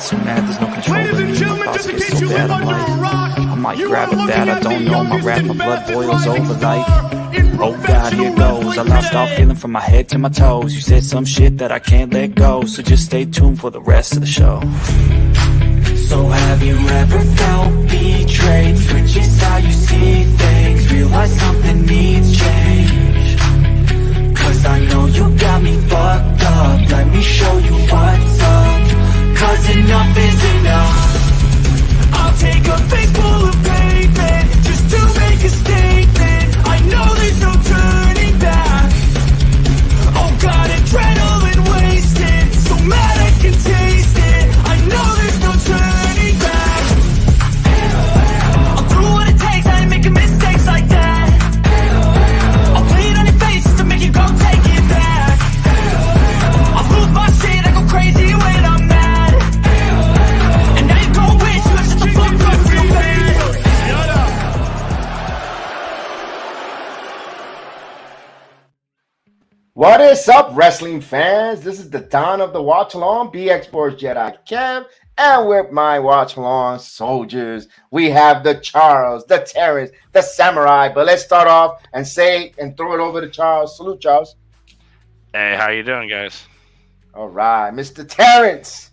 get so mad, there's no control. Ladies and gentlemen, just in case you live under a rock, I might you grab are a bat, looking I at don't the know, my youngest rap, my and blood fastest boils rising over star like, in oh God, here professional goes. I wrestling lost all today. feeling from my head to my toes. You said some shit that I can't let go, so just stay tuned for the rest of the show. So have you ever felt betrayed? Switches how you see things, realize something needs change. Cause I know you got me fucked up, let me show you what's up. Cause enough is enough. I'll take a face full of pavement just to make a statement. I know there's no turning back. Oh God, adrenaline wasted, so mad I can taste it. I know there's no turning back. I'll do what it takes, I ain't making mistakes like that. I'll bleed on your face just to make you go take it back. I'll lose my shit, I go crazy when I'm mad. And now you gon' wish you shut the fuck up real bad. Shut up. What is up, wrestling fans? This is the dawn of the watch along. BX Sports Jedi Kev, and with my watch along soldiers, we have the Charles, the Terrence, the Samurai. But let's start off and throw it over to Charles. Salute, Charles. Hey, how you doing, guys? All right, Mr. Terrence.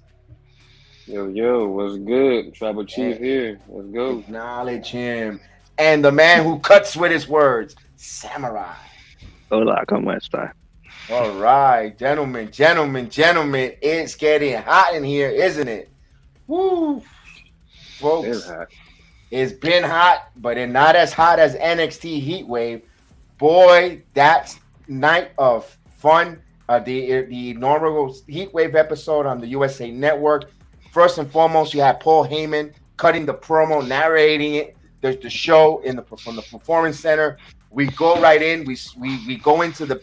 Yo, what's good? Tribal Chief here. Let's go. Acknowledge him. And the man who cuts with his words, Samurai. Hola, ¿cómo está? All right, gentlemen, it's getting hot in here, isn't it? Woo, folks. It's hot. It's been hot, but it's not as hot as NXT Heatwave. Boy, that night of fun. The inaugural Heatwave episode on the USA Network. First and foremost, you had Paul Heyman cutting the promo, narrating it. There's the show from the Performance Center. We go right in. We go into the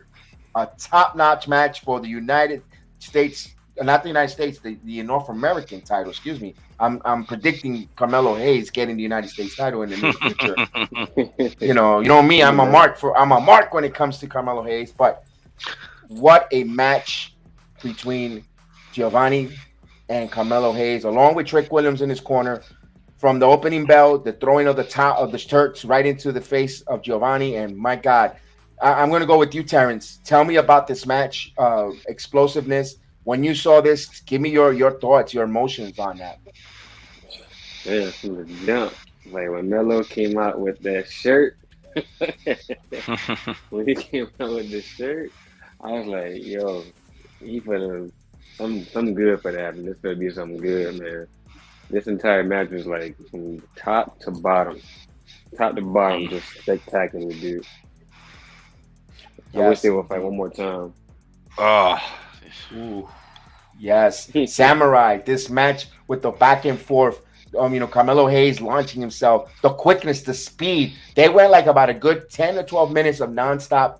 top-notch match for the United States, not the United States, the North American title. Excuse me. I'm predicting Carmelo Hayes getting the United States title in the near future. you know me. I'm a mark when it comes to Carmelo Hayes. But what a match between Giovanni and Carmelo Hayes, along with Trick Williams in his corner. From the opening bell, the throwing of the top of the shirts right into the face of Giovanni, and my God, I'm going to go with you, Terrence. Tell me about this match, explosiveness. When you saw this, give me your thoughts, your emotions on that. Yeah, from the jump. Like when Melo came out with that shirt, when he came out with the shirt, I was like, yo, he put something good for that. This better be something good, man. This entire match was like from top to bottom, just spectacular, dude. Yes. I wish they would fight one more time. Oh, Ooh. Yes, Samurai. This match with the back and forth. Carmelo Hayes launching himself, the quickness, the speed. They went like about a good 10 to 12 minutes of nonstop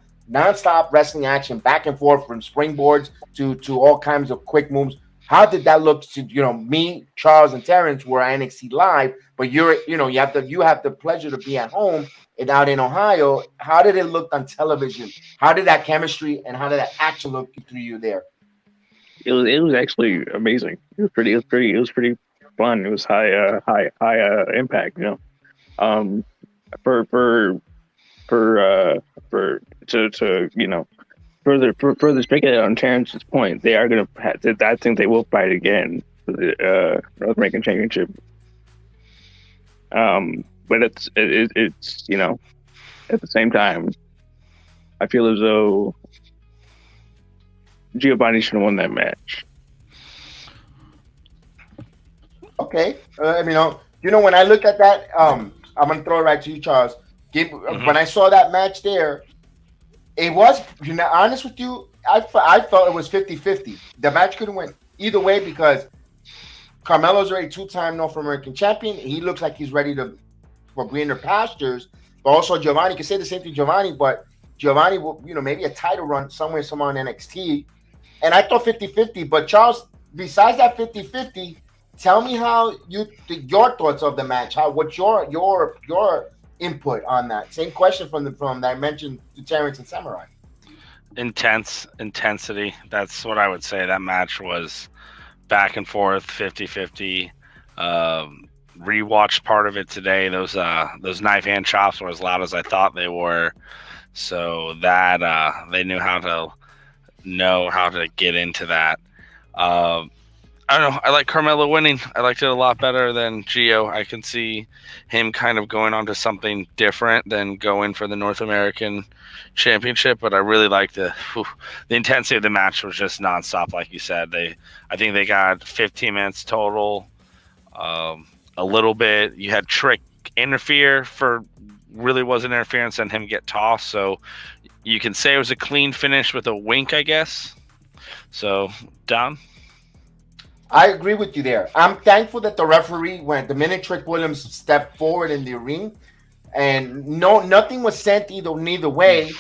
wrestling action, back and forth from springboards to all kinds of quick moves. How did that look to me, Charles, and Terrence were at NXT Live, but you have the pleasure to be at home and out in Ohio. How did it look on television? How did that chemistry and how did that action look through you there? It was actually amazing. It was pretty fun. It was high impact. Further speculate on Terrence's point, they are going to. I think they will fight again for the North American Championship. But it's at the same time, I feel as though Giovanni should have won that match. Okay, when I look at that, I'm gonna throw it right to you, Charles. When I saw that match there, it was, honest with you, I felt it was 50-50. The match could have went either way because Carmelo's already two-time North American champion. He looks like he's ready for greener pastures. But also Giovanni, can say the same thing, but Giovanni will, maybe a title run somewhere on NXT. And I thought 50-50. But Charles, besides that 50-50, tell me how your thoughts of the match. What's your input on that? Same question from that I mentioned to Terrence and Samurai. intensity. That's what I would say. That match was back and forth, 50-50. Rewatched part of it today. Those knife hand chops were as loud as I thought they were. So that they knew how to get into that. I don't know. I like Carmelo winning. I liked it a lot better than Gio. I can see him kind of going on to something different than going for the North American Championship. But I really liked the intensity of the match was just nonstop, like you said. I think they got 15 minutes total. A little bit. You had Trick interfere for really wasn't interference and him get tossed. So you can say it was a clean finish with a wink, I guess. So, Don? I agree with you there. I'm thankful that the referee, when the minute Trick Williams stepped forward in the ring, and nothing was sent neither way.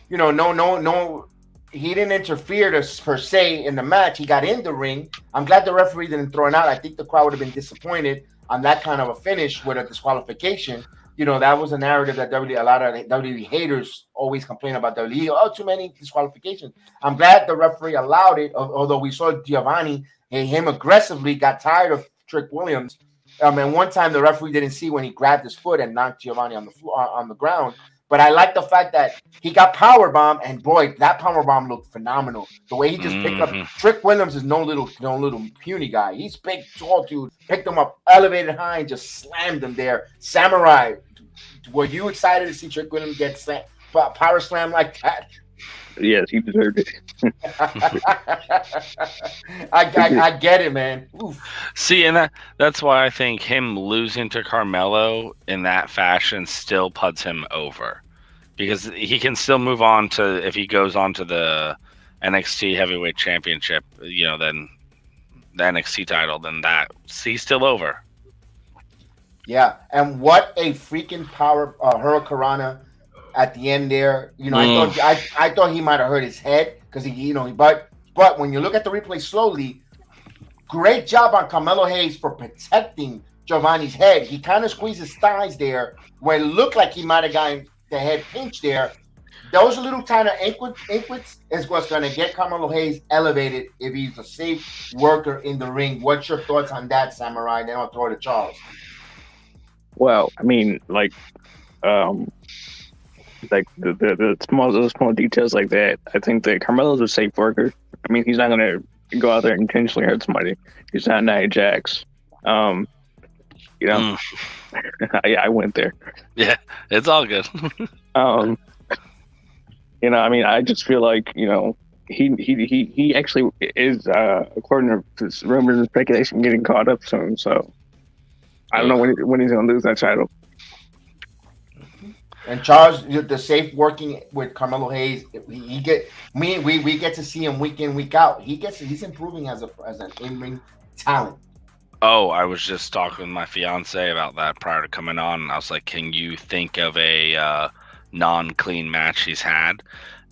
No. He didn't interfere per se in the match. He got in the ring. I'm glad the referee didn't throw it out. I think the crowd would have been disappointed on that kind of a finish with a disqualification. That was a narrative that a lot of WWE haters always complain about WWE. Oh, too many disqualifications. I'm glad the referee allowed it, although we saw Giovanni and him aggressively got tired of Trick Williams. And one time the referee didn't see when he grabbed his foot and knocked Giovanni on the floor, on the ground. But I like the fact that he got powerbomb, and boy, that powerbomb looked phenomenal. The way he just picked up Trick Williams is no little puny guy. He's big, tall dude. Picked him up, elevated high, and just slammed him there. Samurai, were you excited to see Trick Williams get power slam like that? Yes, he deserved it. I get it, man. Oof. See, and that's why I think him losing to Carmelo in that fashion still puts him over. Because he can still move on to, if he goes on to the NXT Heavyweight Championship, then the NXT title, then he's still over. Yeah, and what a freaking power Hurricanrana at the end there. I thought he might have hurt his head because but when you look at the replay slowly, great job on Carmelo Hayes for protecting Giovanni's head. He kind of squeezed his thighs there where it looked like he might have gotten the head pinch there. Those little tiny inklets is what's going to get Carmelo Hayes elevated if he's a safe worker in the ring. What's your thoughts on that, Samurai? Then I'll throw it to Charles. Well, I mean, like the small details like that. I think that Carmelo's a safe worker. I mean, he's not going to go out there and intentionally hurt somebody. He's not Nia Jax. Yeah, I went there. Yeah, it's all good. I mean, I just feel like, he actually is, according to rumors and speculation, getting caught up soon. So I don't know when he's going to lose that title. And Charles, the safe working with Carmelo Hayes, we get to see him week in, week out. He's improving as an in-ring talent. Oh, I was just talking with my fiance about that prior to coming on. And I was like, can you think of a non-clean match he's had?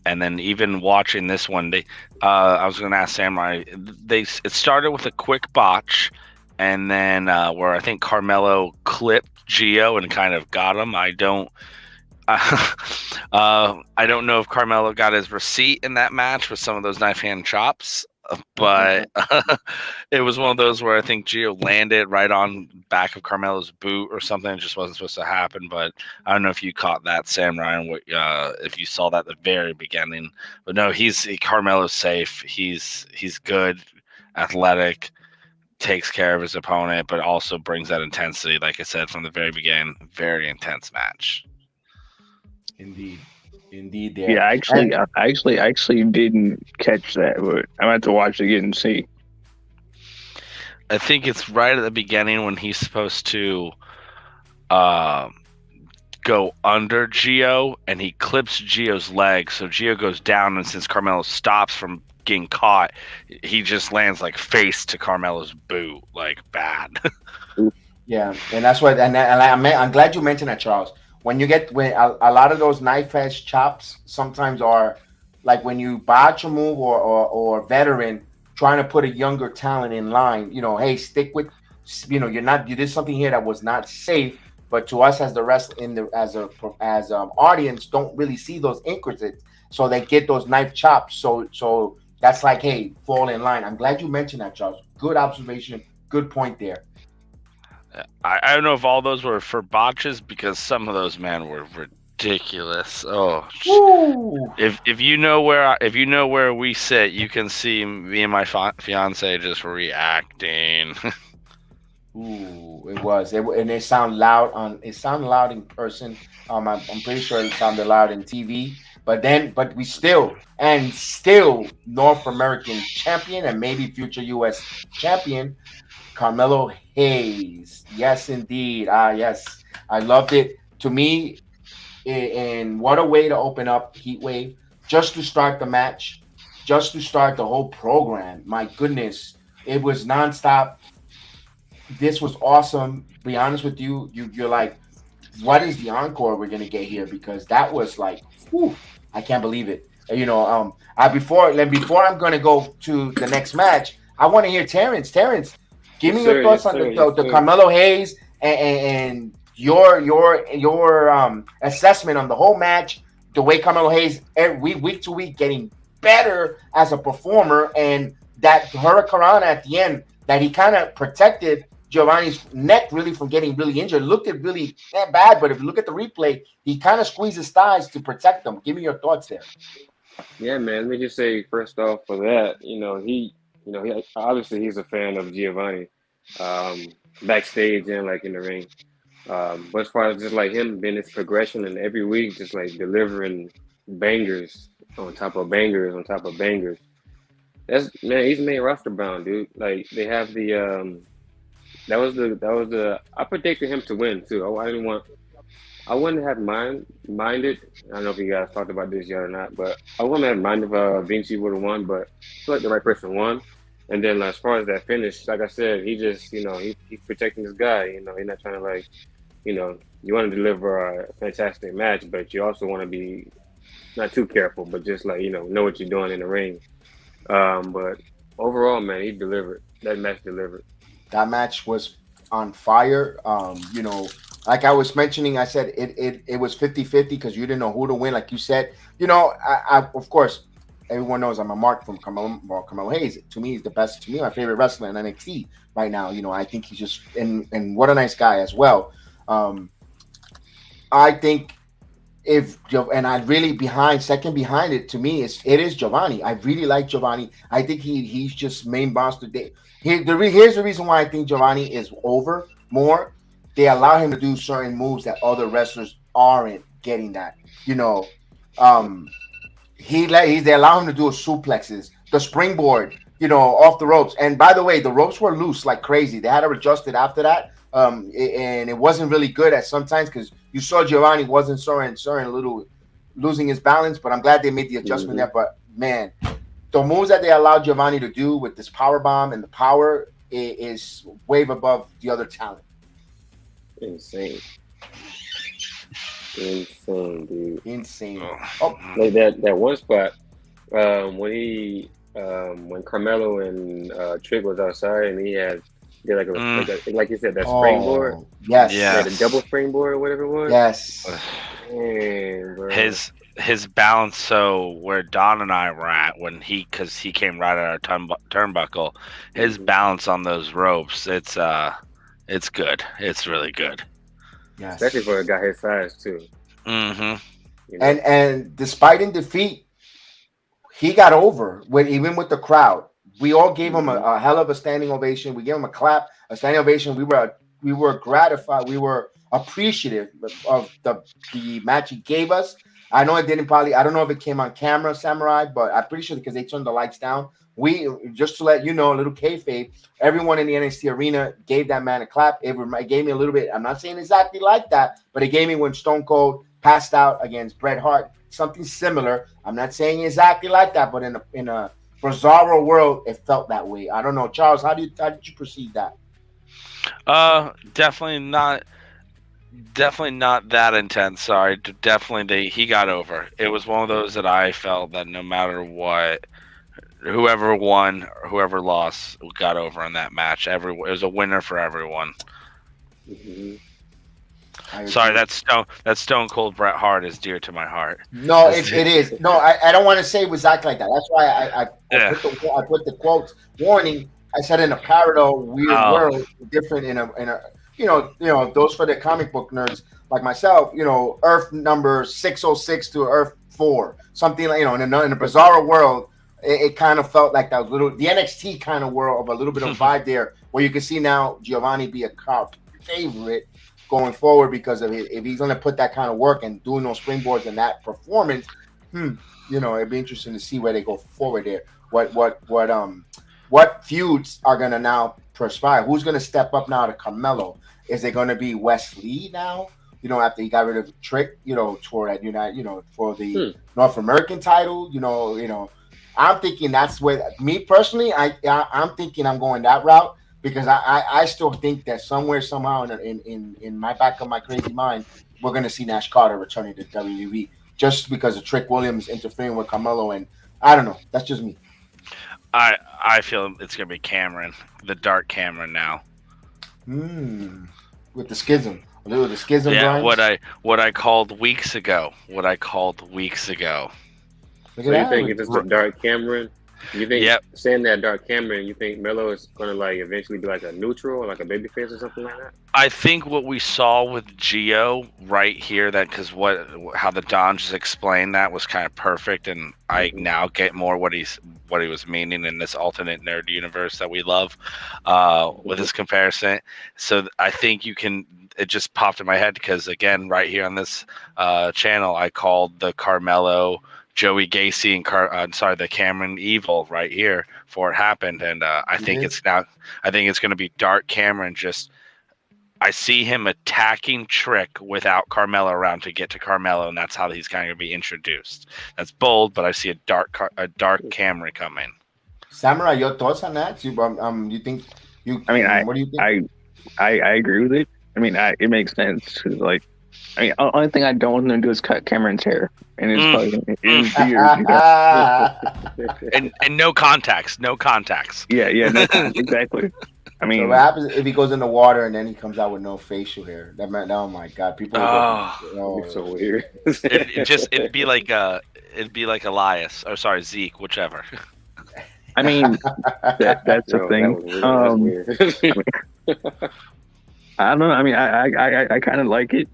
And then even watching this one, I was going to ask Samurai, it started with a quick botch, and then where I think Carmelo clipped Gio and kind of got him. I don't know if Carmelo got his receipt in that match with some of those knife hand chops, but it was one of those where I think Gio landed right on back of Carmelo's boot or something. It just wasn't supposed to happen. But I don't know if you caught that, Samurai, and if you saw that at the very beginning. But no, Carmelo's safe. He's good, athletic, takes care of his opponent, but also brings that intensity. Like I said from the very beginning, very intense match. Indeed. There. Yeah, I actually didn't catch that, but I'm going to have to watch it again and see. I think it's right at the beginning when he's supposed to go under Gio, and he clips Gio's leg, so Gio goes down, and since Carmelo stops from getting caught, he just lands like face to Carmelo's boot, like bad. Yeah, and that's what. And I'm glad you mentioned that, Charles. When a lot of those knife edge chops sometimes are like when you botch a move or veteran trying to put a younger talent in line, hey, stick with, you did something here that was not safe, but to us as the rest as audience don't really see those inquisits, so they get those knife chops. So that's like, hey, fall in line. I'm glad you mentioned that, Charles. Good observation. Good point there. I don't know if all those were for botches because some of those, man, were ridiculous. Oh, Woo! if you know where we sit, you can see me and my fiance just reacting. Ooh, it was. And it sounded loud in person. I'm pretty sure it sounded loud in TV. But we still North American champion and maybe future U.S. champion, Carmelo Hayes. Yes, indeed. Yes, I loved it. To me, and what a way to open up Heatwave just to start the match, just to start the whole program. My goodness, it was nonstop. This was awesome. Be honest with you, you're like, what is the encore we're gonna get here? Because that was like, whew, I can't believe it. Before I'm gonna go to the next match, I want to hear Terrence. Terrence, give me your thoughts on the Carmelo Hayes and your assessment on the whole match. The way Carmelo Hayes week to week getting better as a performer, and that Hurricane at the end that he kind of protected Giovanni's neck really from getting really injured. Looked at really bad, but if you look at the replay, he kind of squeezed his thighs to protect them. Give me your thoughts there. Yeah, man. Let me just say first off for that, he obviously he's a fan of Giovanni, backstage and like in the ring. But as far as just like him being his progression and every week just like delivering bangers on top of bangers on top of bangers. He's main roster bound, dude. Like they have the that was the I predicted him to win too. I wouldn't have minded. I don't know if you guys talked about this yet or not, but I wouldn't have minded if Vinci would have won, but I feel like the right person won. And then as far as that finish, like I said, he just he's protecting this guy. He's not trying to like you want to deliver a fantastic match, but you also want to be not too careful, but just like know what you're doing in the ring. But overall, man, he delivered. That match delivered. That match was on fire. Like I was mentioning, I said it was 50-50 because you didn't know who to win. Like you said, I of course, everyone knows I'm a mark from Carmelo Hayes. To me, he's the best. To me, my favorite wrestler in NXT right now. I think he's just and what a nice guy as well. I think second behind it to me it is Giovanni. I really like Giovanni. I think he's just main boss today. Here's the reason why I think Giovanni is over more. They allow him to do certain moves that other wrestlers aren't getting that. They allow him to do suplexes, the springboard, off the ropes. And by the way, the ropes were loose like crazy. They had to adjust it after that. And it wasn't really good at sometimes because you saw Giovanni wasn't certain a little losing his balance, but I'm glad they made the adjustment there. But man, the moves that they allowed Giovanni to do with this power bomb and the power is way above the other talent. Insane, dude. Insane. Like that one spot when Carmelo and Trick was outside and he did like you said that springboard. Yes. Yeah, the double springboard or whatever it was. Yes. Man, bro. His balance. So where Don and I were at because he came right at our turnbuckle. His balance on those ropes. It's good. It's really good. Yes. Especially for a guy his size too. Mm-hmm. And despite in defeat, he got over even with the crowd. We all gave him a hell of a standing ovation. We gave him a clap, a standing ovation. We were gratified. We were appreciative of the match he gave us. I know it didn't I don't know if it came on camera, Samurai, but I'm pretty sure because they turned the lights down. We, just to let you know, a little kayfabe, everyone in the NXT arena gave that man a clap. It gave me a little bit. I'm not saying exactly like that, but it gave me when Stone Cold passed out against Bret Hart, something similar. I'm not saying exactly like that, but in a bizarro world, it felt that way. I don't know, Charles. How did you perceive that? Definitely not that intense. Sorry, definitely he got over. It was one of those that I felt that no matter what, whoever won or whoever lost got over in that match. It was a winner for everyone. Mm-hmm. Sorry, that Stone Cold Bret Hart is dear to my heart. No, it is. No, I don't want to say exactly like that. That's why I put the quotes warning. I said in a parallel weird world, different in a you know those for the comic book nerds like myself. Earth number 606 to Earth 4, something like in a bizarre world. It kind of felt like that was the NXT kind of world of a little bit of vibe there, where you can see now Giovanni be a crowd favorite going forward because of it. If he's going to put that kind of work and doing those springboards and that performance, it'd be interesting to see where they go forward there. What feuds are going to now perspire? Who's going to step up now to Carmelo? Is it going to be Wes Lee now? After he got rid of Trick, for that for the North American title, I'm thinking that's where me personally, I'm thinking I'm going that route because I still think that somewhere somehow in my back of my crazy mind we're going to see Nash Carter returning to WWE just because of Trick Williams interfering with Carmelo, and I don't know, that's just me. I feel it's going to be Cameron, the Dark Cameron now. With the schism. With the schism. Yeah, what I called weeks ago. So you think it's just a Dark Cameron? You think saying that Dark Cameron, you think Melo is gonna eventually be like a neutral or like a babyface or something like that? I think what we saw with Gio right here, because how the Don just explained that was kind of perfect, and I now get more what he was meaning in this alternate nerd universe that we love with this comparison. So I think it just popped in my head because again, right here on this channel, I called the Carmelo, Joey Gacy and the Cameron Evil right here before it happened, and I think it's going to be Dark Cameron. I see him attacking Trick without Carmelo around to get to Carmelo, and that's how he's kind of going to be introduced. That's bold, but I see a dark Cameron coming. Samurai, your thoughts on that? You think you? I mean, what do you think? I agree with it. I mean, it makes sense. The only thing I don't want them to do is cut Cameron's hair and his fucking beard. And no contacts. Yeah, no contacts, exactly. I mean, so what happens if he goes in the water and then he comes out with no facial hair? That meant, oh my god, people. It's so weird. It'd be like Elias, or sorry, Zeke, whichever. I mean, that's the thing. I don't know. I mean, I kind of like it.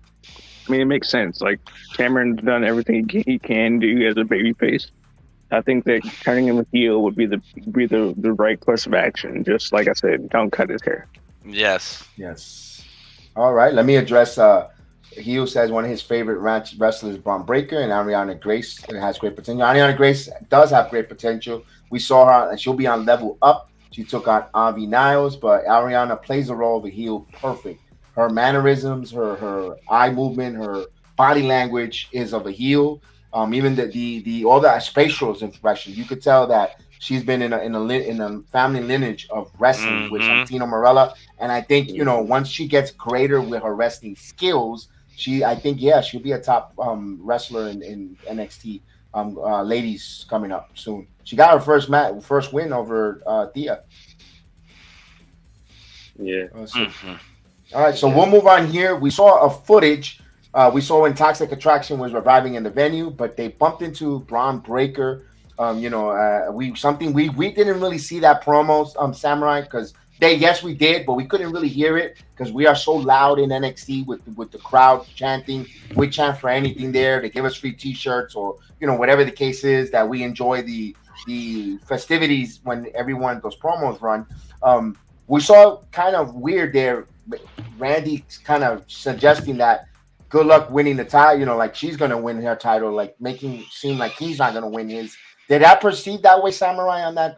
I mean, it makes sense. Like, Cameron's done everything he can do as a babyface. I think that turning him a heel would be the right course of action. Just like I said, don't cut his hair. Yes. All right. Let me address. Heel says one of his favorite wrestlers, Bron Breakker, and Ariana Grace. It has great potential. Ariana Grace does have great potential. We saw her, and she'll be on Level Up. She took on Avi Niles, but Ariana plays the role of the heel perfect. Her mannerisms, her eye movement, her body language is of a heel. Even the all the facial expression, you could tell that she's been in a family lineage of wrestling with Santino Marella, and I think once she gets greater with her wrestling skills, she'll be a top wrestler in NXT. Ladies coming up soon. She got her first win over Thea. Yeah. All right, so we'll move on here. We saw a footage. We saw when Toxic Attraction was reviving in the venue, but they bumped into Bron Breakker. We didn't really see that promo, Samurai, because we did, but we couldn't really hear it because we are so loud in NXT with the crowd chanting. We chant for anything there. They give us free T-shirts or whatever the case is, that we enjoy the festivities when those promos run. We saw kind of weird there. Randy kind of suggesting that good luck winning the title, like she's going to win her title, like making seem like he's not going to win his. Did that perceive that way, Samurai, on that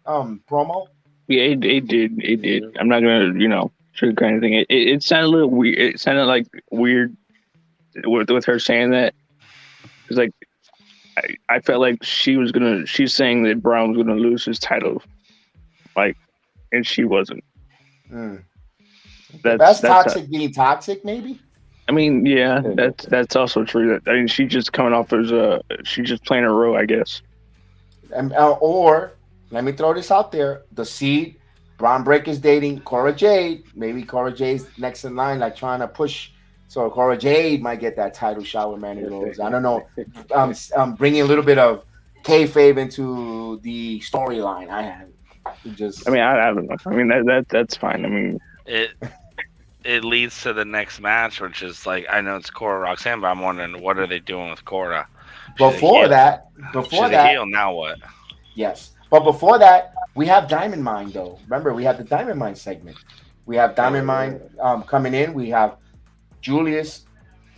promo? Yeah, it did. I'm not going to, sugarcoat anything. It sounded a little weird. It sounded like weird with her saying that. It's like, I felt like she's saying that Brown was going to lose his title. Like, and she wasn't. That's toxic being toxic, maybe. I mean, yeah, that's also true. I mean, she's just coming off as she's just playing a role, I guess. And or let me throw this out there: the seed, Bron Breakker is dating Cora Jade. Maybe Cora Jade's next in line, like trying to push So Cora Jade might get that title shot with Mandy Rose. I don't know. Bringing a little bit of kayfabe into the storyline. I have just. I mean, I don't know. I mean, that's fine. I mean, it leads to the next match, which is like, I know it's Cora Roxanne, but I'm wondering what are they doing with Cora? Before that, she's a heel, now what? Yes, but before that, we have Diamond Mine though. Remember, we have the Diamond Mine segment. We have Diamond Mine coming in. We have Julius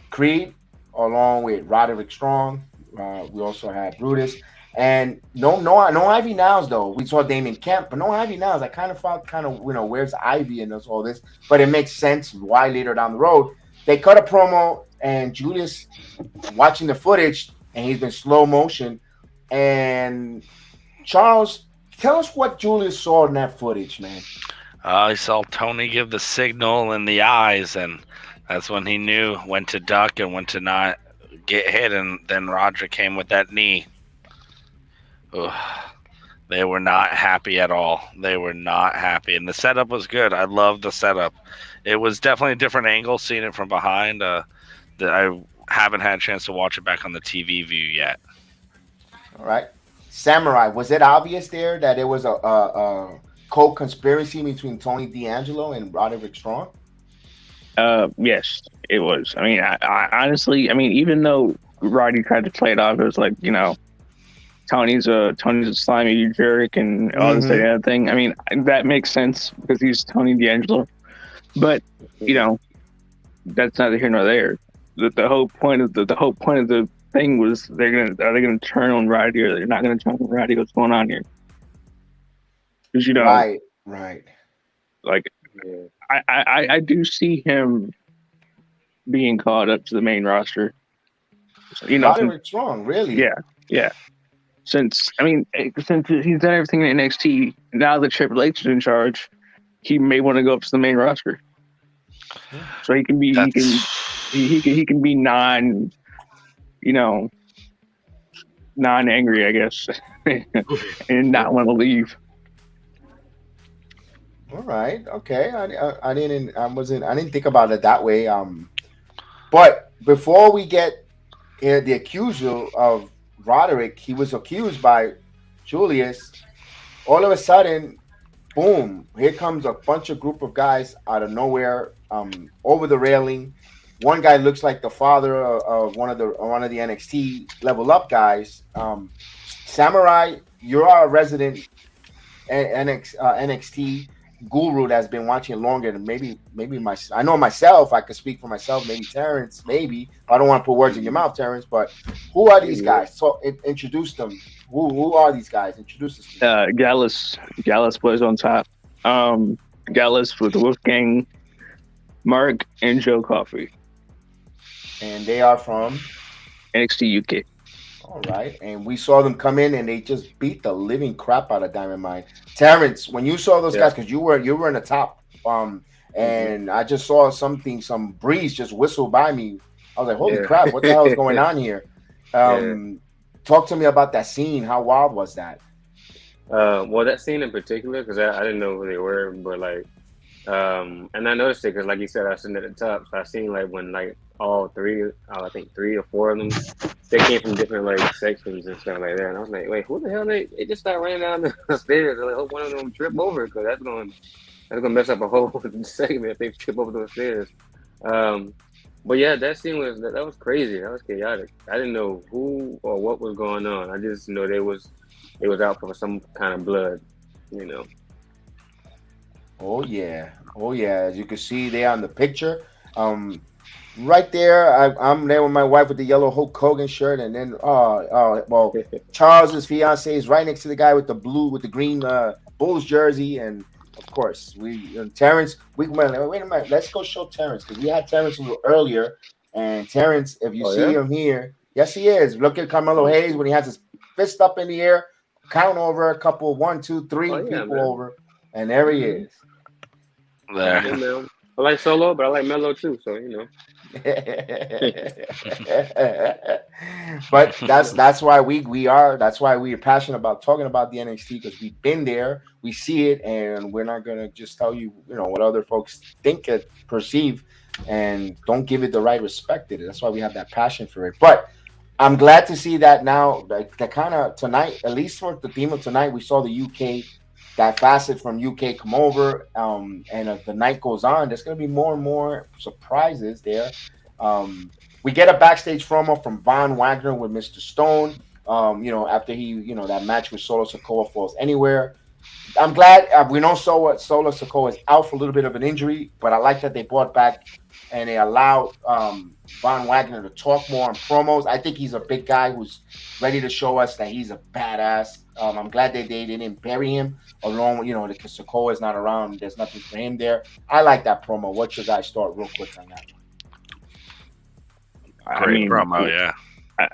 Creed along with Roderick Strong. We also have Brutus. And no Ivy Nows though. We saw Damien Kemp, but no Ivy Nows. I kind of felt where's Ivy in all this? But it makes sense why later down the road they cut a promo and Julius watching the footage and he's been slow motion. And Charles, tell us what Julius saw in that footage, man. He saw Tony give the signal in the eyes, and that's when he knew when to duck and when to not get hit. And then Roger came with that knee. Ugh. They were not happy at all. They were not happy. And the setup was good. I loved the setup. It was definitely a different angle seeing it from behind. That I haven't had a chance to watch it back on the TV view yet. All right. Samurai, was it obvious there that it was a co-conspiracy between Tony D'Angelo and Roderick Strong? Yes, it was. I mean, I honestly, even though Roddy tried to play it off, it was like, Tony's a slimy jerk and all this other thing. I mean, that makes sense because he's Tony D'Angelo. But that's neither here nor there. The whole point of the thing was are they gonna turn on Roddy or they're not gonna turn on Roddy? What's going on here? Because right. Like, I do see him being called up to the main roster. Roderick Strong, really? Yeah. Since he's done everything in NXT, now that Triple H is in charge, he may want to go up to the main roster. So he can be he can be non angry, I guess, and not want to leave. All right. Okay. I didn't think about it that way. But before we get the accusal of Roderick, he was accused by Julius. All of a sudden, boom! Here comes a bunch of group of guys out of nowhere, over the railing. One guy looks like the father of one of the NXT Level Up guys. Samurai, you're our resident NXT guru that's been watching longer than maybe I know myself. I could speak for myself. Maybe Terrence. Maybe I don't want to put words in your mouth, Terrence. But who are these guys? So introduce them. Who are these guys? Introduce us. Gallus was on top. Gallus with Wolfgang, Mark, and Joe Coffey. And they are from NXT UK. All right, and we saw them come in and they just beat the living crap out of Diamond Mine. Terrence, when you saw those guys, because you were in the top, and I just saw some breeze just whistle by me. I was like, holy crap, what the hell is going on here? Talk to me about that scene. How wild was that? Well, that scene in particular, because I didn't know who they were, but like, and I noticed it because, like you said, I was sitting at the top, so I seen like when like all three, I think 3 or 4 of them, they came from different like sections and stuff like that, and I was like, wait, who the hell? They just started running down the stairs. I like, hope one of them trip over because that's gonna mess up a whole segment if they trip over those stairs. But yeah, that scene was crazy. That was chaotic. I didn't know who or what was going on. I just know they was out for some kind of blood, Oh yeah. As you can see there on the picture, right there, I'm there with my wife with the yellow Hulk Hogan shirt, and then Charles's fiance is right next to the guy with the green Bulls jersey, and of course Terrence. Wait a minute, let's go show Terrence because we had Terrence a little earlier, and Terrence, if you see him here, yes he is. Look at Carmelo Hayes when he has his fist up in the air, count over a couple, 1, 2, 3 people over, and there he is. There. I like Solo, but I like Melo too, so But that's why we're passionate about talking about the NXT because we've been there, we see it, and we're not gonna just tell you what other folks think perceive. and don't give it the right respect to it. That's why we have that passion for it. But I'm glad to see that now, like the kind of tonight, at least for the theme of tonight, we saw the UK, that facet from UK come over. And as the night goes on, there's going to be more and more surprises there. We get a backstage promo from Von Wagner with Mr. Stone. After that match with Solo Sikoa falls anywhere. I'm glad we know Solo Sikoa is out for a little bit of an injury, but I like that they brought back and they allowed Von Wagner to talk more on promos. I think he's a big guy who's ready to show us that he's a badass. I'm glad that they didn't bury him along with, because Sikoa is not around. There's nothing for him there. I like that promo. What's your guys' thought real quick on that one? Great promo, yeah.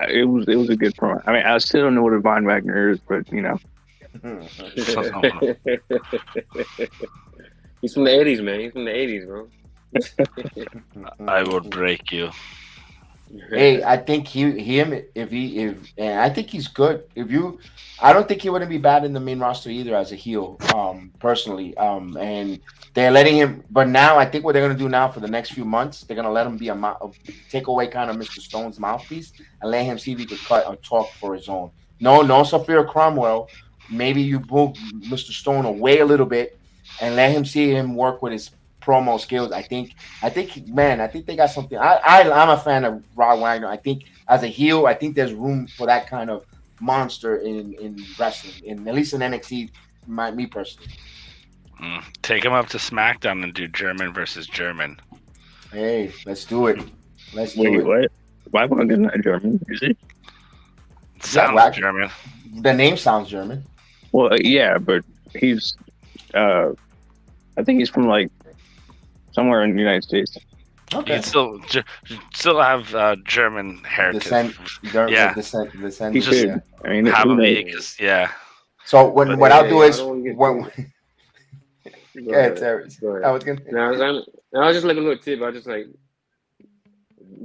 It was a good promo. I mean, I still don't know what a Von Wagner is, but He's from the 80s, man. He's from the 80s, bro. I would break you. Hey, I think and I think he's good. I don't think he wouldn't be bad in the main roster either as a heel, personally. And they're letting him, but now I think what they're gonna do now for the next few months, they're gonna let him be take away kind of Mr. Stone's mouthpiece and let him see if he could cut or talk for his own. No, Sophia Cromwell. Maybe you move Mr. Stone away a little bit and let him see him work with his promo skills. I think they got something. I'm a fan of Rod Wagner. I think as a heel, I think there's room for that kind of monster in wrestling, at least in NXT. Me personally. Take him up to SmackDown and do German versus German. Hey, let's do it. Wait, what? Why Wagner's not German? Is it? Sounds German. The name sounds German. Well, yeah, but he's. I think he's from like somewhere in the United States. Okay. He'd still have German heritage. Descent. He should. Yeah. I mean, Probably, because So what I'll do is when. Go ahead, Terrence. I was gonna. I was just looking at a tip. I was just like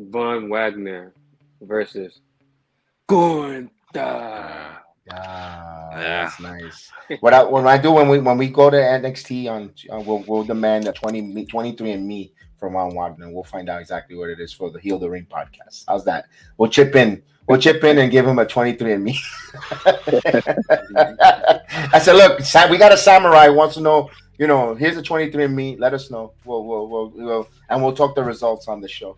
Von Wagner versus Gunther. That's nice. When we go to NXT we'll demand a 23andMe from Von Wagner. We'll find out exactly what it is for the Heal the Ring podcast. How's that? We'll chip in and give him a 23andMe. I said, look, we got a samurai who wants to know. Here's a 23andMe. Let us know. We'll talk the results on the show.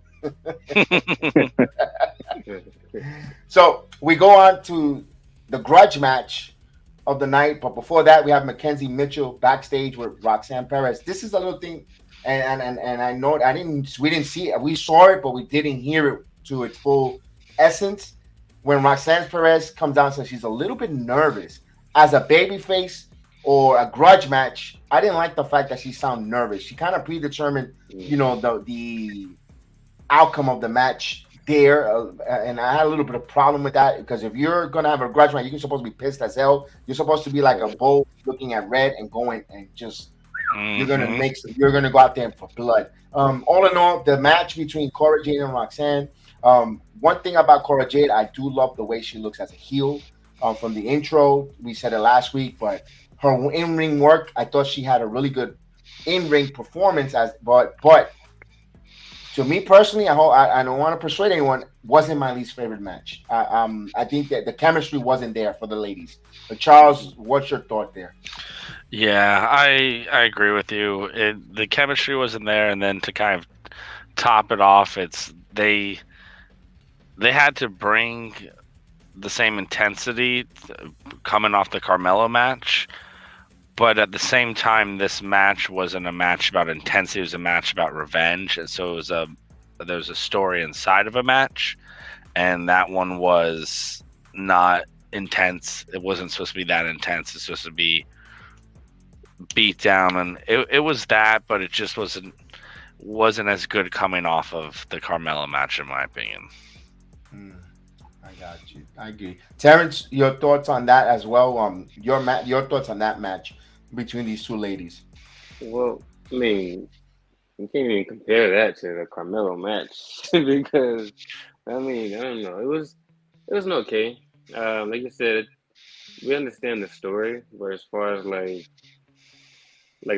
So we go on to the grudge match of the night, but before that, we have Mackenzie Mitchell backstage with Roxanne Perez. This is a little thing, and I know we didn't see it. We saw it, but we didn't hear it to its full essence. When Roxanne Perez comes down, says she's a little bit nervous as a babyface or a grudge match. I didn't like the fact that she sounded nervous. She kind of predetermined, the outcome of the match there, and I had a little bit of problem with that, because if you're gonna have a grudge match, you're supposed to be pissed as hell. You're supposed to be like a bull looking at red and going and just you're gonna go out there for blood. All in all, the match between Cora Jade and Roxanne. One thing about Cora Jade, I do love the way she looks as a heel. From the intro, we said it last week, but her in-ring work, I thought she had a really good in-ring performance. But to me personally, I don't want to persuade anyone, wasn't my least favorite match. I think that the chemistry wasn't there for the ladies. But Charles, what's your thought there? Yeah, I agree with you. The chemistry wasn't there, and then to kind of top it off, they had to bring the same intensity coming off the Carmelo match. But at the same time, this match wasn't a match about intensity. It was a match about revenge. And so there was a story inside of a match. And that one was not intense. It wasn't supposed to be that intense. It's supposed to be beat down. And it was that, but it just wasn't as good coming off of the Carmelo match, in my opinion. I got you. I agree. Terrence, your thoughts on that as well? Your thoughts on that match between these two ladies? Well, I mean, you can't even compare that to the Carmelo match because, I mean, I don't know. It was okay. Like you said, we understand the story, but as far as like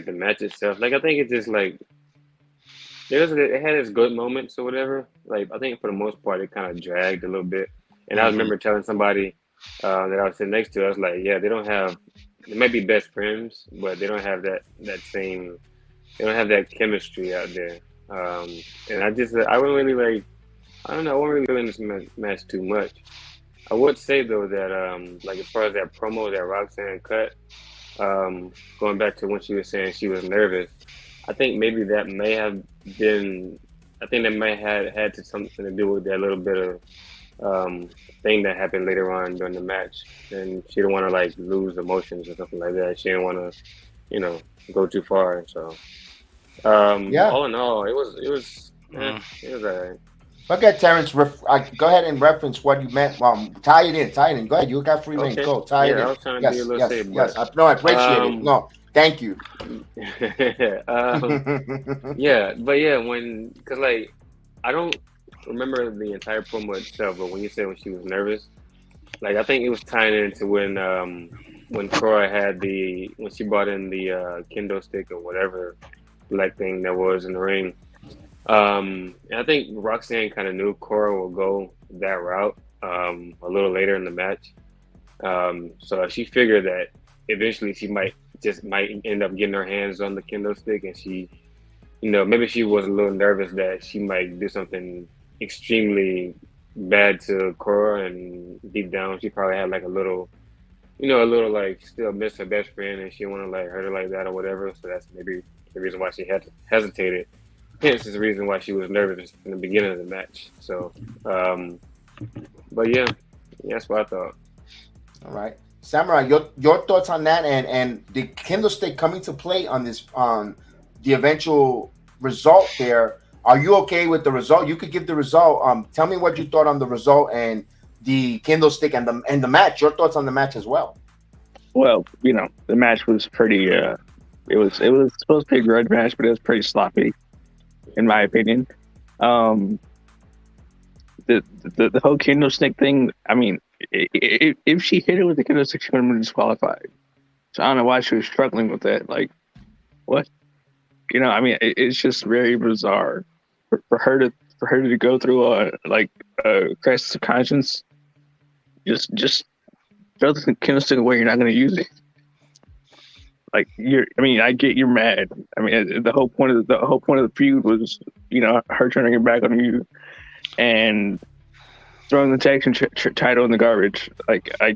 the match itself, like I think it's just like it had its good moments or whatever. Like I think for the most part, it kind of dragged a little bit. And I remember telling somebody that I was sitting next to, I was like, yeah, they don't have. They might be best friends, but they don't have that same. They don't have that chemistry out there. And I wouldn't really like. I don't know. I wasn't really feeling this match too much. I would say though that like as far as that promo that Roxanne cut, going back to when she was saying she was nervous, I think maybe that may have been. I think that may have had something to do with that little bit of thing that happened later on during the match, and she didn't want to like lose emotions or something like that. She didn't want to, go too far. So, Yeah. all in all, it was alright. Okay, Terrence, go ahead and reference what you meant. Tie it in. Go ahead. You got free reign. Okay. Go. Tie it in. I was trying to be a little safe, yes. but No, I appreciate it. No, thank you. Yeah, but yeah, because like I don't remember the entire promo itself, but when you said when she was nervous, like I think it was tying into when Cora had when she brought in the kendo stick or whatever black thing that was in the ring. And I think Roxanne kind of knew Cora would go that route a little later in the match. So she figured that eventually she might end up getting her hands on the kendo stick, and she, maybe she was a little nervous that she might do something extremely bad to Cora, and deep down she probably had like a little like still miss her best friend, and she didn't want to like hurt her like that or whatever. So that's maybe the reason why she had hesitated. Hence is the reason why she was nervous in the beginning of the match. So, but yeah, that's what I thought. All right, Samurai, your thoughts on that and the candlestick coming to play on this on the eventual result there. Are you okay with the result? You could give the result. Tell me what you thought on the result and the candlestick and the match. Your thoughts on the match as well. Well, the match was pretty. It was supposed to be a grudge match, but it was pretty sloppy, in my opinion. The whole candlestick thing. I mean, if she hit it with the candlestick, she would have been disqualified. So I don't know why she was struggling with that. Like, what? I mean, it's just very bizarre for her to go through a crisis of conscience. Just throw the candlestick away. You're not going to use it. Like I get you're mad. I mean, the whole point of the feud was, her turning her back on you and throwing the tag team title in the garbage. Like, I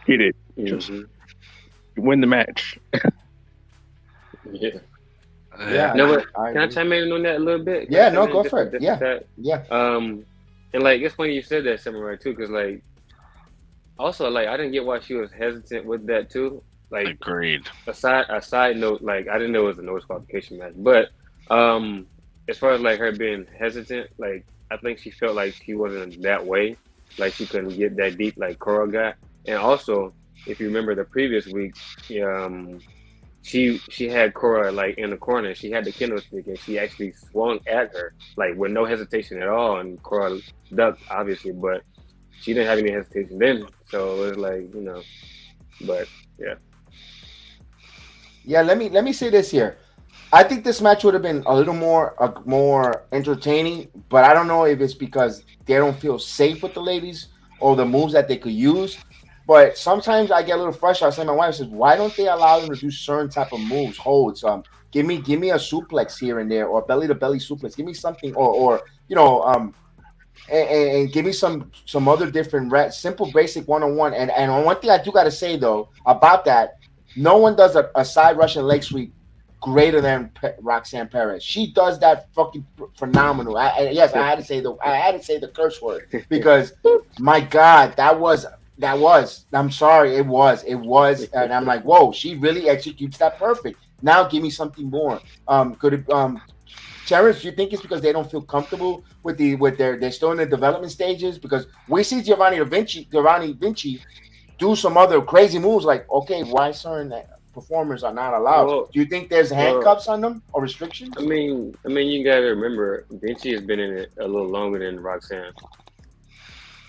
get it. Just win the match. Yeah. Yeah. Can I chime in on that a little bit? Yeah. No, go for it. Yeah. And like it's funny you said that, Samurai, too, because like also like I didn't get why she was hesitant with that too. Like, agreed. A side note, like I didn't know it was a no disqualification match, but as far as like her being hesitant, like I think she felt like she wasn't that way, like she couldn't get that deep like Cora got. And also, if you remember the previous week, she had Cora like in the corner. She had the kendo stick, and she actually swung at her like with no hesitation at all. And Cora ducked, obviously, but she didn't have any hesitation then. So it was like, but yeah. Yeah, let me say this here. I think this match would have been a little more entertaining, but I don't know if it's because they don't feel safe with the ladies or the moves that they could use. But sometimes I get a little frustrated. I say, my wife says, why don't they allow them to do certain type of moves, holds? Give me a suplex here and there, or belly to belly suplex. Give me something, and give me some other different simple basic 1-on-1. And one thing I do got to say though about that, no one does a side Russian leg sweep greater than Roxanne Perez. She does that fucking phenomenal. I had to say the curse word because my God, that was. I'm sorry, it was, and I'm like, whoa, she really executes that perfect. Now give me something more. Terrence, do you think it's because they don't feel comfortable with they're still in the development stages? Because we see Giovanni Vinci do some other crazy moves. Like, okay, why certain performers are not allowed? Well, do you think there's handcuffs on them or restrictions? I mean, you gotta remember, Vinci has been in it a little longer than Roxanne,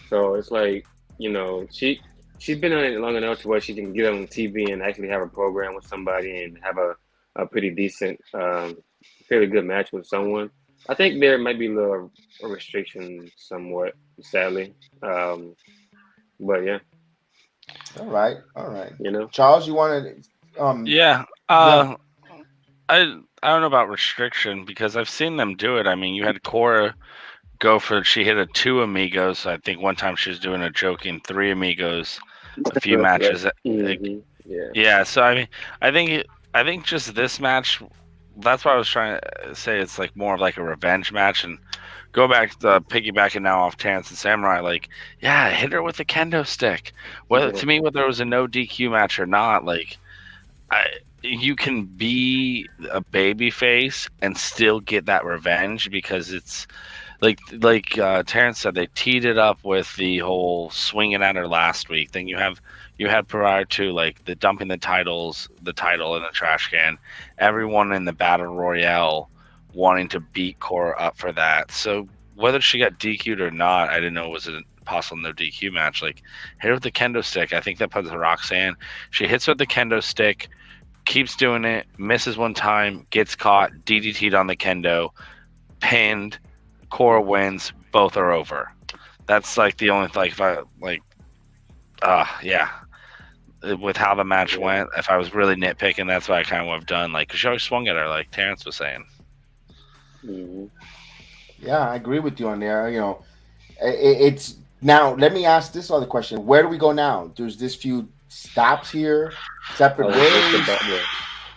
so it's like, she's been on it long enough to where she can get on TV and actually have a program with somebody and have a pretty decent, fairly good match with someone. I think there might be a little restriction, somewhat, sadly. But yeah, All right, all right. you know. Charles, you want to Yeah. yeah. I don't know about restriction because I've seen them do it. I mean, you had Cora go for she hit a 2 amigos. I think one time she was doing a joking 3 amigos. A few matches. Yeah. Yeah. So I mean, I think I think just this match. That's why I was trying to say it's like more of like a revenge match and go back to piggybacking now off Terrence and Samurai. Like, yeah, hit her with the kendo stick. Whether to me, whether it was a no DQ match or not, like you can be a baby face and still get that revenge because it's like Terrence said, they teed it up with the whole swinging at her last week. Then you had prior to like the dumping the title in the trash can, everyone in the battle royale wanting to beat Cora up for that. So whether she got DQ'd or not, I didn't know it was a possible no DQ match. Like hit her with the kendo stick. I think that puts Roxanne. She hits her with the kendo stick, keeps doing it, misses one time, gets caught, DDT'd on the kendo, pinned. Cora wins, both are over. That's like the only like if I like yeah. With how the match went, if I was really nitpicking, that's what I kind of would have done. Like, cause she always swung at her, like Terrence was saying. Yeah, I agree with you on there. You know, it's now. Let me ask this other question: where do we go now? Does this feud stops here? Separate ways?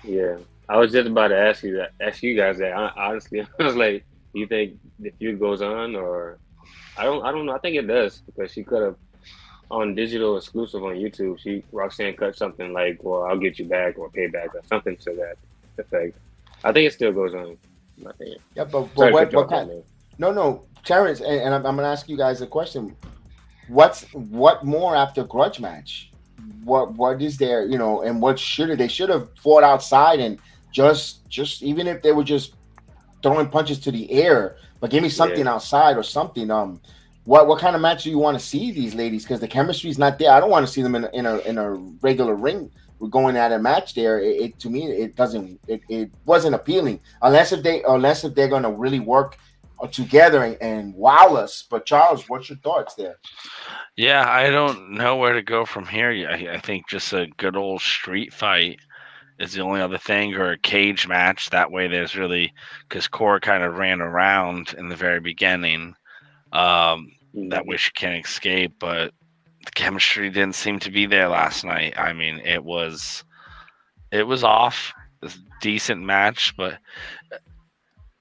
Yeah, I was just about to ask you guys that. Honestly, I was like, do you think the feud goes on, or I don't know. I think it does because she could have on digital exclusive on YouTube. Roxanne cut something like, "Well, I'll get you back" or "Payback" or something to that effect. I think it still goes on. In my opinion. Yeah, but Sorry to what cut you off, kind? man. No, Terrence, and I'm gonna ask you guys a question. What more after grudge match? What is there? You know, and what they should have fought outside and just even if they were just throwing punches to the air, but give me something outside or something. What kind of match do you want to see these ladies? Because the chemistry is not there. I don't want to see them in a regular ring. We're going at a match there. It to me it wasn't appealing unless if they're gonna really work together and wow us. But Charles, what's your thoughts there? Yeah, I don't know where to go from here. I think just a good old street fight is the only other thing, or a cage match. That way, there's really because Cora kind of ran around in the very beginning. That way she can't escape, but the chemistry didn't seem to be there last night. I mean, it was off. It was a decent match, but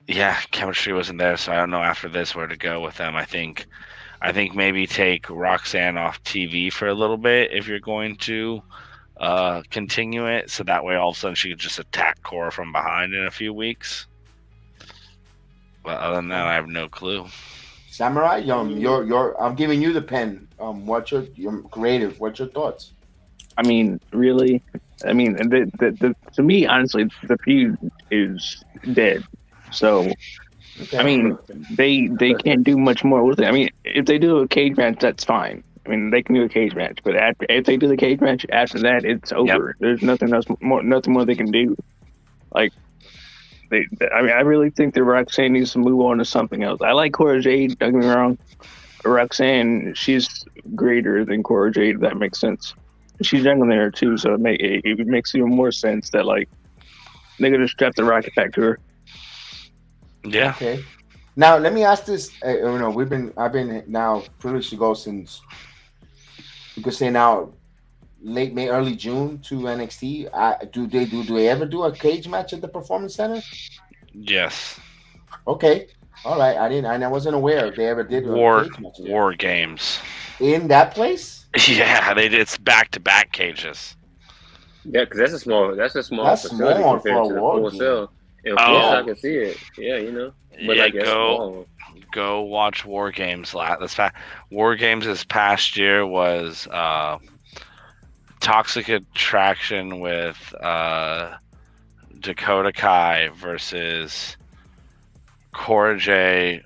yeah, chemistry wasn't there. So I don't know after this where to go with them. I think maybe take Roxanne off TV for a little bit if you're going to continue it, so that way all of a sudden she could just attack Cora from behind in a few weeks. But other than that, I have no clue. Samurai, I'm giving you the pen. What's your creative? What's your thoughts? I mean, really, I mean, to me, honestly, the feud is dead. So, Okay. I mean, they can't do much more with it. I mean, if they do a cage match, that's fine. I mean, they can do a cage match, but if they do the cage match after that, it's over. Yep. There's nothing more they can do. Like, I mean, I really think that Roxanne needs to move on to something else. I like Cora Jade, don't get me wrong. Roxanne, she's greater than Cora Jade, if that makes sense. She's younger than her, too, so it makes even more sense that, like, they're going to strap the rocket back to her. Yeah. Okay. Now, let me ask this. You know, I've been now privileged to go since, you could say now, late May, early June to NXT. Do they ever do a cage match at the Performance Center? Yes. Okay. All right. I wasn't aware if they ever did a cage match. War Games. In that place? Yeah, they did. It's back-to-back cages. Yeah, because that's a small facility small compared to the Full Sail. And I can see it. Yeah, you know. But yeah, go watch War Games. That's fact. War Games this past year was Toxic Attraction with Dakota Kai versus Cora Jade,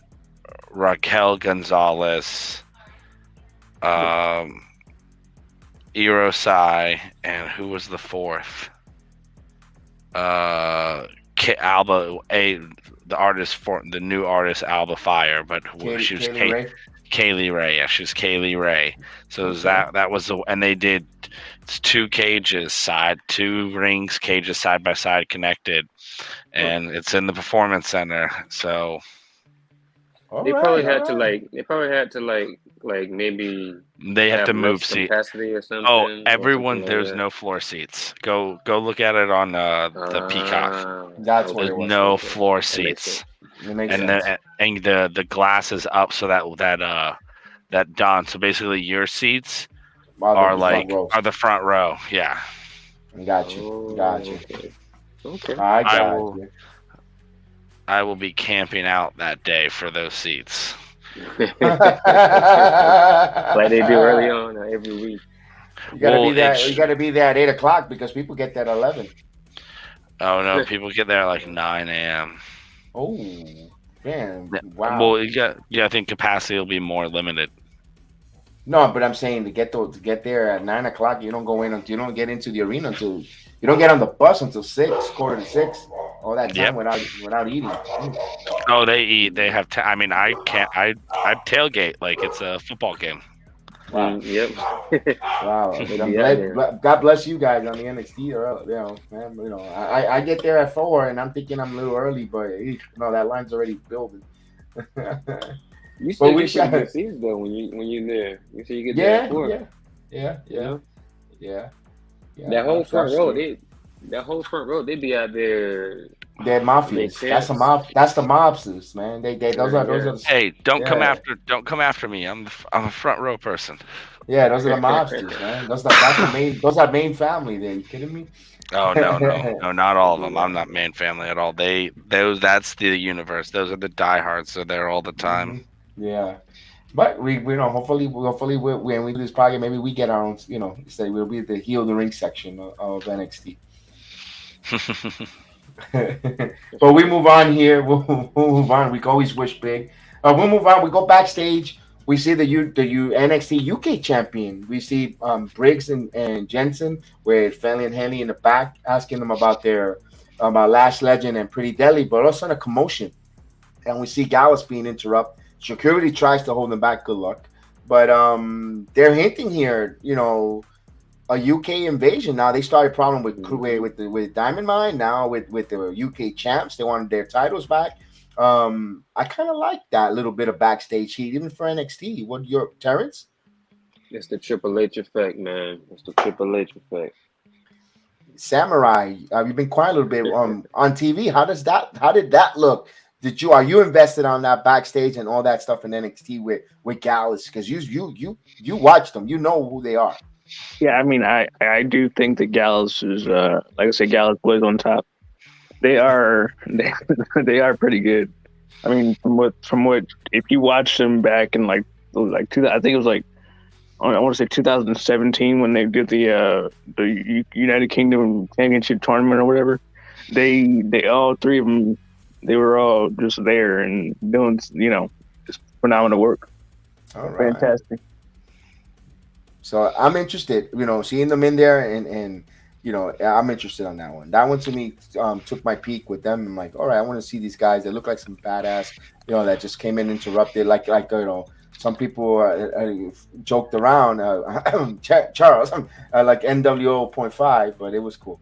Raquel Gonzalez, Irosai, and who was the fourth? Alba, the artist for the new artist Alba Fire, but she was Kaylee Ray. Kaylee Ray. Yeah, she was Kaylee Ray. So it was Okay. that was and they did two rings cages side by side connected, and it's in the performance center. So All They right, probably all had to right. maybe they have have to less move seat. capacity or Oh, something everyone, like there's that. no floor seats. Go look at it on the Peacock. That's what There's it Okay, was. no okay, floor that makes sense. seats, It makes and sense. the glass is up so that dawn. So basically, your seats While the front rows. are the front row. Yeah, Got you. Got Oh, you. okay, okay. I I got will you. I will be camping out that day for those seats. Like they do early on every week. You gotta Well, be there. You gotta be there at 8 o'clock because people get there at 11. oh no, people get there at like 9 a.m. Oh, damn! Yeah, Wow. well, I think capacity will be more limited. No, but I'm saying to get there at 9 o'clock, you don't go in until you don't get into the arena until you don't get on the bus until 6, quarter to 6. All that time Yep. without eating. Mm. Oh, they eat. They have. I mean, I can't. I tailgate like it's a football game. Wow. Yep. Wow. They be out there. God bless you guys on the NXT. Or, man, I get there at 4 and I'm thinking I'm a little early, but no, that line's already building. You But still we get shot. pretty good seats though when you're there. You say you get there Yeah, at 4. yeah. You know? Yeah. That whole front row, absolutely. they be out there. They're mafias. That's the mobsters, man. Those are the, Hey, don't come yeah. after me. I'm a front row person. Yeah, those are the mobsters, man. Those are main family. There, you kidding me? Oh no, not all of them. I'm not main family at all. That's the universe. Those are the diehards. They're there all the time. Mhm. Yeah, but we know hopefully when we do this project, maybe we get our own. Say we'll be the heel of the ring section of NXT. But we move on here. We'll move on. We can always wish big. We'll move on. We go backstage. We see the NXT UK champion. We see Briggs and Jensen with Fanley and Henley in the back, asking them about their Last Legend and Pretty Deadly, but also a commotion. And we see Gallus being interrupted. Security tries to hold them back. Good luck. But they're hinting here, a UK invasion. Now they started a problem with Diamond Mine. Now with the UK champs, they wanted their titles back. I kind of like that little bit of backstage heat, even for NXT. What your Terrence? It's the Triple H effect, man. It's the Triple H effect. Samurai, you've been quiet a little bit on TV. How did that look? Are you invested on that backstage and all that stuff in NXT with Gallus? Because you watch them, you know who they are. Yeah, I mean, I do think that Gallus is like I said, Gallus Boys on top. They are they are pretty good. I mean, from what if you watch them back in like I think it was like I want to say 2017 when they did the United Kingdom Championship tournament or whatever. They all three of them, they were all just there and doing just phenomenal work. All right. Fantastic. So I'm interested, seeing them in there and I'm interested on that one. That one to me took my peak with them. I'm like, all right, I want to see these guys. They look like some badass, that just came in interrupted. Like some people joked around, Charles, like NWO 0.5, but it was cool.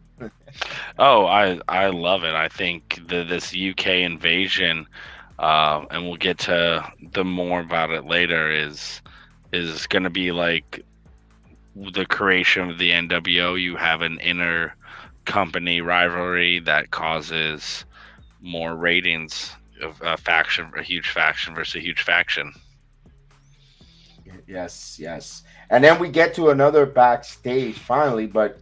Oh, I love it. I think this UK invasion, and we'll get to the more about it later, is going to be like the creation of the NWO. You have an inner company rivalry that causes more ratings of a huge faction versus a huge faction. Yes. And then we get to another backstage finally, but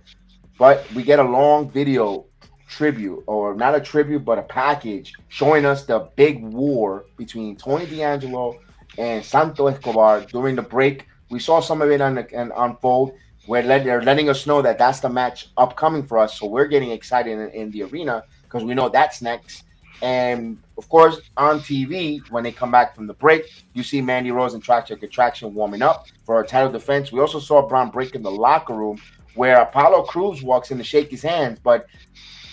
we get a long video tribute, or not a tribute, but a package showing us the big war between Tony D'Angelo and Santos Escobar during the break. We saw some of it unfold. They're letting us know that that's the match upcoming for us, so we're getting excited in the arena because we know that's next. And of course, on TV, when they come back from the break, you see Mandy Rose and Attraction warming up for a title defense. We also saw Bron Breakker in the locker room where Apollo Crews walks in to shake his hands, but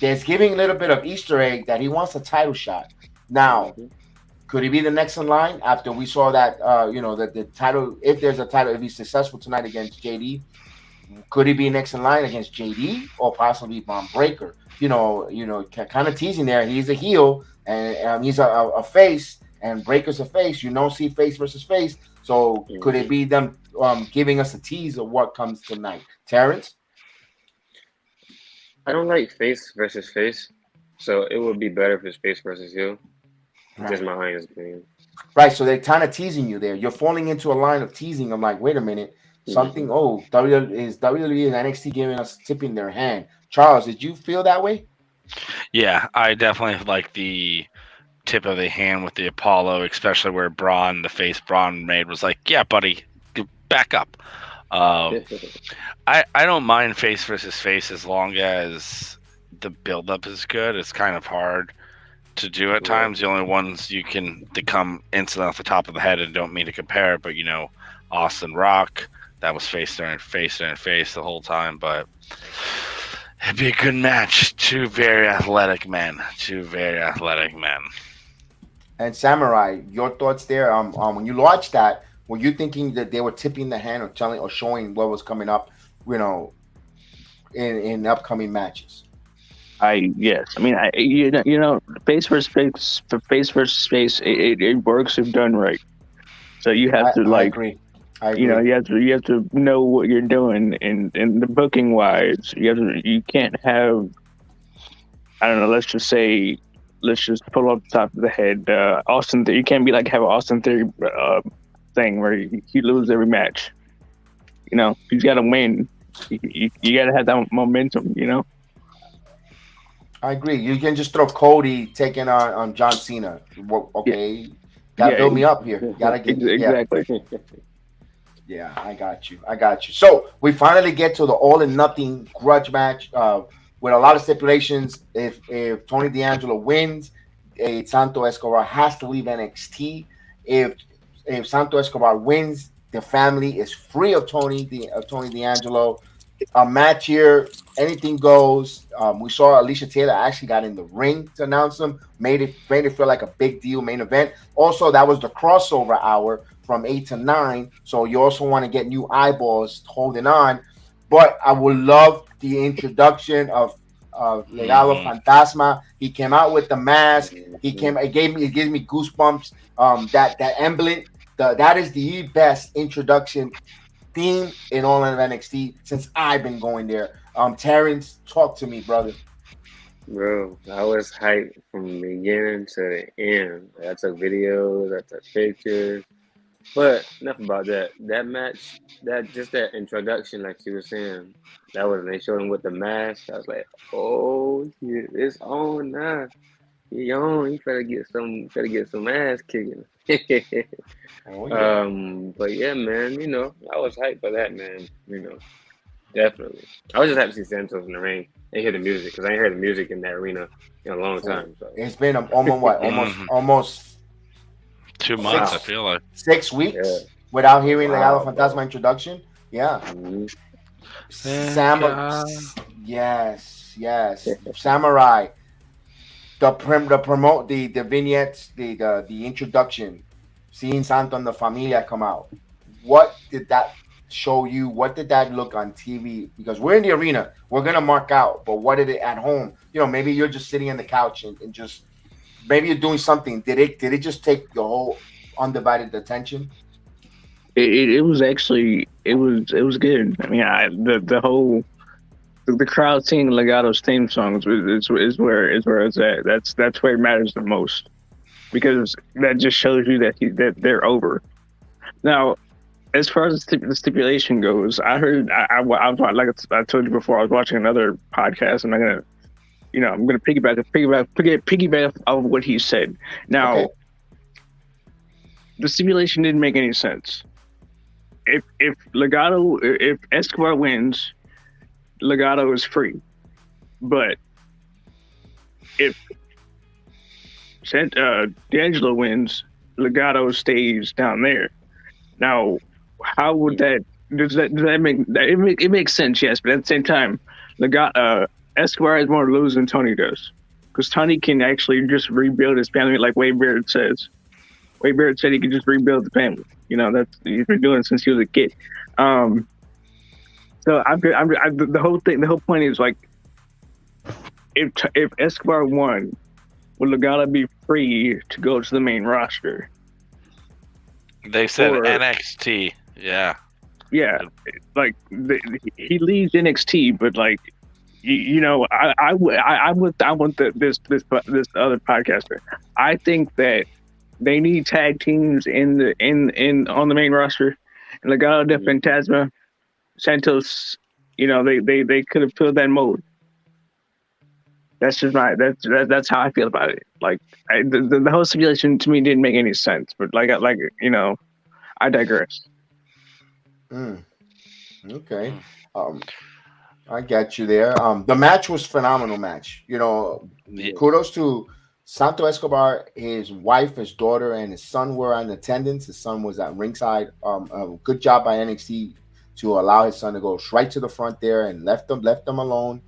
there's giving a little bit of Easter egg that he wants a title shot. Now, could he be the next in line after we saw that, that the title, if there's a title, if he's successful tonight against JD, could he be next in line against JD or possibly Bron Breakker? Kind of teasing there. He's a heel and he's a face, and Breaker's a face. You don't see face versus face. So could it be them giving us a tease of what comes tonight? Terrence? I don't like face versus face, so it would be better if it's face versus heel. Right. Just my honest opinion. Right, so they're kind of teasing you there. You're falling into a line of teasing. I'm like, wait a minute. Something, WWE and NXT giving us tipping their hand. Charles, did you feel that way? Yeah, I definitely like the tip of the hand with the Apollo, especially where the face Braun made was like, yeah, buddy, back up. I don't mind face versus face as long as the build-up is good. It's kind of hard to do at times. The only ones you can come instantly off the top of the head, and don't mean to compare, but Austin Rock, that was face during face the whole time, but it'd be a good match. Two very athletic men. And Samurai, your thoughts there? When you watched that, were you thinking that they were tipping the hand or telling or showing what was coming up, in upcoming matches? Yes. I mean, face versus face, it works if done right. So you have to I agree. you have to know what you're doing, and the booking wise, you can't have, I don't know. Let's just pull off the top of the head. Austin, you can't be like have an Austin Theory thing where he loses every match. He's got to win. You got to have that momentum. I agree. You can just throw Cody taking on John Cena. Okay, gotta build me up here. Gotta get exactly. Yeah, I got you. So we finally get to the all or nothing grudge match with a lot of stipulations. If Tony D'Angelo wins, Santos Escobar has to leave NXT. If Santos Escobar wins, the family is free of Tony D'Angelo. A match here, anything goes. We saw Alicia Taylor actually got in the ring to announce them, made it feel like a big deal main event. Also, that was the crossover hour from 8 to 9, so you also want to get new eyeballs holding on. But I would love the introduction of Legado del Fantasma. He came out with the mask. It gives me goosebumps. That emblem, that is the best introduction theme in all of NXT since I've been going there. Terrence, talk to me, brother. Bro, I was hyped from the beginning to the end. I took videos, I took pictures. But enough about that. That match, that introduction, like you were saying, that was when they showed him with the mask. I was like, oh, it's on now. He on. He better get some ass kicking. Oh, yeah. But yeah, man, I was hyped for that, man. Definitely. I was just happy to see Santos in the ring and hear the music, because I ain't heard the music in that arena in a long time. So. It's been almost 2 months, I feel like 6 weeks without hearing Legado del Fantasma introduction. Yeah. Yes. Samurai. The vignettes, the introduction, seeing Santo and the Familia come out. What did that show you? What did that look on TV? Because we're in the arena, we're gonna mark out. But what did it at home? Maybe you're just sitting on the couch and just maybe you're doing something. Did it just take your whole undivided attention? It was actually it was good. I mean, the crowd singing Legado's theme songs is where it's at. That's where it matters the most, because that just shows you that they're over. Now, as far as the stipulation goes, I heard I was, like I told you before, I was watching another podcast, and I'm gonna piggyback off what he said. Now, okay. The stipulation didn't make any sense. If Escobar wins, Legado is free, but if D'Angelo wins, Legado stays down there. Now, how would that? Does that make? It makes sense, yes, but at the same time, Legado, Escobar has more to lose than Tony does, because Tony can actually just rebuild his family, like Wade Barrett says. Wade Barrett said he could just rebuild the family. He's been doing it since he was a kid. So the whole point is like, if Escobar won, would Legado be free to go to the main roster? They said NXT. Yeah. Yeah, like he leaves NXT, but like I want this other podcaster. I think that they need tag teams on the main roster. And Legado del Fantasma, Santos, they could have filled that mold. That's just that's how I feel about it. Like the whole simulation to me didn't make any sense, but I digress. Okay. I got you there. The match was phenomenal match. Kudos to Santos Escobar. His wife, his daughter, and his son were in attendance. His son was at ringside. Good job by NXT to allow his son to go right to the front there and left them alone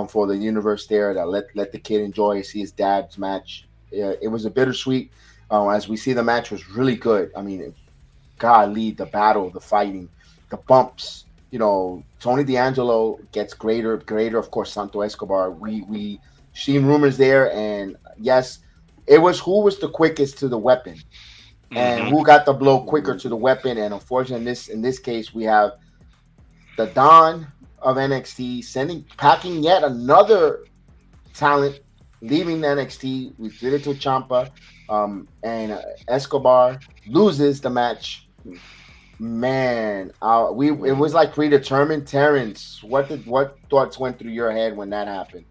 for the universe there. That let the kid enjoy, see his dad's match. It was a bittersweet. As we see, the match was really good. I mean, golly, the battle, the fighting, the bumps. Tony D'Angelo gets greater. Of course, Santos Escobar. We seen rumors there, and yes, it was who was the quickest to the weapon, and who got the blow quicker to the weapon. And unfortunately, in this case, we have the Don of NXT packing yet another talent, leaving NXT. We did it to Ciampa, and Escobar loses the match. Man, it was like predetermined. Terrence, what thoughts went through your head when that happened?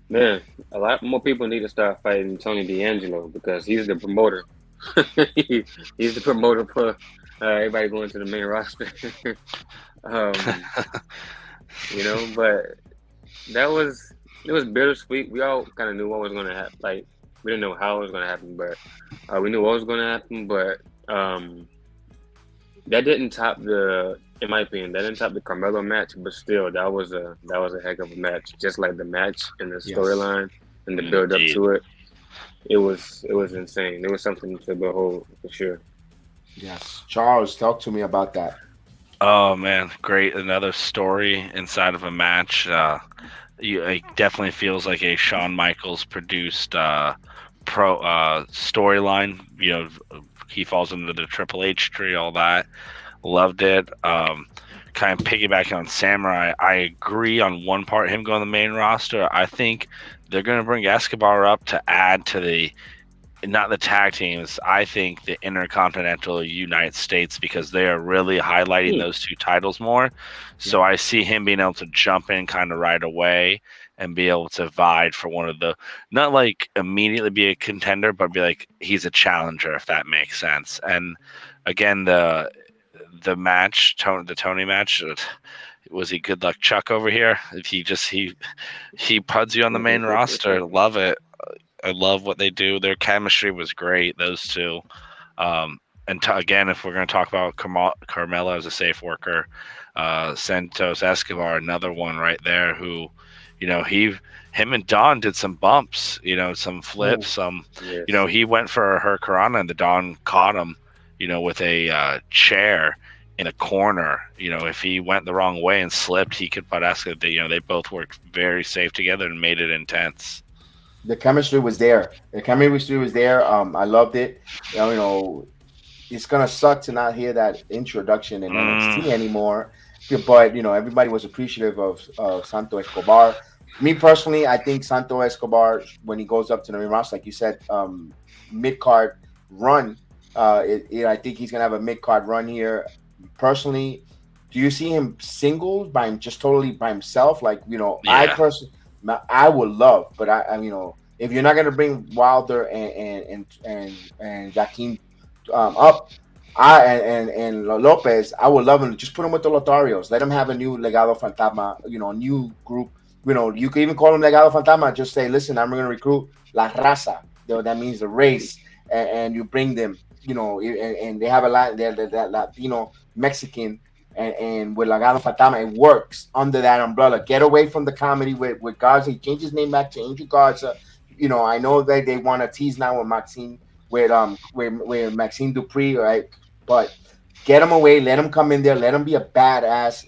Man, a lot more people need to start fighting Tony D'Angelo because he's the promoter. He's the promoter for everybody going to the main roster. But it was bittersweet. We all kind of knew what was going to happen. Like, we didn't know how it was going to happen, but we knew what was going to happen. But that didn't top in my opinion, that didn't top the Carmelo match. But still, that was a heck of a match. Just like the match and the storyline and the build up to it, it was insane. There was something to behold for sure. Yes, Charles, talk to me about that. Oh man, great! Another story inside of a match. It definitely feels like a Shawn Michaels produced storyline. He falls into the Triple H tree, all that. Loved it. Kind of piggybacking on Samurai, I agree on one part, him going to the main roster. I think they're going to bring Escobar up to add to not the tag teams, I think the Intercontinental United States, because they are really highlighting those two titles more. So I see him being able to jump in kind of right away and be able to vie for one of the, not like immediately be a contender, but be like, he's a challenger, if that makes sense. And again, the match, the Tony match, was he Good Luck Chuck over here? If he puds you on the main roster, love it. I love what they do. Their chemistry was great, those two. Again, if we're going to talk about Carmelo as a safe worker, Santos Escobar, another one right there who, him and Don did some bumps, some flips, he went for a Hurricanrana and the Don caught him, with a chair in a corner. If he went the wrong way and slipped, he could put Escobar. They both worked very safe together and made it intense. The chemistry was there. I loved it. It's gonna suck to not hear that introduction in NXT anymore. But everybody was appreciative of Santos Escobar. Me personally, I think Santos Escobar, when he goes up to the main roster, like you said, mid-card run. I think he's gonna have a mid-card run here. Personally, do you see him singles totally by himself? Like I would love, but I if you're not gonna bring Wilder and Joaquin up, and Lopez, I would love him. Just put him with the Lotharios. Let him have a new Legado Fantasma, a new group. You can even call him Legado Fantasma. Just say, listen, I'm gonna recruit La Raza. That means the race, and you bring them. And they have a lot. They're Latino, Mexican, and with Legado del Fantasma, it works under that umbrella. Get away from the comedy with Garza. He changed his name back to Angel Garza. I know that they want to tease now with Maxine, with Maxine Dupree, right? But get him away, let him come in there, let him be a badass,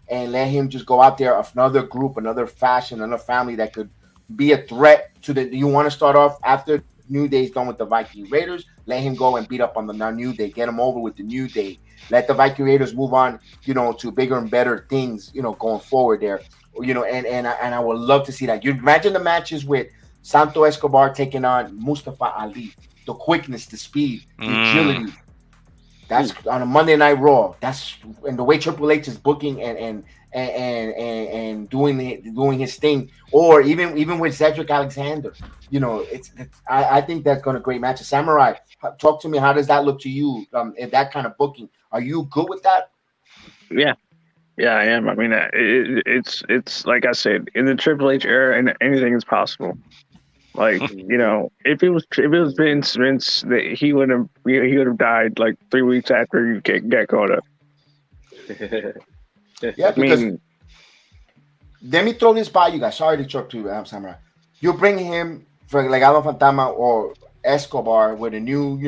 and let him just go out there, another group, another faction, another family that could be a threat to the. You want to start off after New Day's done with the Viking Raiders, let him go and beat up on the New Day, get him over with the New Day, let the Viking Raiders move on, to bigger and better things, going forward there, and I would love to see that. You imagine the matches with Santos Escobar taking on Mustafa Ali, the quickness, the speed, the agility. That's on a Monday Night Raw. That's and the way Triple H is booking and doing his thing, or even with Cedric Alexander. I think that's going to great match. Samurai, talk to me. How does that look to you? In that kind of booking, are you good with that? Yeah, I am. I mean, it's like I said, in the Triple H era, and anything is possible. Like, if it was Vince, he would have died like 3 weeks after you got caught up. Yeah, because let me throw this by you guys. Sorry to interrupt you, Samurai. You bring him for Legado del Fantasma or Escobar with a new,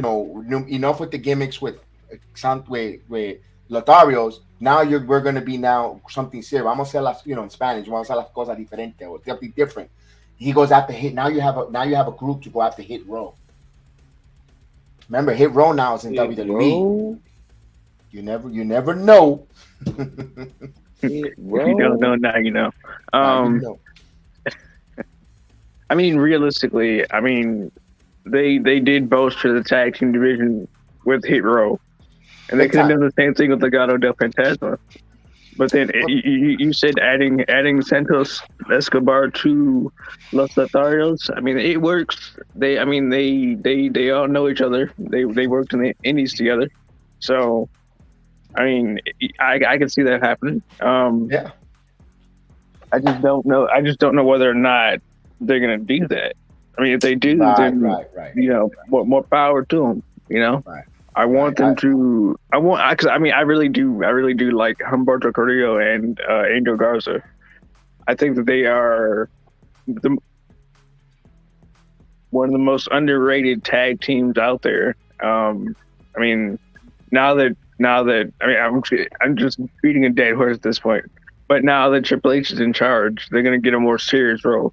enough with the gimmicks with Lotharios. Now we're going to be something serious. Vamos a hacer las, in Spanish. Vamos a hacer las cosas diferentes or something different. He goes after Hit. Now you have a group to go after Hit Row. Remember, Hit Row now is in WWE. You never know. If you don't know now, you know. I mean, realistically, they did bolster the tag team division with Hit Row, and they could have done the same thing with Legado del Fantasma. But then you said adding Santos Escobar to Los Lotharios. I mean, it works. They all know each other. They worked in the Indies together. So, I mean, I can see that happening. Yeah. I just don't know whether or not they're gonna do that. I mean, if they do, then more power to them. Right. I want them to. Because I really do like Humberto Carrillo and Angel Garza. I think that they are one of the most underrated tag teams out there. I mean, now that I'm just beating a dead horse at this point. But now that Triple H is in charge, they're gonna get a more serious role.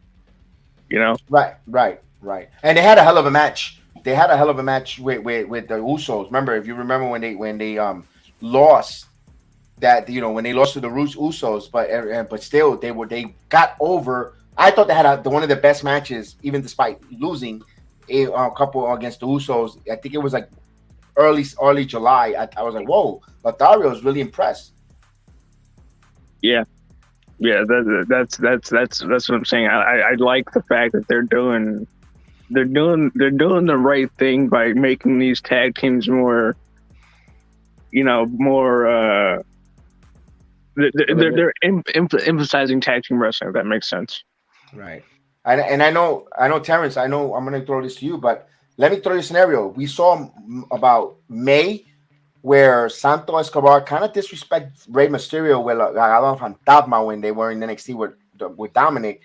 Right. And they had a hell of a match. They had a hell of a match with the Usos. Remember, if you remember when they lost that, when they lost to the Usos, but still they got over. I thought they had one of the best matches, even despite losing a couple against the Usos. I think it was like early July. I was like, whoa, Lothario was really impressed. Yeah. That's what I'm saying. I like the fact that they're doing the right thing by making these tag teams more, they're emphasizing tag team wrestling, if that makes sense. Right. And I know, Terrence, I'm going to throw this to you, but let me throw you a scenario. We saw about May where Santos Escobar kind of disrespect Rey Mysterio with Legado del Fantasma when they were in NXT with Dominic.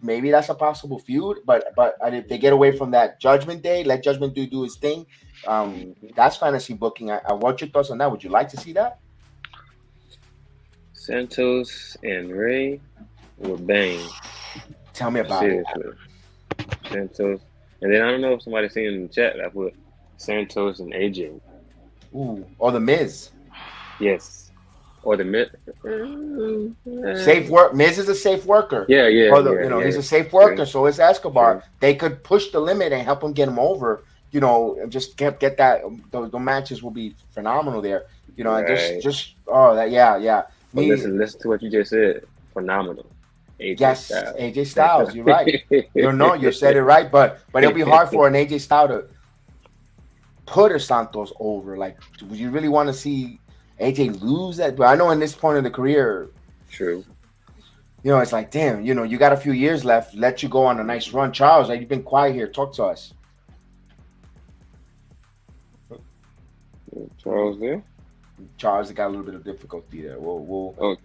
Maybe that's a possible feud, but if they get away from that Judgment Day, let Judgment Day do his thing. That's fantasy booking. What's your thoughts on that? Would you like to see that? Santos and Ray were bang. Tell me about it. Santos, and then I don't know if somebody's seen in the chat. I put Santos and AJ. Ooh, or the Miz. Yes. Or the Miz. Safe work. Miz is a safe worker. Yeah. He's a safe worker. So is Escobar. Sure. They could push the limit and help him get him over. And just get that. The matches will be phenomenal there. Right. And just yeah. But listen to what you just said. Phenomenal. AJ Styles. You're right. You said it right. But it'll be hard for an AJ Styles to put a Santos over. Like, would you really want to see AJ lose that? But I know in this point of the career, true. It's like, damn, you got a few years left. Let you go on a nice run. Charles, you've been quiet here. Talk to us. Charles there? Charles got a little bit of difficulty there. Okay.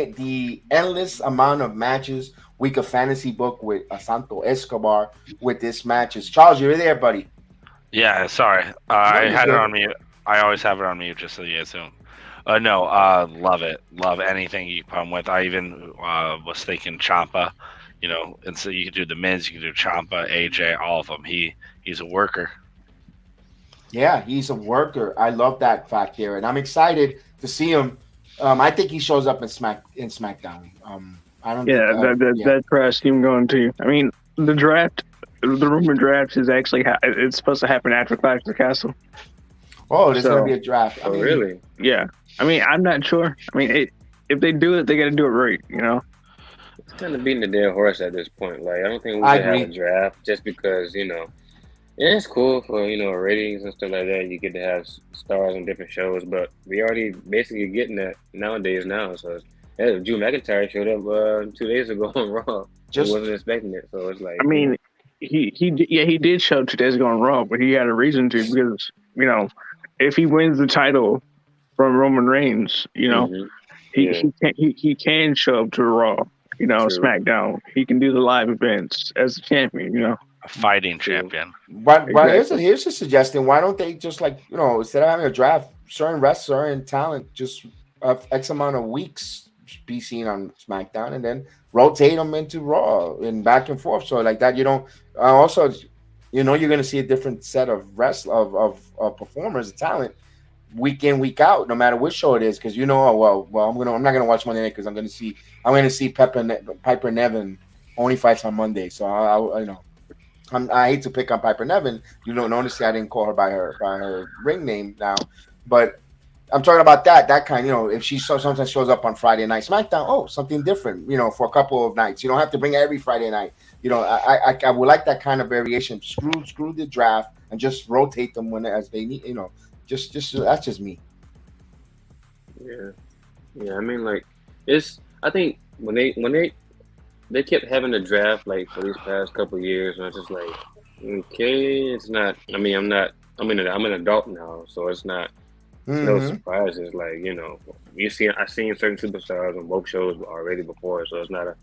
The endless amount of matches we could fantasy book with Santos Escobar with this matches. Charles, you're there, buddy. Yeah, sorry. I had it on mute. I always have it on mute just so you assume. Love it. Love anything you come with. I even was thinking Ciampa, and so you could do the Miz, you could do Ciampa, AJ, all of them. He's a worker. Yeah, he's a worker. I love that fact there, and I'm excited to see him. I think he shows up in SmackDown. I don't. That trash team going to. I mean, the rumor draft is actually it's supposed to happen after Clash of the Castle. Oh, there's gonna be a draft. Oh, really? Yeah. I mean, I'm not sure. I mean, if they do it, they got to do it right. It's kind of beating the dead horse at this point. Like, I don't think we should have a draft just because it's cool for ratings and stuff like that. You get to have stars on different shows, but we already basically getting that nowadays now. So Drew McIntyre showed up 2 days ago on Raw. Just wasn't expecting it, so it's like. I mean, he did show 2 days ago on Raw, but he had a reason to because if he wins the title from Roman Reigns, he can show up to Raw, True. SmackDown. He can do the live events as a champion, A fighting champion. But here's a suggestion. Why don't they just instead of having a draft, certain wrestlers, certain talent, just X amount of weeks be seen on SmackDown and then rotate them into Raw and back and forth. So like that, also, you're going to see a different set of of performers, talent, week in, week out, no matter which show it is. Because I'm not gonna watch Monday night because I'm gonna see Piper Nevin only fights on Monday. So I hate to pick on Piper Nevin. You don't notice I didn't call her by her ring name now, but I'm talking about that kind. If she sometimes shows up on Friday night SmackDown, something different. For a couple of nights. You don't have to bring her every Friday night. I would like that kind of variation. Screw the draft and just rotate them as they need. Just that's just me. Yeah. I mean, like I think when they kept having the draft like for these past couple of years, and I was just like, okay, it's not. I mean, I'm an adult now, so it's not. No surprises. Like I've seen certain superstars on both shows already before, so it's not a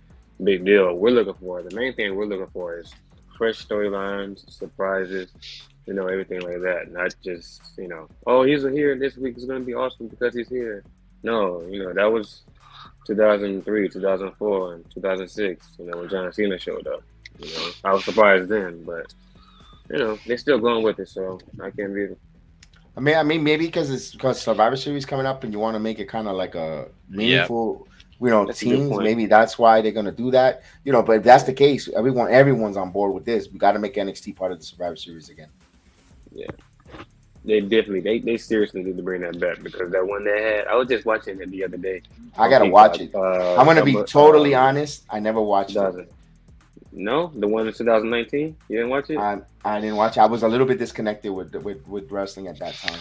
big deal. The main thing we're looking for is fresh storylines, surprises, everything like that. Not just he's here this week. It's gonna be awesome because he's here. No, that was 2003, 2004, and 2006. When John Cena showed up. I was surprised then, but they're still going with it, so I can't beat it. I mean, maybe because Survivor Series coming up, and you want to make it kind of like a meaningful, teams. Maybe that's why they're gonna do that. But if that's the case, everyone's on board with this. We got to make NXT part of the Survivor Series again. Yeah, they definitely, they seriously need to bring that back because that one they had. I was just watching it the other day. I gotta watch it. I'm gonna be totally honest. I never watched it. No, the one in 2019. You didn't watch it? I didn't watch it. I was a little bit disconnected with wrestling at that time.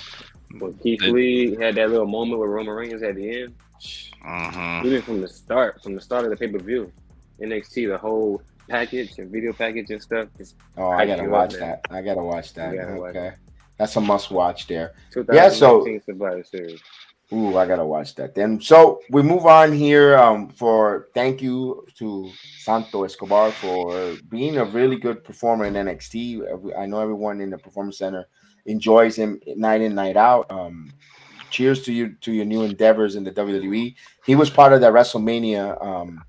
When Keith Lee had that little moment with Roman Reigns at the end, even from the start of the pay-per-view, NXT, the whole package and video package and stuff. I gotta watch that. Okay, that's a must-watch there. 2019 Survivor Series. Ooh, I gotta watch that then. So we move on here. For thank you to Santos Escobar for being a really good performer in NXT. I know everyone in the Performance Center enjoys him night in, night out. Cheers to your new endeavors in the WWE. He was part of that WrestleMania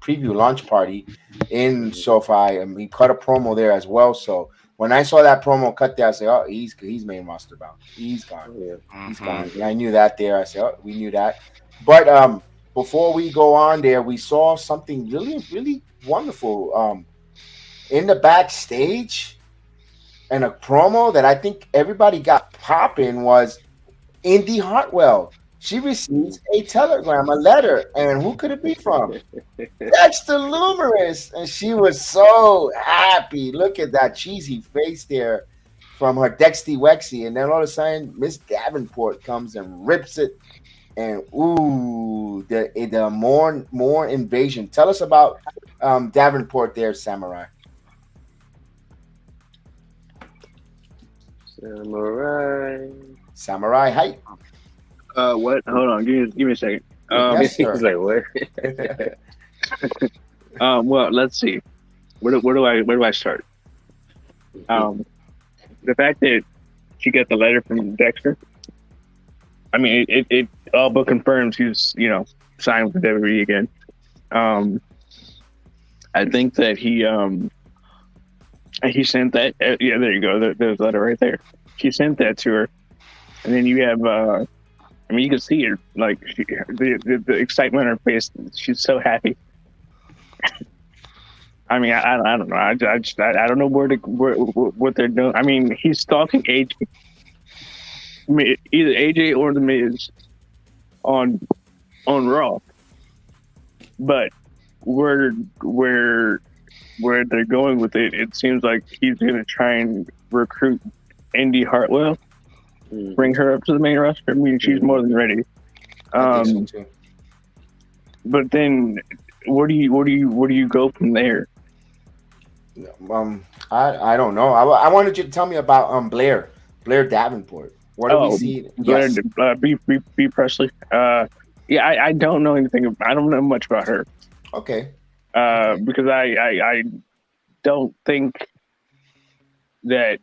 preview launch party in SoFi. He cut a promo there as well. So when I saw that promo cut there, I said, "Oh, he's main roster bound. He's gone. He's gone." Yeah, I knew that there. I said, "Oh, we knew that." But before we go on there, we saw something really, really wonderful in the backstage, and a promo that I think everybody got popping was Indy Hartwell. She receives a telegram, a letter, and who could it be from? Dexter Lumis, and she was so happy. Look at that cheesy face there from her Dexty Wexy, and then all of a sudden, Miss Davenport comes and rips it, and ooh, the more invasion. Tell us about Davenport there, Samurai. Samurai Hype. What? Hold on. Give me a second. Yes, He's sir. like, what? Well, let's see. Where do I start? The fact that she got the letter from Dexter. I mean, it all but confirms he's signed with WWE again. I think that he sent that. Yeah, there you go. There's a letter right there. He sent that to her, and then you have. I mean, you can see her like the excitement on her face. She's so happy. I mean, I don't know. I don't know what they're doing. I mean, he's stalking AJ. I mean, either AJ or The Miz on Raw, but where they're going with it, it seems like he's going to try and recruit Indy Hartwell, bring her up to the main roster. I mean, she's more than ready. I think so too. But then, where do you go from there? I don't know. I wanted you to tell me about Blair Davenport. What do we see? Blair, Yes. B. Presley. Yeah, I don't know anything. I don't know much about her. Okay. Because I don't think that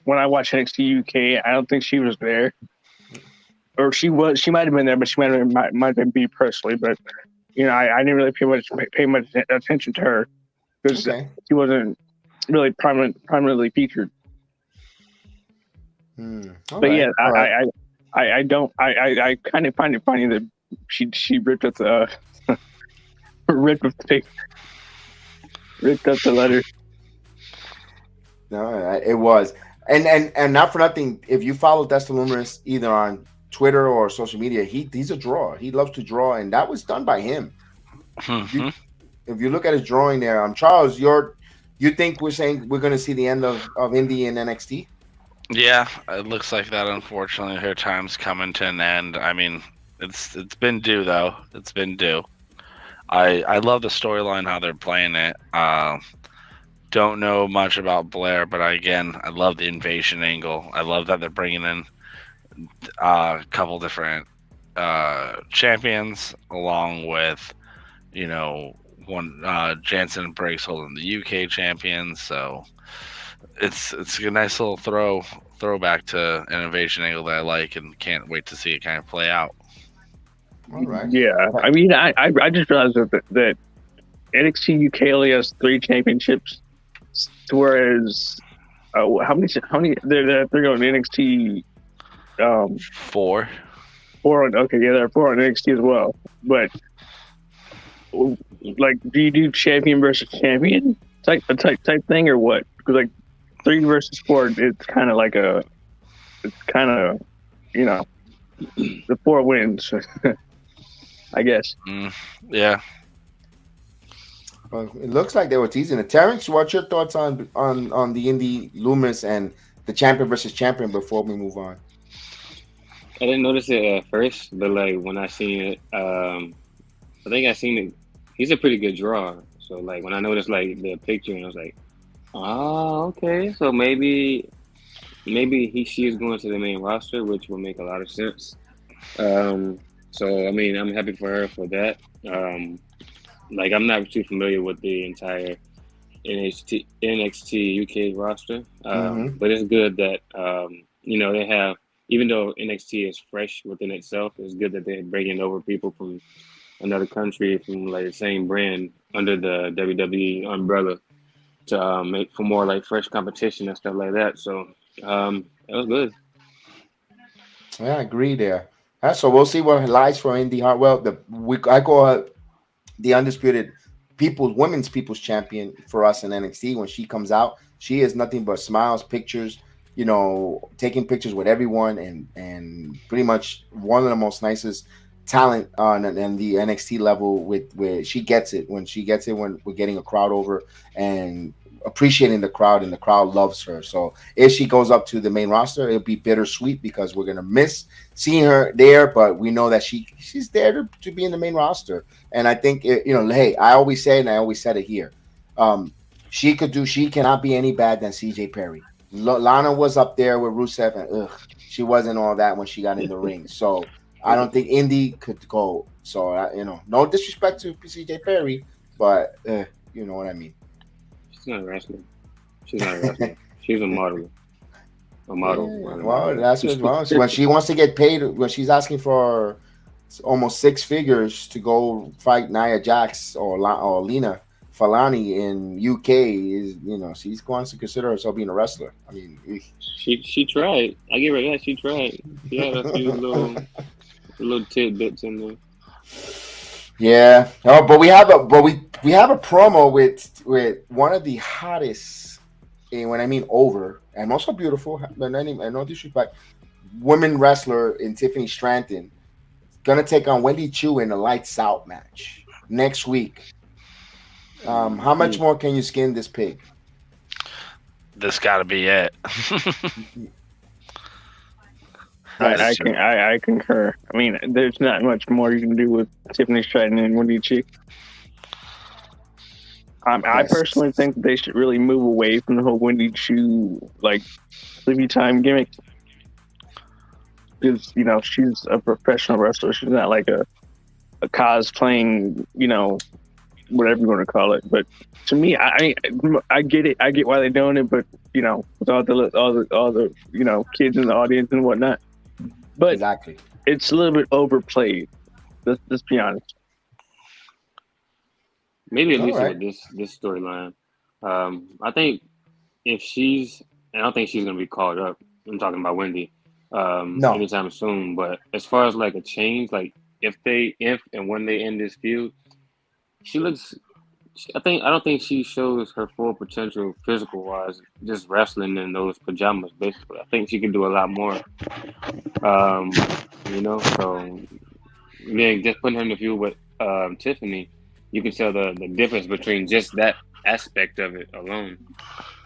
when I watched NXT UK, I don't think she was there, or she might have been there, but she might have been B. Presley. But I didn't really pay much attention to her because she wasn't really prominently featured. But yeah, I kind of find it funny that she ripped up the ripped up the letter. No, it was, and not for nothing. If you follow Dexter Lumis either on Twitter or social media, he's a drawer. He loves to draw, and that was done by him. Mm-hmm. If you look at his drawing there, Charles, you think we're saying we're going to see the end of Indy and NXT? Yeah, it looks like that. Unfortunately, her time's coming to an end. I mean, it's been due though. It's been due. I love the storyline, how they're playing it. Don't know much about Blair, but I love the invasion angle. I love that they're bringing in a couple different champions, along with one Jansen Briggs holding the UK champions. So it's a nice little throwback to an invasion angle that I like, and can't wait to see it kind of play out. All right. Yeah, I mean, I just realized that NXT UK only has 3 championships, whereas how many they're going NXT 4. 4 okay, yeah, there are 4 on NXT as well. But like, do you do champion versus champion type thing, or what? Because like 3 versus 4, it's kind of the 4 wins. I guess. Yeah. Well, it looks like they were teasing it. Terrence, what's your thoughts on the Indy Lumis and the champion versus champion before we move on? I didn't notice it at first, but like when I seen it, I think I seen it. He's a pretty good drawer. So like when I noticed like the picture, and I was like, oh, okay. So maybe she is going to the main roster, which will make a lot of sense. So I mean, I'm happy for her for that. Like I'm not too familiar with the entire NXT UK roster, but it's good that they have. Even though NXT is fresh within itself, it's good that they're bringing over people from another country, from like the same brand under the WWE umbrella to make for more like fresh competition and stuff like that. So it was good. Yeah, I agree there. So we'll see what lies for Indy Hartwell. I call her the undisputed women's people's champion for us in NXT. When she comes out, she is nothing but smiles, pictures, taking pictures with everyone, and pretty much one of the most nicest talent on the NXT level. With she gets it when we're getting a crowd over and appreciating the crowd, and the crowd loves her. So if she goes up to the main roster, it'll be bittersweet because we're gonna miss seeing her there, but we know that she's there to be in the main roster. And I think hey, I always say, and I always said it here, she cannot be any bad than CJ Perry. Lana was up there with Rusev, and she wasn't all that when she got in the ring. So I don't think Indy could go. So no disrespect to CJ Perry, but you know what I mean. She's not a wrestler. She's not a wrestler. She's a model. A model. Yeah, well, that's what when she wants to get paid. When she's asking for almost six figures to go fight Nia Jax or Lena Falani in UK, is she's going to consider herself being a wrestler. I mean, she tried. I give her that. She tried. She had a few little tidbits in there. Yeah. Oh, but we have a promo with one of the hottest, and when I mean over, and also beautiful, but no disrespect, women wrestler in Tiffany Stratton, gonna take on Wendy Chu in a lights out match next week. How much more can you skin this pig? This got to be it. I concur. I mean, there's not much more you can do with Tiffany Stratton and Wendy Chu. I personally think they should really move away from the whole Wendy Chu sleepy time gimmick, because she's a professional wrestler. She's not like a cosplaying, whatever you want to call it. But to me, I get it. I get why they're doing it. But with all the kids in the audience and whatnot. But exactly, it's a little bit overplayed. Let's be honest. Maybe at least with this storyline. I think I don't think she's gonna be called up. I'm talking about Wendy. Anytime soon. But as far as like a change, like if and when they end this feud, she looks. I don't think she shows her full potential physical wise, just wrestling in those pajamas. Basically, I think she can do a lot more. So then just putting her in the feud with Tiffany, you can tell the difference between just that aspect of it alone.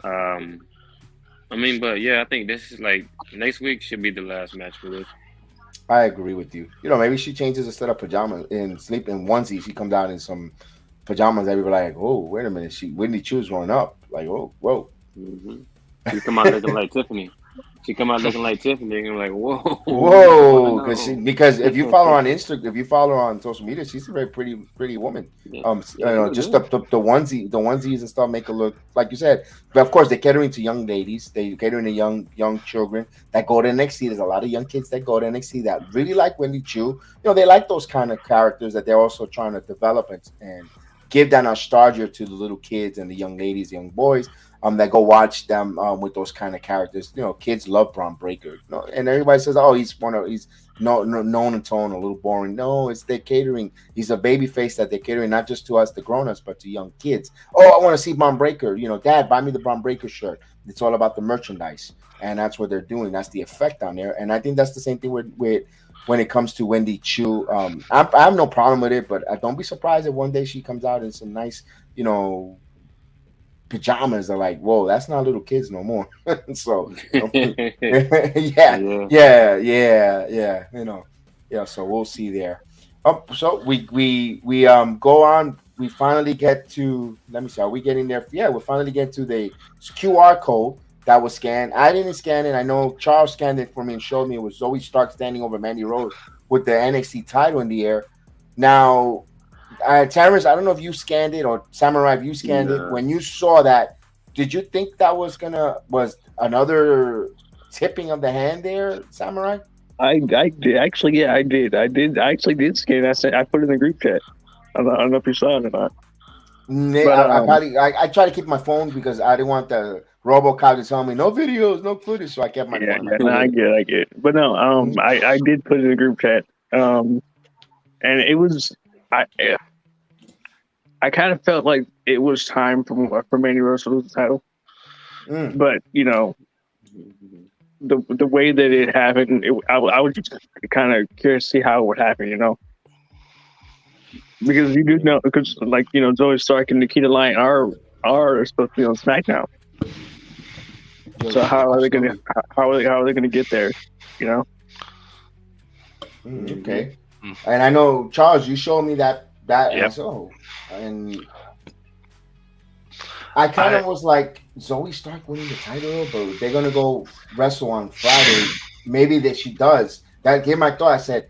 But yeah, I think this is like next week should be the last match for this. I agree with you. Maybe she changes instead of pajamas and sleep in onesie. She comes out in some pajamas. Everybody like, oh, wait a minute. Wendy Chu's growing up. Like, oh, whoa. Mm-hmm. She come out looking like Tiffany. And I'm like, whoa. Because if you follow her on Instagram, if you follow her on social media, she's a very pretty woman. Yeah. Just the onesies and stuff make her look like you said. But of course, they're catering to young ladies. They're catering to young children that go to NXT. There's a lot of young kids that go to NXT that really like Wendy Chu. They like those kind of characters that they're also trying to develop and give that nostalgia to the little kids and the young ladies, young boys. That go watch them with those kind of characters. Kids love Bron Breakker. And everybody says, "Oh, he's known and tone, a little boring." No, it's their catering. He's a baby face that they're catering not just to us, the grown-ups, but to young kids. Oh, I want to see Bron Breakker. Dad, buy me the Bron Breakker shirt. It's all about the merchandise, and that's what they're doing. That's the effect on there, and I think that's the same thing with when it comes to Wendy Chu. I have no problem with it, but don't be surprised if one day she comes out in some nice, pajamas. Are like, whoa, that's not little kids no more. So yeah. So we'll see there. So we go on. We finally get to, let me see, are we getting there? Yeah, we finally get to the QR code that was scanned. I didn't scan it. I know Charles scanned it for me and showed me it was Zoey Stark standing over Mandy Rose with the NXT title in the air. Now, Terrence, I don't know if you scanned it or Samurai, if you scanned it. When you saw that, did you think that was another tipping of the hand there, Samurai? I did actually. Yeah, I did. I actually did scan. I put it in the group chat. I don't know if you saw it or not. I try to keep my phone because I didn't want the RoboCop to tell me no videos, no footage, so I kept my phone. Yeah, no, I get it. But no, I did put it in the group chat. And it was I kind of felt like it was time for Mandy Rose to lose the title. But the way that it happened, I was just kind of curious to see how it would happen, because you do know, because Zoey Stark and Nikita Lyons are supposed to be on SmackDown. So how are they gonna get there? Okay. And I know, Charles, you showed me that yep. and I kind of was like, Zoey Stark winning the title, but they're gonna go wrestle on Friday. Maybe that she does. That gave my thought. I said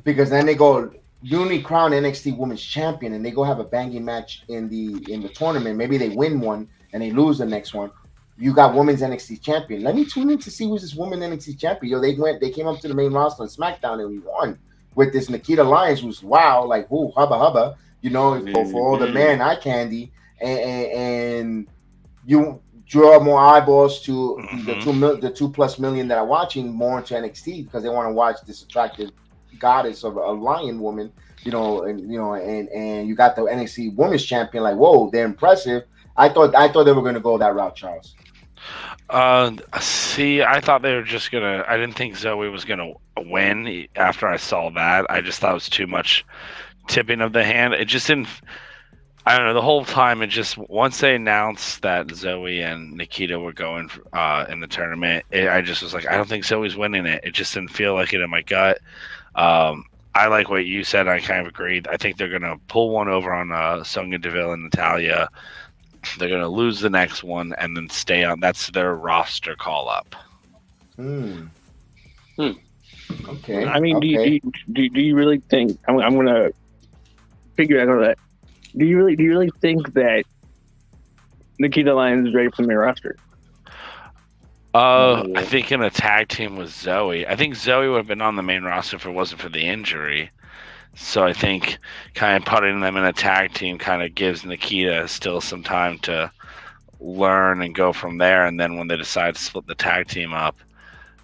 because then they go newly crowned NXT Women's Champion, and they go have a banging match in the tournament. Maybe they win one and they lose the next one. You got Women's NXT Champion. Let me tune in to see who's this Women NXT Champion. Yo, they came up to the main roster on SmackDown and we won with this Nikita Lyons, who's wow, like whoo, hubba hubba. You know, for all the man eye candy. And you draw more eyeballs to the 2+ million that are watching more into NXT because they want to watch this attractive goddess of a lion woman, and you got the NXT Women's Champion. Like, whoa, they're impressive. I thought they were gonna go that route, Charles. See, I thought they were just gonna. I didn't think Zoey was gonna win after I saw that. I just thought it was too much tipping of the hand. It just didn't. I don't know. The whole time, it just once they announced that Zoey and Nikita were going in the tournament, I just was like, I don't think Zoey's winning it. It just didn't feel like it in my gut. I like what you said. I kind of agreed. I think they're gonna pull one over on Sonya Deville and Natalya. They're gonna lose the next one and then stay on. That's their roster call up. Okay. I mean, okay. do you really think I'm gonna figure out that? Do you really think that Nikita Lyons is ready for the main roster? I think in a tag team with Zoey. I think Zoey would have been on the main roster if it wasn't for the injury. So I think kind of putting them in a tag team kind of gives Nikita still some time to learn and go from there. And then when they decide to split the tag team up,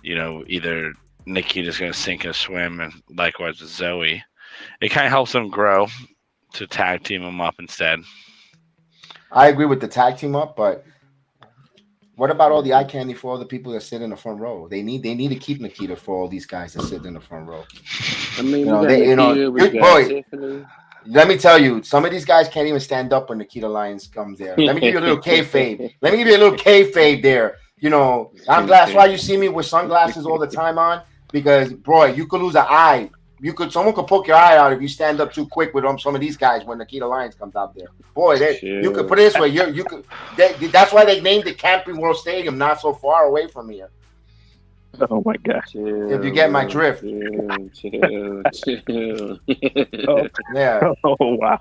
either Nikita's going to sink or swim, and likewise with Zoey. It kind of helps them grow to tag team them up instead. I agree with the tag team up, but what about all the eye candy for all the people that sit in the front row? They need to keep Nikita for all these guys that sit in the front row. I mean, boy, let me tell you, some of these guys can't even stand up when Nikita Lyons comes there. Let me give you a little kayfabe there. That's why you see me with sunglasses all the time on, because boy, you could lose an eye. Someone could poke your eye out if you stand up too quick with some of these guys when Nikita Lyons comes out there. Boy, you could put it this way. You could. That's why they named the Camping World Stadium not so far away from here. Oh my gosh! If you get my drift. Chill. Oh, yeah. Oh wow!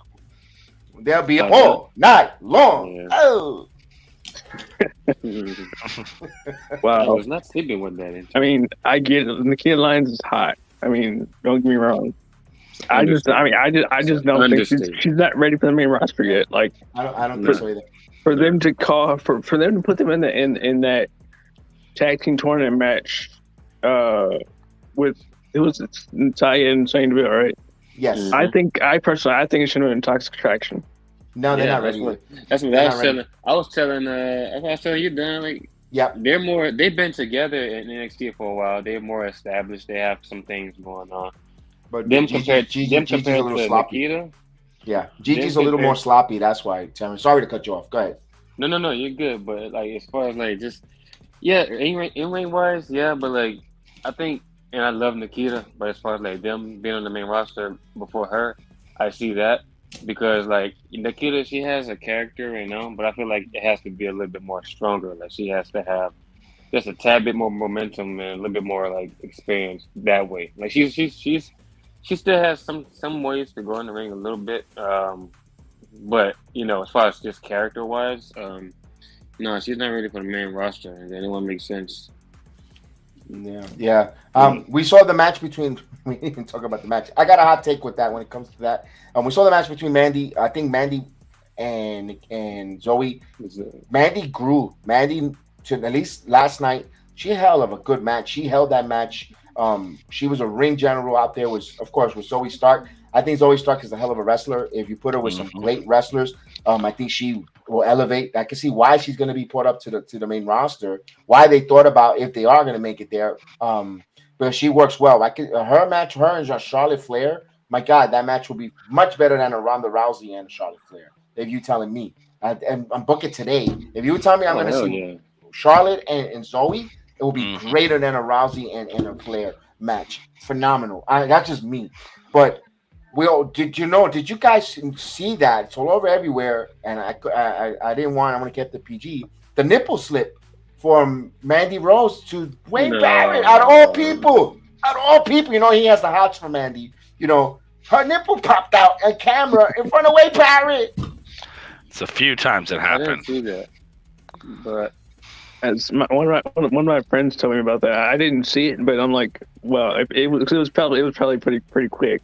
There'll be all night long. Yeah. Oh. Wow! I was not sleeping with that. I mean, I get it. Nikita Lyons is hot. I mean, don't get me wrong. I just don't think she's not ready for the main roster yet. Like, I don't think so either. For them to put them in that tag team tournament match, with it was Natalya and Sonya Deville, right? Yes. Mm-hmm. I think it should have been Toxic Attraction. No, they're not ready. That's what I was telling. I was telling you, Dan. Like, yeah, they've been together in NXT for a while. They're more established. They have some things going on. But compared to sloppy. Nikita. Yeah, Gigi's a little more sloppy. That's why. Sorry to cut you off. Go ahead. No, you're good. But like, as far as like just in ring wise, yeah. But like, I think, and I love Nikita. But as far as like them being on the main roster before her, I see that. Because like Nikita, she has a character, but I feel like it has to be a little bit more stronger. Like she has to have just a tad bit more momentum and a little bit more like experience that way. Like she still has some ways to go in the ring a little bit, but as far as just character wise, no, she's not ready for the main roster. And then it won't make sense. Yeah. We saw the match between. We didn't even talk about the match. I got a hot take with that when it comes to that. We saw the match between Mandy. I think Mandy and Zoey. Mandy grew. Mandy, to at least last night, she held of a good match. She held that match. She was a ring general out there. Was of course with Zoey Stark. I think Zoey Stark is a hell of a wrestler. If you put her with some great wrestlers, I think she will elevate. I can see why she's going to be put up to the main roster. Why they thought about if they are going to make it there. But she works well. Her match, her and Charlotte Flair. My God, that match will be much better than a Ronda Rousey and Charlotte Flair. If you telling me, and I'm booking today. If you tell me I'm going to see Charlotte and Zoey, it will be greater than a Rousey and a Flair match. Phenomenal. That's just me. But Did you guys see that? It's all over everywhere, and I didn't want. I'm gonna keep the PG. The nipple slip from Mandy Rose to Wade Barrett. Out of all people, he has the hots for Mandy. Her nipple popped out on camera in front of Wade Barrett. It's a few times it happened. I didn't see that, but as one of my friends told me about that. I didn't see it, but I'm like, well, it was probably pretty quick.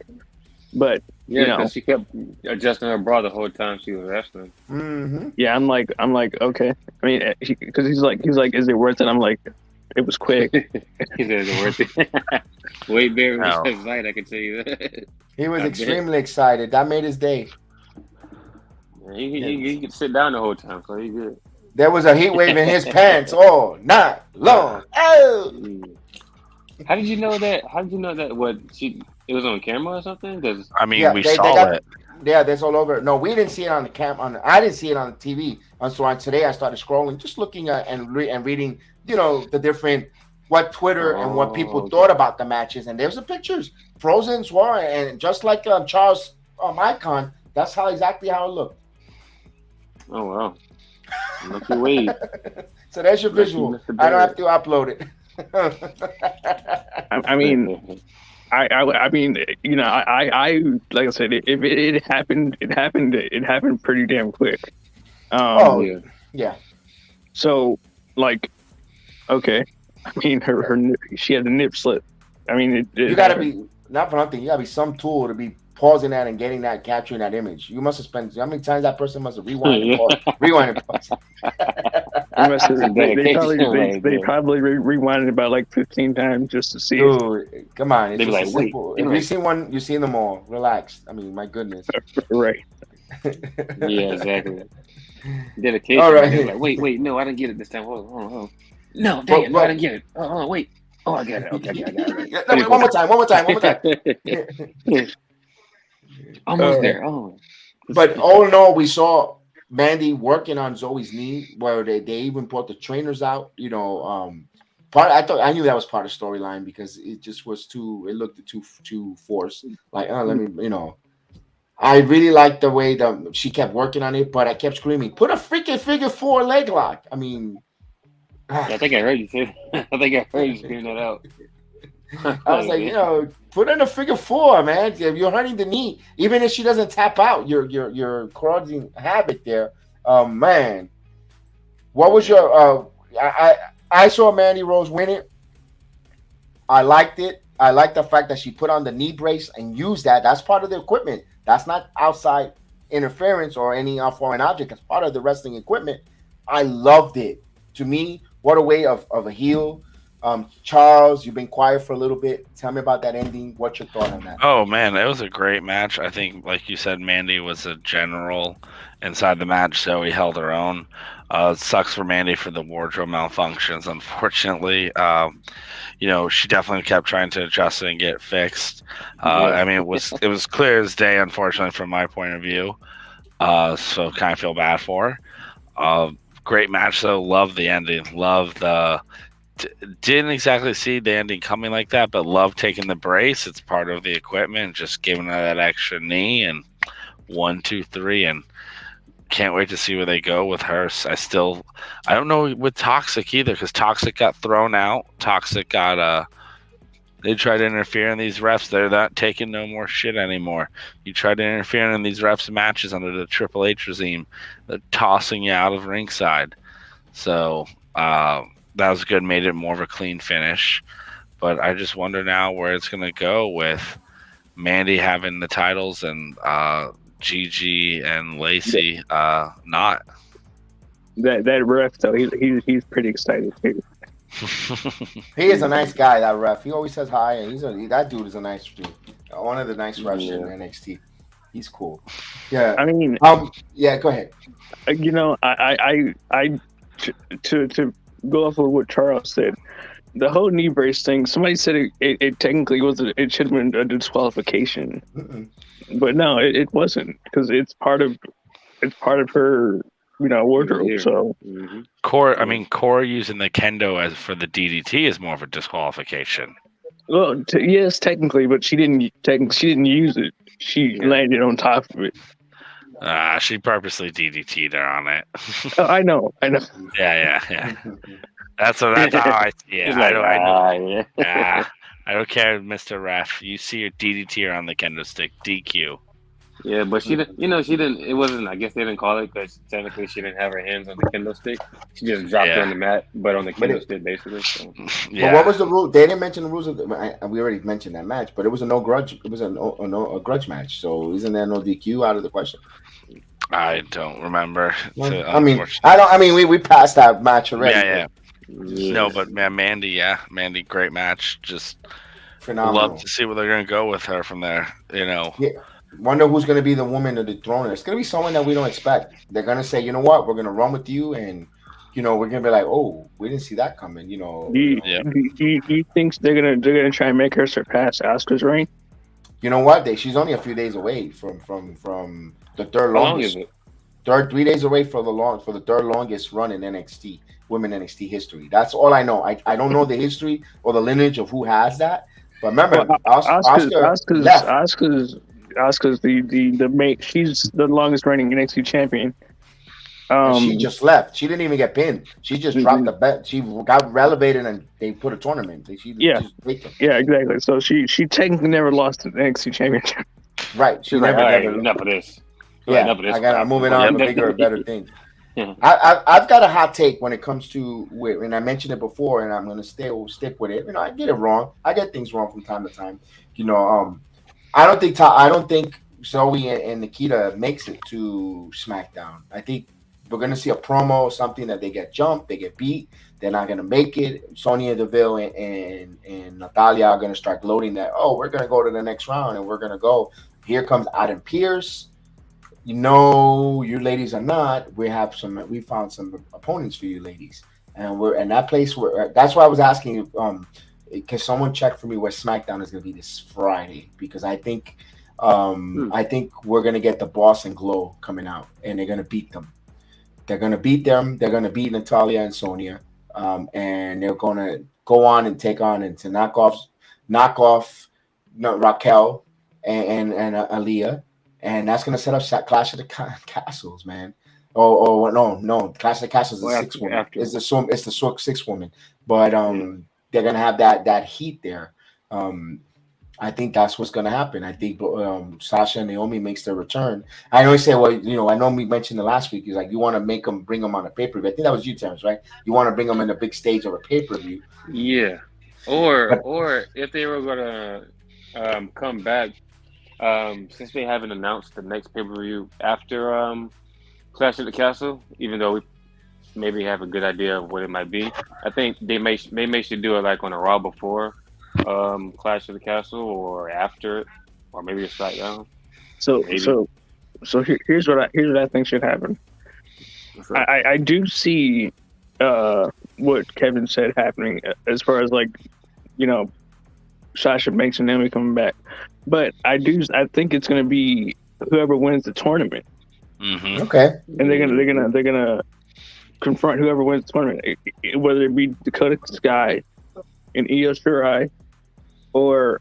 But yeah, because she kept adjusting her bra the whole time she was wrestling. Mm-hmm. Yeah, I'm like, okay. I mean, because he's like, is it worth it? I'm like, it was quick. He said, is it worth it? Wade Barrett was excited, I can tell you that. He was extremely excited. That made his day. He could sit down the whole time, so he good. There was a heat wave in his pants all night long. Oh. How did you know that? It was on camera or something? Because we saw it. Yeah, that's all over. No, we didn't see it on the I didn't see it on the TV. And so today I started scrolling, just looking at and reading, the different what Twitter and what people thought about the matches. And there's the pictures, frozen, swirling, and just like Charles Icon, that's exactly how it looked. Oh wow! Lucky Wade. So there's your visual. I don't have to upload it. I mean, I like I said, if it happened, it happened pretty damn quick. Yeah. So, like, okay, I mean, she had a nip slip. I mean, you gotta be not for nothing. You gotta be some tool to be pausing that and getting that, capturing that image. You must have spent how many times that person must have rewind and pause. They probably rewinded about like 15 times just to see. Dude, come on! It's be like, wait. If you see one, you seen them all. Relax. I mean, my goodness. Right. Yeah, exactly. Dedication. All right. Like, wait, no, I didn't get it this time. Oh. No, dang it, no, I didn't get it. Oh, wait. Oh, I got it. Okay, I got it. No, one more time. Almost there. Oh. But all in all, we saw Mandy working on Zoey's knee, where they even brought the trainers out. I knew that was part of the storyline because it just was it looked too forced. Like, let me, I really liked the way that she kept working on it, but I kept screaming, "Put a freaking figure 4 leg lock!" I mean, I think I heard you say. I think I heard you scream that out. I was like, put in a figure 4, man. If you're hurting the knee, even if she doesn't tap out, you're causing havoc there. Man, what was your? I saw Mandy Rose win it. I liked it. I liked the fact that she put on the knee brace and used that. That's part of the equipment. That's not outside interference or any foreign object. That's part of the wrestling equipment. I loved it. To me, what a way of a heel. Charles, you've been quiet for a little bit. Tell me about that ending. What's your thought on that? Oh man, it was a great match. I think, like you said, Mandy was a general inside the match, so he held her own. It sucks for Mandy for the wardrobe malfunctions, unfortunately. She definitely kept trying to adjust it and get it fixed. I mean, it was clear as day, unfortunately, from my point of view. So kind of feel bad for her. Great match though. Love the ending. Didn't exactly see the ending coming like that, but love taking the brace. It's part of the equipment, just giving her that extra knee and 1, 2, 3, and can't wait to see where they go with her. I don't know with Toxic either, because Toxic got thrown out. Toxic got they tried to interfere in these refs. They're not taking no more shit anymore. You try to interfere in these refs matches under the Triple H regime, they're tossing you out of ringside. So that was good, made it more of a clean finish. But I just wonder now where it's going to go with Mandy having the titles and Gigi and Lacey not. That ref, though, he's pretty excited, too. He is a nice guy, that ref. He always says hi, and that dude is a nice dude. One of the nice refs in NXT. He's cool. Yeah. I mean, yeah, go ahead. To go off of what Charles said, the whole knee brace thing, somebody said it technically it should have been a disqualification. Mm-mm. But no, it wasn't, because it's part of her wardrobe. Yeah. So Cora using the kendo as for the DDT is more of a disqualification. Well, yes, technically, but she didn't use it. She landed on top of it. She purposely DDT'd her on it. Oh, I know. Yeah. That's how I see it. I don't care, Mr. Ref. You see your DDT her on the kendo stick, DQ. Yeah, but she didn't. She didn't. It wasn't. I guess they didn't call it because technically she didn't have her hands on the kendo stick. She just dropped her on the mat, but on the kendo stick, basically. So. Yeah. But what was the rule? They didn't mention the rules of we already mentioned that match, but it was a no grudge. It was a grudge match. So isn't there no DQ out of the question? I don't remember. We passed that match already. Yeah. No, but man, Mandy, great match. Just phenomenal. Love to see where they're gonna go with her from there. Yeah. Wonder who's gonna be the woman of the throne. It's gonna be someone that we don't expect. They're gonna say, you know what, we're gonna run with you, and we're gonna be like, oh, we didn't see that coming. Do you think they're gonna try and make her surpass Asuka's reign? You know what? She's only a few days away from the third longest. 3 days away for the third longest run in NXT women NXT history. That's all I know. I don't know the history or the lineage of who has that. But remember, Asuka's the mate. She's the longest reigning NXT champion. She just left. She didn't even get pinned. She just dropped the bet. She got relegated and they put a tournament. Exactly. So she technically never lost the NXT championship. Right. She's never enough of this. I'm moving on to bigger, better things. I've got a hot take when it comes to, and I mentioned it before, and I'm going to stick with it. I get it wrong. I get things wrong from time to time. I don't think Zoey and Nikita makes it to SmackDown. I think we're going to see a promo, something that they get jumped, they get beat. They're not going to make it. Sonya Deville and Natalia are going to start gloating that, we're going to go to the next round and we're going to go. Here comes Adam Pearce. You ladies are not. We found some opponents for you ladies, and we're in that place where. That's why I was asking. Can someone check for me where SmackDown is going to be this Friday? Because I think we're going to get the Boss and Glow coming out, and they're going to beat them. They're going to beat them. They're going to beat Natalia and Sonya, and they're going to go on and take on and to knock off Raquel and Aaliyah. And that's going to set up Clash of the Castles, man. No. Clash of the Castles is the sixth woman. It's the sixth woman. But they're going to have that heat there. I think that's what's going to happen. I think Sasha and Naomi makes their return. I know you say, I know we mentioned it last week. He's like, you want to bring them on a pay-per-view. I think that was you, Terrence, right? You want to bring them in a big stage of a pay-per-view. Yeah. Or if they were going to come back, since they haven't announced the next pay-per-view after Clash of the Castle, even though we maybe have a good idea of what it might be, I think they should do it like on a Raw before Clash of the Castle or after it, or maybe a SmackDown. So here's what I think should happen. I do see what Kevin said happening as far as Sasha Banks and Naomi coming back. But I think it's going to be whoever wins the tournament. Mm-hmm. Okay. And they're gonna confront whoever wins the tournament, whether it be Dakota Sky and Io Shirai or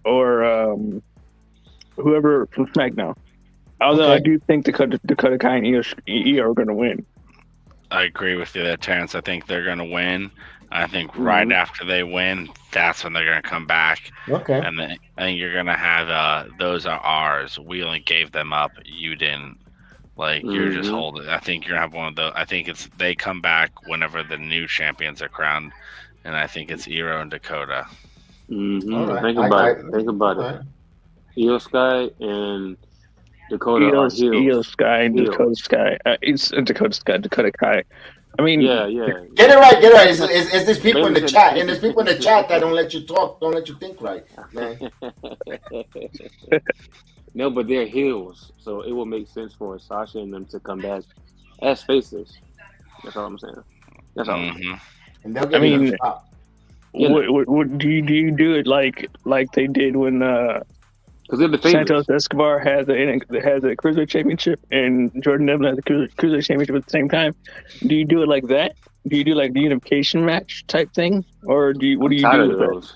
whoever from SmackDown. Although I do think Dakota Kai and Io are going to win. I agree with you there, Terrence. I think they're going to win. I think right after they win, that's when they're going to come back. Okay. And then I think you're going to have those are ours. We only gave them up. You didn't. You're just holding. I think you're going to have one of those. I think they come back whenever the new champions are crowned. And I think it's Iro and Dakota. Mm-hmm. Right. Think about it. Io Sky and Dakota Io Sky and Dakota Sky. It's Dakota Kai. I mean, yeah. Get it right. It's these people in the chat, and there's people in the chat that don't let you talk, don't let you think right, man. No, but they're heels, so it will make sense for Sasha and them to come back as faces. That's all I'm saying. That's all. Mm-hmm. And they'll get a shot. What do you do it like they did when Santos Escobar has a Cruiserweight Championship and Jordan Devlin has a Cruiserweight Championship at the same time? Do you do it like that? Do you do like the unification match type thing, or what do you do with those?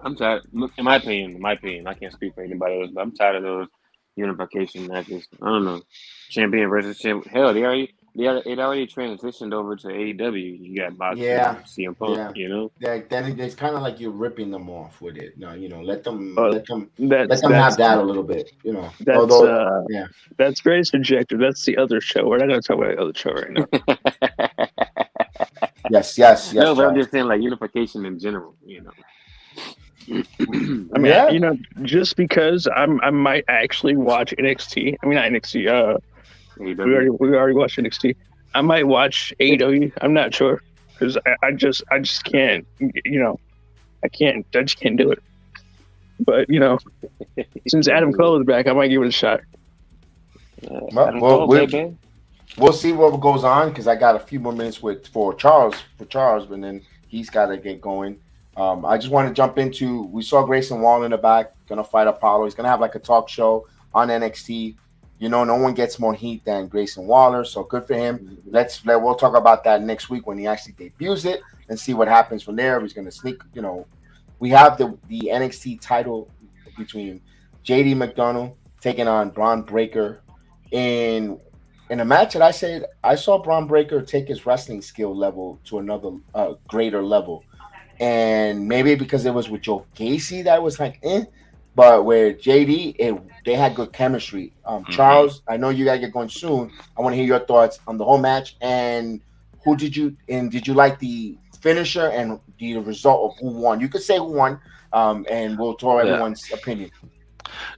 I'm tired. In my opinion, I can't speak for anybody else, but I'm tired of those unification matches. I don't know, champion versus champion. Hell, it already transitioned over to AEW. You got Moxley Yeah, and CM Punk. yeah. You know, Then it's kind of like you're ripping them off with it. No, let them Uh, let them let that's them have that's that a little bit. that's Although, uh yeah, that's very subjective. That's the other show. We're not going to talk about the other show right now. yes, no, but I'm Charles. just saying like unification in general. I mean, Yeah, just because I might actually watch NXT. I mean, not NXT. AEW. We already watched NXT. I might watch AEW. I'm not sure because I just can't. I just can't do it. But since Adam Cole is back, I might give it a shot. Adam Cole, baby. we'll see what goes on because I got a few more minutes for Charles, but then he's got to get going. I just want to jump into. We saw Grayson Waller in the back, gonna fight Apollo. He's gonna have like a talk show on NXT. No one gets more heat than Grayson Waller, so good for him. We'll talk about that next week when he actually debuts it and see what happens from there. If he's gonna sneak. We have the NXT title between JD McDonagh taking on Bron Breakker in a match that I saw Bron Breakker take his wrestling skill level to another greater level. And maybe because it was with Joe Gacy that was like, but with JD, they had good chemistry. Charles, I know you gotta get going soon. I want to hear your thoughts on the whole match and did you like the finisher and the result of who won? You could say who won, and we'll throw everyone's opinion.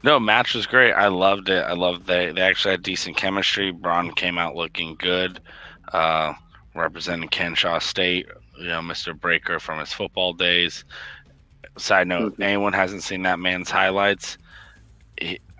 No, match was great. I loved it. I loved they actually had decent chemistry. Braun came out looking good, representing Kenshaw State. Mr. Breakker from his football days. Side note: anyone hasn't seen that man's highlights?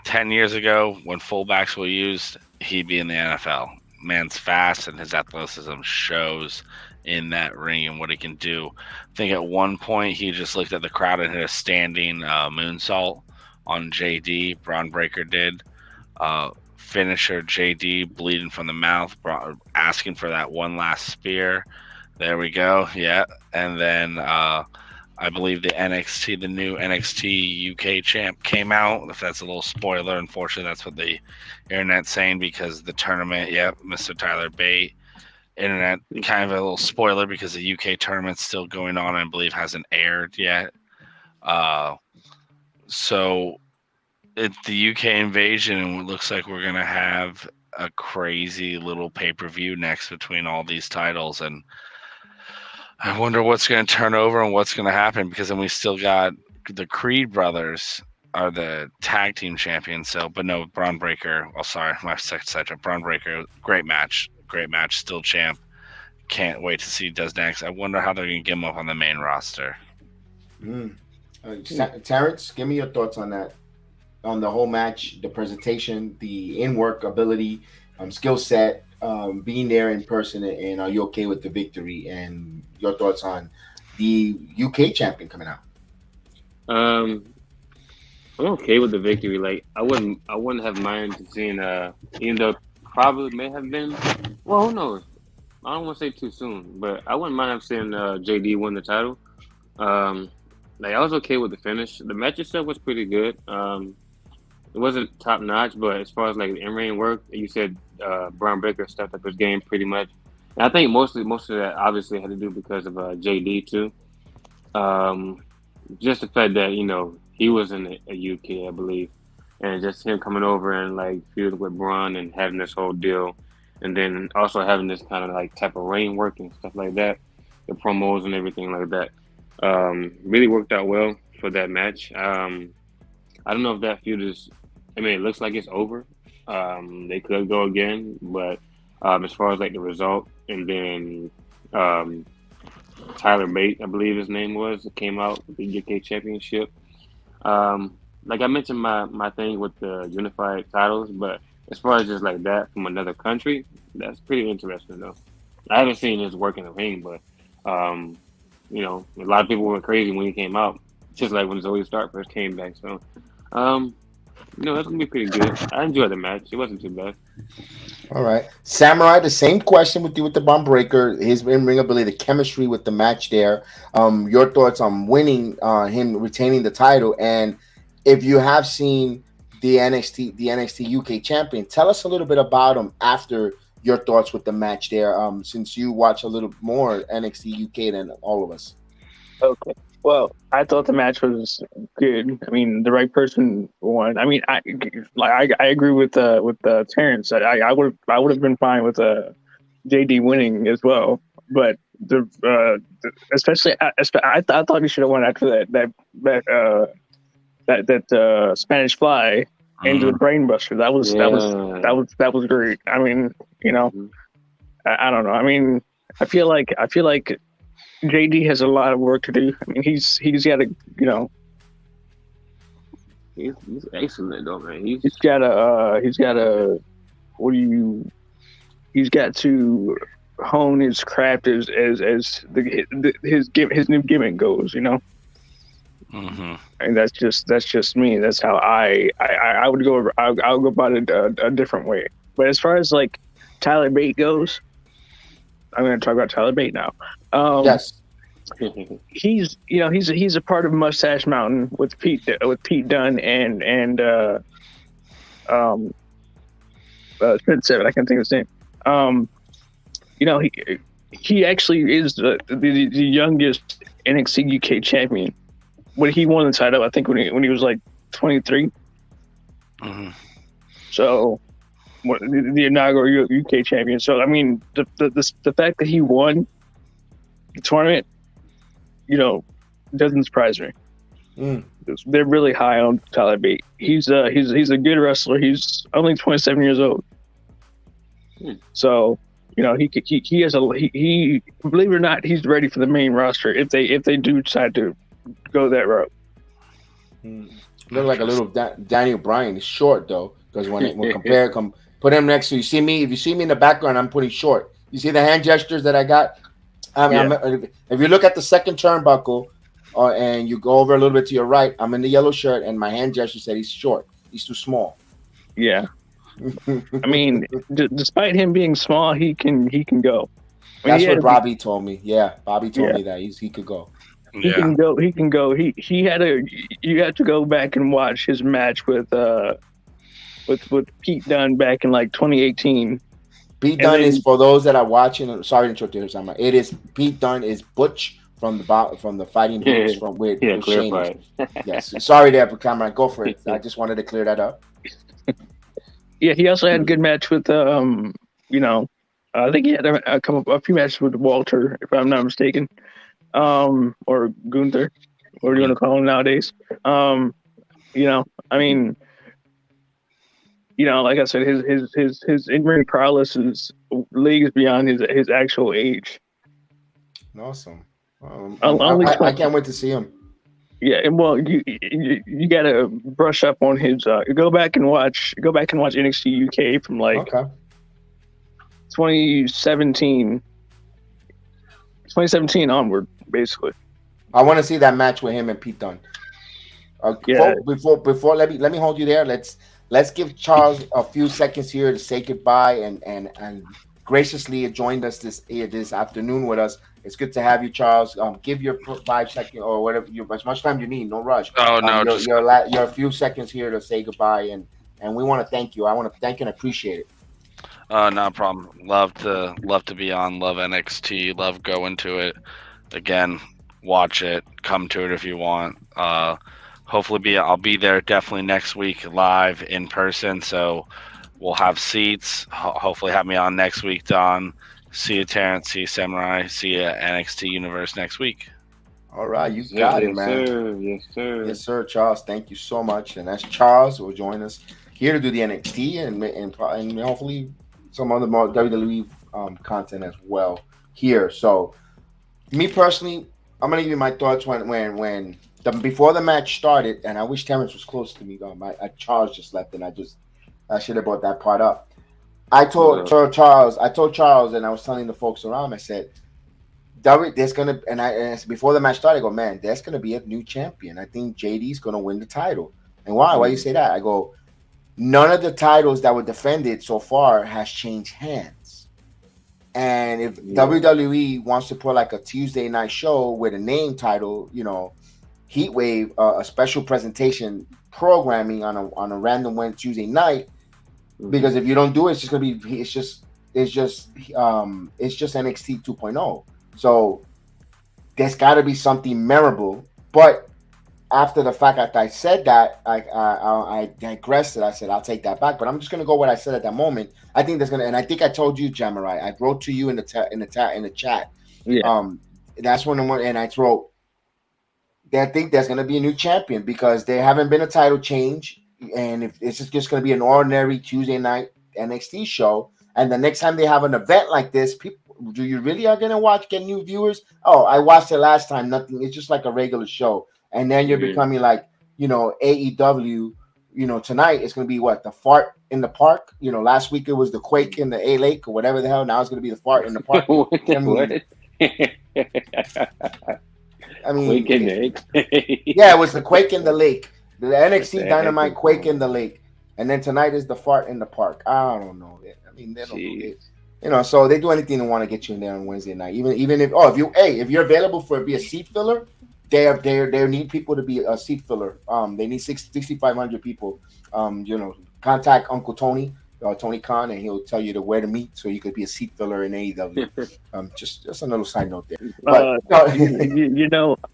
10 years ago, when fullbacks were used, he'd be in the NFL. Man's fast, and his athleticism shows in that ring and what he can do. I think at one point he just looked at the crowd and hit a standing moonsault on JD. Bron Breakker did. Finisher JD bleeding from the mouth, asking for that one last spear. There we go. Yeah. And then I believe the new NXT UK champ came out. If that's a little spoiler, unfortunately, that's what the internet's saying because the tournament, Mr. Tyler Bate. Internet kind of a little spoiler because the UK tournament's still going on. I believe hasn't aired yet. So it's the UK invasion, and it looks like we're gonna have a crazy little pay-per-view next between all these titles, and I wonder what's going to turn over and what's going to happen because then we still got the Creed brothers are the tag team champions. So, but no, Bron Breakker. Oh, sorry, my second side. Bron Breakker, great match, still champ. Can't wait to see he does next. I wonder how they're going to get him up on the main roster. Terrence, give me your thoughts on that, on the whole match, the presentation, the in-work ability, skill set. Being there in person, and are you okay with the victory? And your thoughts on the UK champion coming out? I'm okay with the victory. Like I wouldn't have minded seeing even though probably may have been. Well, who knows? I don't want to say too soon, but I wouldn't mind have seen JD win the title. I was okay with the finish. The match itself was pretty good. It wasn't top notch, but as far as like the in-ring work, you said Bron Breakker stepped up his game pretty much. And I think most of that obviously had to do because of JD too. Just the fact that he was in a UK, I believe, and just him coming over and like feuding with Bron and having this whole deal, and then also having this kind of like type of ring work and stuff like that, the promos and everything like that, really worked out well for that match. I don't know if that feud is. I mean, it looks like it's over. They could go again, but as far as like the result, and then Tyler Bate, I believe his name was, came out with the UK Championship. Like I mentioned, my thing with the unified titles, but as far as just like that from another country, that's pretty interesting though. I haven't seen his work in the ring, but a lot of people went crazy when he came out, just like when Zoey Stark first came back. So. No, that's gonna be pretty good. I enjoyed the match. It wasn't too bad. All right, Samurai. The same question with you with the Bron Breakker. His in-ring ability, the chemistry with the match there. Your thoughts on winning, him retaining the title, and if you have seen the NXT UK champion, tell us a little bit about him after your thoughts with the match there. Since you watch a little more NXT UK than all of us. Okay. Well, I thought the match was good. I mean, the right person won. I mean, I agree with Terrence. I would have been fine with JD winning as well. But especially I thought he should have won after that Spanish Fly into the Brainbuster. That was great. I mean, I don't know. I mean, I feel like JD has a lot of work to do. I mean, he's got to, He's excellent though, man. he's got to hone his craft as his new gimmick goes, And that's just me. That's how I would go. I'll go about it a different way. But as far as like Tyler Bate goes, I'm going to talk about Tyler Bate now. Yes. He's a part of Mustache Mountain with Pete Dunne and Trent Seven. I can't think of his name. He actually is the youngest NXT UK champion. When he won the title, I think when he was like 23. So the inaugural UK champion. So I mean, the fact that he won the tournament, doesn't surprise me. They're really high on Tyler Bate. He's a good wrestler. He's only 27 years old. So he has he believe it or not, he's ready for the main roster if they do decide to go that route. Look like a little Daniel Bryan. He's short though, because when put him next to you. See me, if you see me in the background, I'm putting short. You see the hand gestures that I got. If you look at the second turnbuckle, and you go over a little bit to your right, I'm in the yellow shirt, and my hand gesture said he's short. He's too small. Yeah. I mean, despite him being small, he can go. That's what Bobby told me. Yeah, Bobby told me that he could go. He can go. He can go. You had to go back and watch his match with Pete Dunne back in like 2018. Pete Dunne is, for those that are watching. Sorry to interrupt you, Sam. It is Pete Dunne is Butch from the Fighting Bulls from with Shane. Yes, sorry there, for camera. Go for it. I just wanted to clear that up. Yeah, he also had a good match with I think he had a few matches with Walter, if I'm not mistaken, or Gunther, what are you going to call him nowadays? I mean, like I said, his in-ring prowess is leagues beyond his actual age. Awesome. I can't wait to see him. Yeah, and well, you got to brush up on his. Go back and watch NXT UK from like 2017 onward, basically. I want to see that match with him and Pete Dunne. Before let me hold you there. Let's give Charles a few seconds here to say goodbye and graciously joined us this afternoon with us. It's good to have you, Charles. Give your 5 seconds or whatever, as much time you need. No rush. Oh no, you're a few seconds here to say goodbye, and we want to thank you. I want to thank you and appreciate it. No problem. Love to be on. Love NXT. Love going to it. Again, watch it. Come to it if you want. Hopefully, I'll be there definitely next week live in person. So we'll have seats. Hopefully, have me on next week, Don. See you, Terrence. See you, Samurai. See you at NXT Universe next week. All right, you got it, man. Sir. Yes, sir. Yes, sir, Charles. Thank you so much. And that's Charles who will join us here to do the NXT and hopefully some other more WWE content as well here. So, me personally, I'm gonna give you my thoughts when before the match started, and I wish Terrence was close to me. Charles just left, and I should have brought that part up. I told Charles, and I was telling the folks around. I said, "There's gonna," and before the match started, I go, "Man, there's gonna be a new champion. I think JD's gonna win the title." And why? Why you say that? I go, none of the titles that were defended so far has changed hands. And if WWE wants to put like a Tuesday night show with a name title, Heatwave, a special presentation programming on a random Tuesday night, because if you don't do it, it's just gonna be it's just NXT 2.0. So there's got to be something memorable. But after the fact that I said that, I digressed. I said I'll take that back. But I'm just gonna go what I said at that moment. I think there's gonna, and I think I told you, Jamarai. I wrote to you in the chat. Yeah. That's when and I wrote. I think there's gonna be a new champion because there haven't been a title change, and if it's just gonna be an ordinary Tuesday night NXT show, and the next time they have an event like this, people, do you really are gonna get new viewers? Oh, I watched it last time. Nothing. It's just like a regular show, and then you're becoming like AEW. Tonight it's gonna be what, the fart in the park. Last week it was the quake in the A Lake or whatever the hell. Now it's gonna be the fart in the park. I mean, Quake in the lake. Yeah, it was the quake in the lake. The NXT Dynamite quake in the lake, and then tonight is the fart in the park. I don't know. I mean, they don't do it. So they do anything to want to get you in there on Wednesday night. Even if if you're available for be a seat filler, they need people to be a seat filler. They need 6,500 people. Contact Uncle Tony. Tony Khan, and he'll tell you where to meet so you could be a seat filler in AEW. Just a little side note there. But,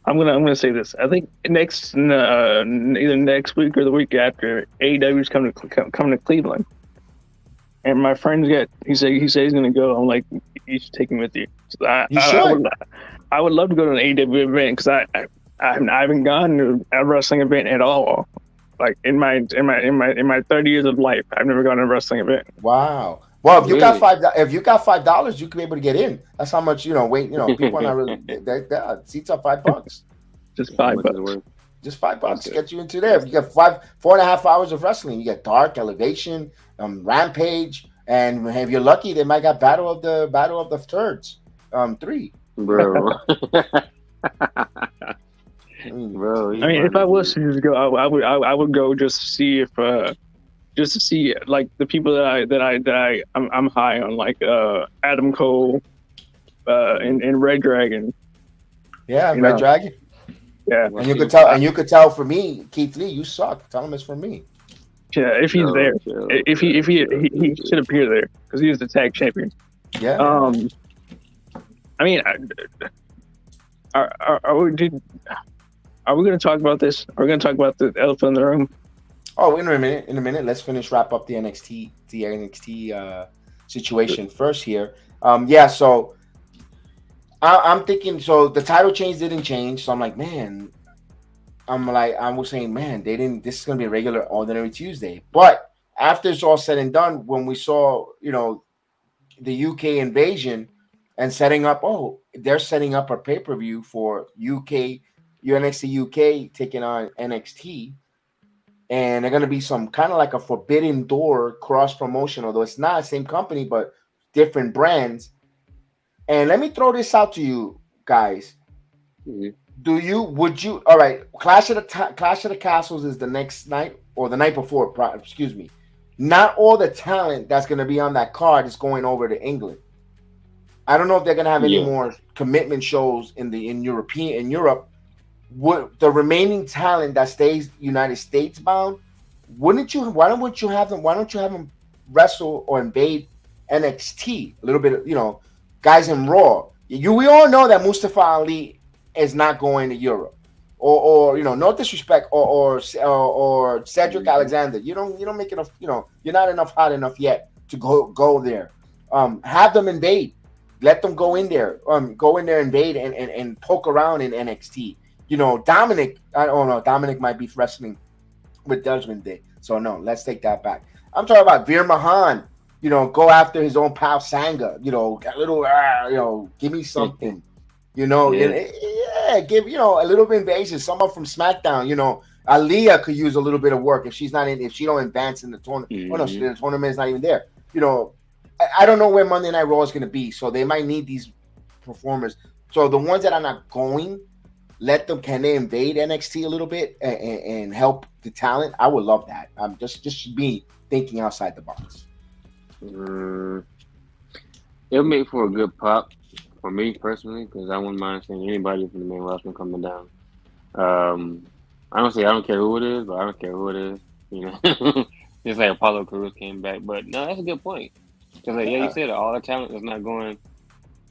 I'm gonna say this. I think either next week or the week after, AEW is coming to Cleveland, and my friend's he said he's gonna go. I'm like, you should take him with you. So I would love to go to an AEW event because I haven't gone to a wrestling event at all. Like in my 30 years of life, I've never gone to a wrestling event. Wow. Well, if you got $5, you can be able to get in. That's how much people are not really. Seats are $5. Just $5. Just $5 to get you into there. You get 4.5 hours of wrestling. You get Dark, Elevation, Rampage, and if you're lucky, they might got Battle of the Turds, 3. Bro. Bro, I mean, if I was to just go, I would go just to see like the people that I'm high on, like Adam Cole, and Red Dragon. Yeah, Red Dragon. Yeah, and you could tell for me, Keith Lee, you suck. Tell him it's for me. Yeah, if he's there, if he should appear there because he was the tag champion. Yeah. I mean, are we going to talk about this? Are we going to talk about the elephant in the room? Oh, in a minute. Let's wrap up the NXT situation first here. So I'm thinking. So the title change didn't change. So I'm like, man. I was saying, man, they didn't. This is going to be a regular, ordinary Tuesday. But after it's all said and done, when we saw, the UK invasion and setting up, they're setting up a pay-per-view for NXT UK taking on NXT, and they're going to be some kind of like a Forbidden Door cross promotion, although it's not the same company but different brands. And let me throw this out to you guys. Would you all right, Clash of the Castles is the next night or the night before, excuse me. Not all the talent that's going to be on that card is going over to England. I don't know if they're going to have any more commitment shows in Europe. Would the remaining talent that stays United States bound, why don't you have them wrestle or invade NXT a little bit, guys in Raw. We all know that Mustafa Ali is not going to Europe, or no disrespect, or Cedric Alexander. You don't make enough, you're not hot enough yet to go there. Have them invade. Let them go in there, invade and poke around in NXT. Dominic, I don't know. Dominic might be wrestling with Judgment Day. So, no, let's take that back. I'm talking about Veer Mahan, go after his own pal Sanga, a little, give me something, give, a little bit invasion. Someone from SmackDown, Aaliyah could use a little bit of work if she don't advance in the tournament. Mm-hmm. Oh, no, the tournament is not even there. I don't know where Monday Night Raw is going to be, so they might need these performers. So the ones that are not going, let them, can they invade NXT a little bit and help the talent? I would love that. Just me thinking outside the box. It'll make for a good pop for me personally, because I wouldn't mind seeing anybody from the main roster coming down. Honestly, I don't care who it is, but I don't care who it is. You know, just like Apollo Crews came back, but no, that's a good point. Because like, yeah, you said it, all the talent is not going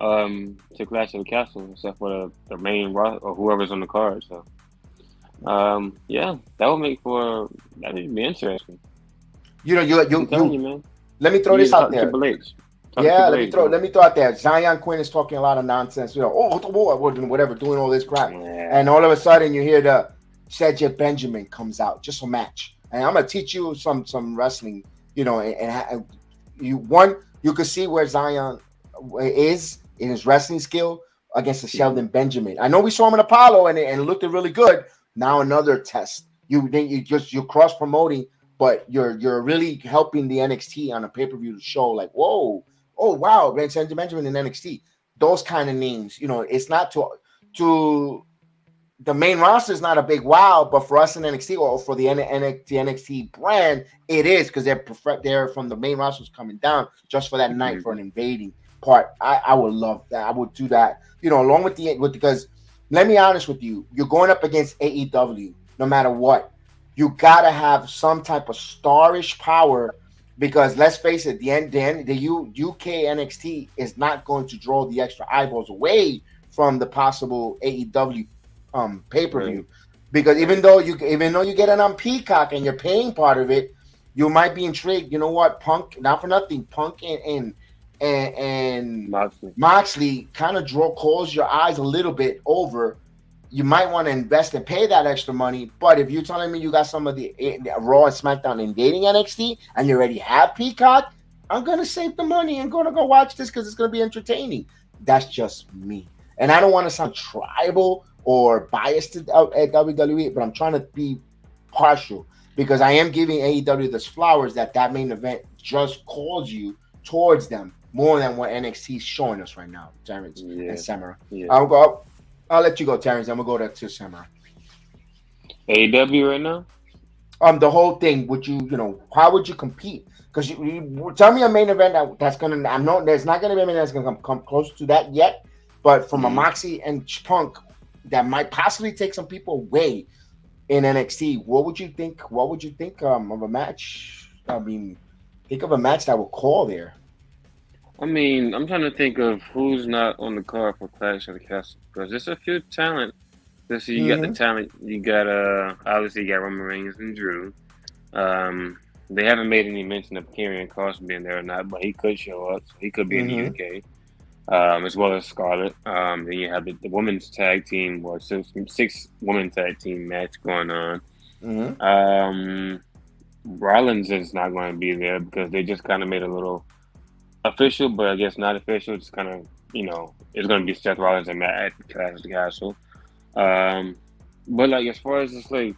to Clash of the Castle except for the main roster or whoever's on the card. So, yeah, that would make for that would be interesting. You know, I'm telling you, man. Let me throw this out there. Triple H. Yeah, let me throw out there. Zion Quinn is talking a lot of nonsense. You know, whatever, doing all this crap, and all of a sudden you hear the Cedric Benjamin comes out just a match, and I'm gonna teach you some wrestling. You know, and you could see where Zion is in his wrestling skill against the Sheldon Benjamin. I know we saw him in Apollo and it looked really good. Now another test. You're cross promoting, but you're really helping the NXT on a pay-per-view to show like, whoa, oh wow, Sheldon Benjamin in NXT. Those kind of names, you know, it's not to the main roster is not a big wow, but for us in NXT or for the NXT brand, it is, because they're from the main rosters coming down just for that night for an invading part. I would love that. I would do that, you know, along with because let me be honest with you, you're going up against AEW no matter what. You gotta have some type of starish power, because let's face it, the UK NXT is not going to draw the extra eyeballs away from the possible AEW pay-per-view, because even though you get it on Peacock and you're paying part of it, you might be intrigued. You know what, Punk, not for nothing, Punk and Moxley kind of calls your eyes a little bit over. You might want to invest and pay that extra money, but if you're telling me you got some of the Raw and SmackDown invading NXT and you already have Peacock, I'm gonna save the money and gonna go watch this because it's gonna be entertaining. That's just me, and I don't want to sound tribal or biased at WWE, but I'm trying to be partial because I am giving AEW this flowers that main event just calls you towards them more than what NXT is showing us right now, Terrence and Samara. Yeah. I'll let you go, Terrence. I'm gonna go to Samara. AEW right now? The whole thing. Would you know, how would you compete? Because you tell me a main event that's gonna. I know there's not gonna be a main event that's gonna come close to that yet, but from a Moxie and Punk, that might possibly take some people away in NXT. What would you think? What would you think of a match? I mean, think of a match that would call there. I mean, I'm trying to think of who's not on the card for Clash of the Castle, because there's a few talent. So you got the talent. You got obviously you got Roman Reigns and Drew. They haven't made any mention of Karrion Kross being there or not, but he could show up. So he could be in the UK. As well as Scarlett. Then you have the women's tag team, or six women tag team match going on. Rollins is not going to be there because they just kind of made a little official, but I guess not official. It's kind of, you know, it's going to be Seth Rollins and Matt at Clash of the Castle. But like as far as it's like,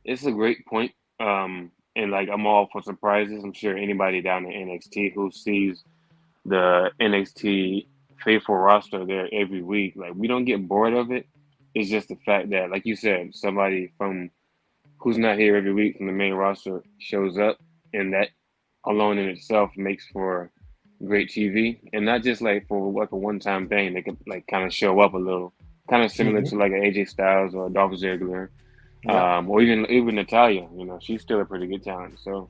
it's a great point. And like I'm all for surprises. I'm sure anybody down in NXT who sees the NXT faithful roster there every week, like we don't get bored of it. It's just the fact that, like you said, somebody from who's not here every week from the main roster shows up, and that alone in itself makes for great TV, and not just like for like a one-time thing. They could like kind of show up a little, kind of similar to like an AJ Styles or Dolph Ziggler, or even Natalya. You know, she's still a pretty good talent. So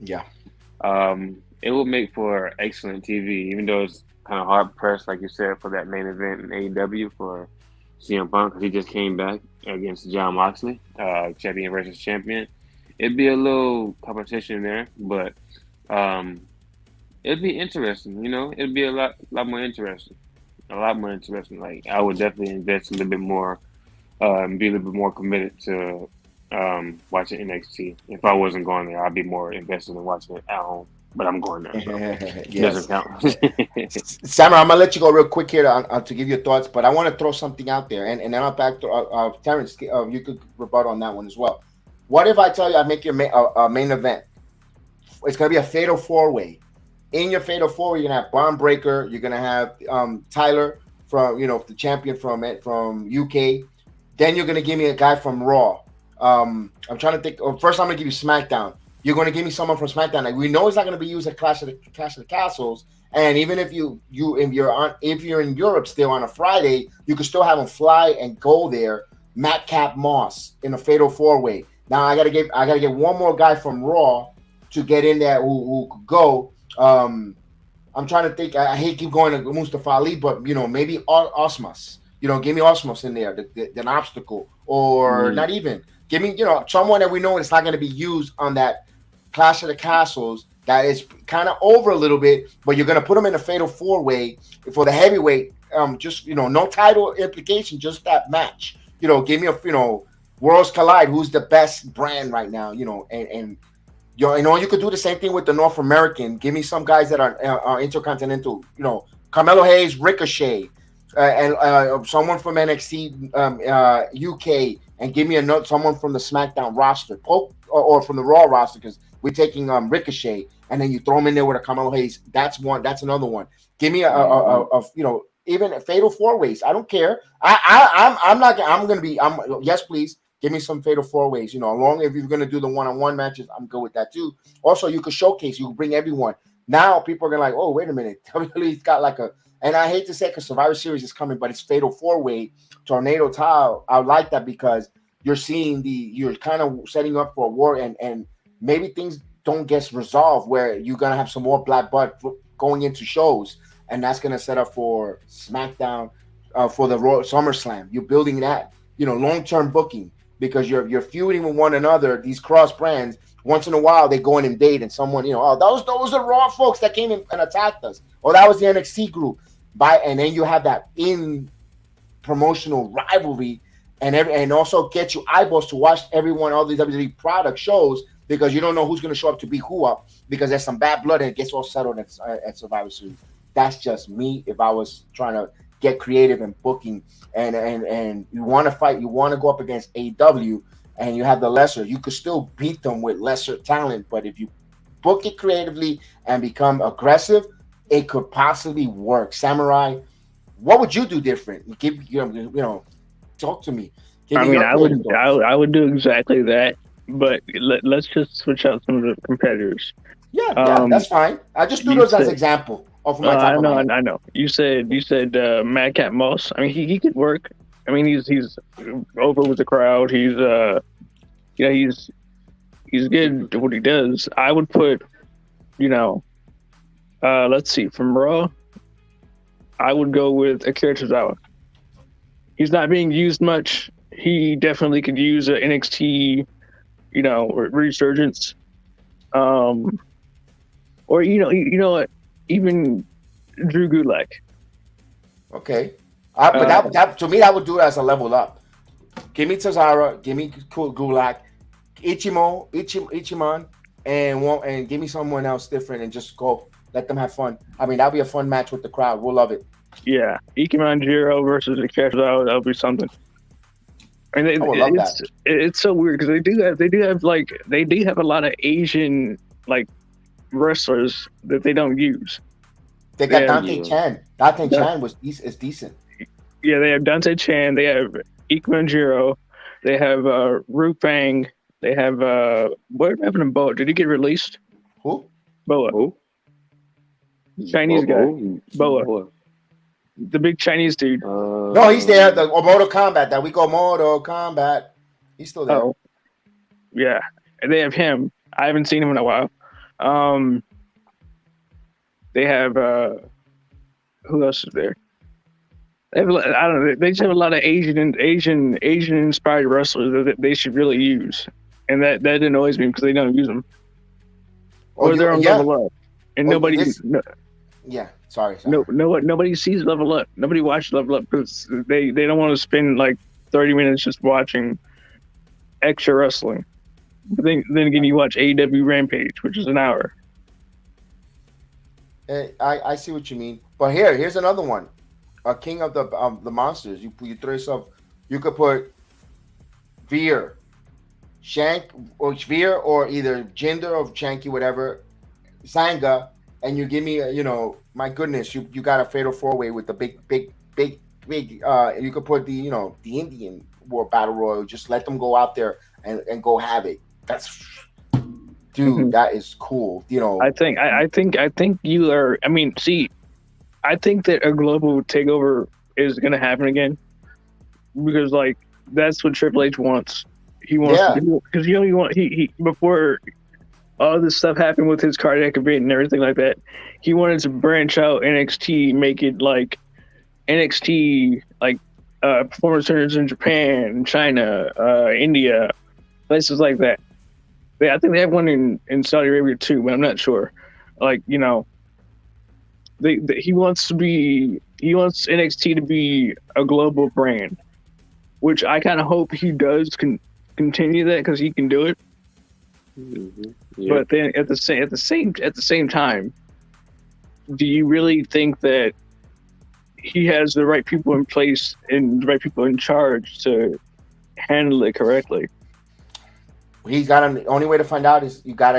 it will make for excellent TV, even though it's kind of hard pressed, like you said, for that main event in AEW for CM Punk, because he just came back against Jon Moxley, champion versus champion. It'd be a little competition there, but it'd be interesting. You know, it'd be a lot more interesting. Like I would definitely invest a little bit more, be a little bit more committed to watching NXT. If I wasn't going there, I'd be more invested in watching it at home. But I'm going there. So it doesn't count. Samara, I'm gonna let you go real quick here to give your thoughts, but I want to throw something out there, and then I'll back to Terrence. You could rebut on that one as well. What if I tell you I make your main event? It's gonna be a fatal 4-way. In your fatal 4-way, you're gonna have Bron Breakker. You're gonna have Tyler from the champion from UK. Then you're gonna give me a guy from Raw. I'm trying to think. First, I'm gonna give you SmackDown. You're gonna give me someone from SmackDown. Like we know it's not gonna be used at Clash of the Castles. And even if if you're in Europe still on a Friday, you can still have them fly and go there. Madcap Moss in a Fatal 4-Way. Now I gotta get one more guy from Raw to get in there who could go. I'm trying to think. I hate keep going to Mustafa Ali, but maybe Osmas. Give me Osmos in there, an obstacle, or not even. Give me, someone that we know it's not going to be used on that Clash of the Castles that is kind of over a little bit, but you're going to put them in a Fatal 4-Way for the heavyweight. Just, no title implication, just that match. Give me a, Worlds Collide, who's the best brand right now, and you could do the same thing with the North American. Give me some guys that are intercontinental, Carmelo Hayes, Ricochet. And someone from NXT UK, and give me someone from the SmackDown roster, or from the Raw roster, because we're taking Ricochet, and then you throw him in there with a Carmelo Hayes. That's one. That's another one. Give me even a Fatal 4-Ways. I don't care. Yes, please give me some Fatal 4-Ways. Along if you're gonna do the one-on-one matches, I'm good with that too. Also, you could showcase. You could bring everyone. Now people are gonna like, oh, wait a minute, WWE's got like a. And I hate to say it because Survivor Series is coming, but it's Fatal 4-Way, Tornado Tile. I like that because you're kind of setting up for a war, and maybe things don't get resolved where you're going to have some more black blood going into shows, and that's going to set up for SmackDown, for the Royal SummerSlam. You're building that, long-term booking because you're feuding with one another, these cross brands. Once in a while, they go in and date, and someone, those are Raw folks that came in and attacked us. Or that was the NXT group. And then you have that in promotional rivalry, and also get you eyeballs to watch all these WWE product shows, because you don't know who's going to show up to beat who up, because there's some bad blood and it gets all settled at Survivor Series. That's just me. If I was trying to get creative and booking, and you want to fight, you want to go up against AEW, and you have the lesser, you could still beat them with lesser talent. But if you book it creatively and become aggressive, it could possibly work. Samurai, what would you do different? Talk to me. I would do exactly that, but let's just switch out some of the competitors. Yeah, that's fine. I just threw those as example off of my top of my head. I know. You said Madcap Moss. I mean, he could work. I mean, he's over with the crowd. He's he's good at what he does. I would put, let's see, from Raw, I would go with Akira Tozawa. He's not being used much. He definitely could use an NXT, resurgence. Or what? Even Drew Gulak. Okay. But that to me, that would do it as a level up. Give me Tozawa, give me Gulak, Ichiman, and give me someone else different, and just go. Let them have fun. I mean, that'll be a fun match with the crowd. We'll love it. Yeah, Ikemen Jiro versus Akira Tozawa, that'll be something. I mean, it's so weird because they do have a lot of Asian wrestlers that they don't use. They got Dante Chan. Dante Chan is decent. Yeah, they have Dante Chan. They have Ikemen Jiro. They have Rupang. They have what happened to Boa? Did he get released? Who? Boa. Who? Chinese guy. Boa. The big Chinese dude. No, he's there. The Mortal Kombat. That we call Mortal Kombat. He's still there. Oh, yeah. And they have him. I haven't seen him in a while. They have who else is there? They have, I don't know. They just have a lot of Asian inspired wrestlers that they should really use, and that annoys me because they don't use them. Or they're on Level Up, and nobody. Sorry. Nobody sees Level Up. Nobody watches Level Up because they don't want to spend 30 minutes just watching extra wrestling. But then again, you watch AEW Rampage, which is an hour. I see what you mean, but here's another one. A king of the monsters. You throw yourself. You could put Veer, Shank, or Veer, or either Jinder or Shanky, whatever, Sangha, and you give me my goodness, you got a Fatal 4-Way with the big. You could put the the Indian battle royal. Just let them go out there and go have it. That's, dude, that is cool. You know, I think you are. I mean, see, I think that a global takeover is going to happen again because, like, that's what Triple H wants. He wants because he before all this stuff happened with his cardiac event and everything like that. He wanted to branch out NXT, make it like NXT, like performance centers in Japan, China, India, places like that. I think they have one in Saudi Arabia too, but I'm not sure. Like, you know, he wants NXT to be a global brand, which I kind of hope he does continue that because he can do it. Mm-hmm. Yeah. But then at the same time, do you really think that he has the right people in place and the right people in charge to handle it correctly? He's got the only way to find out is you got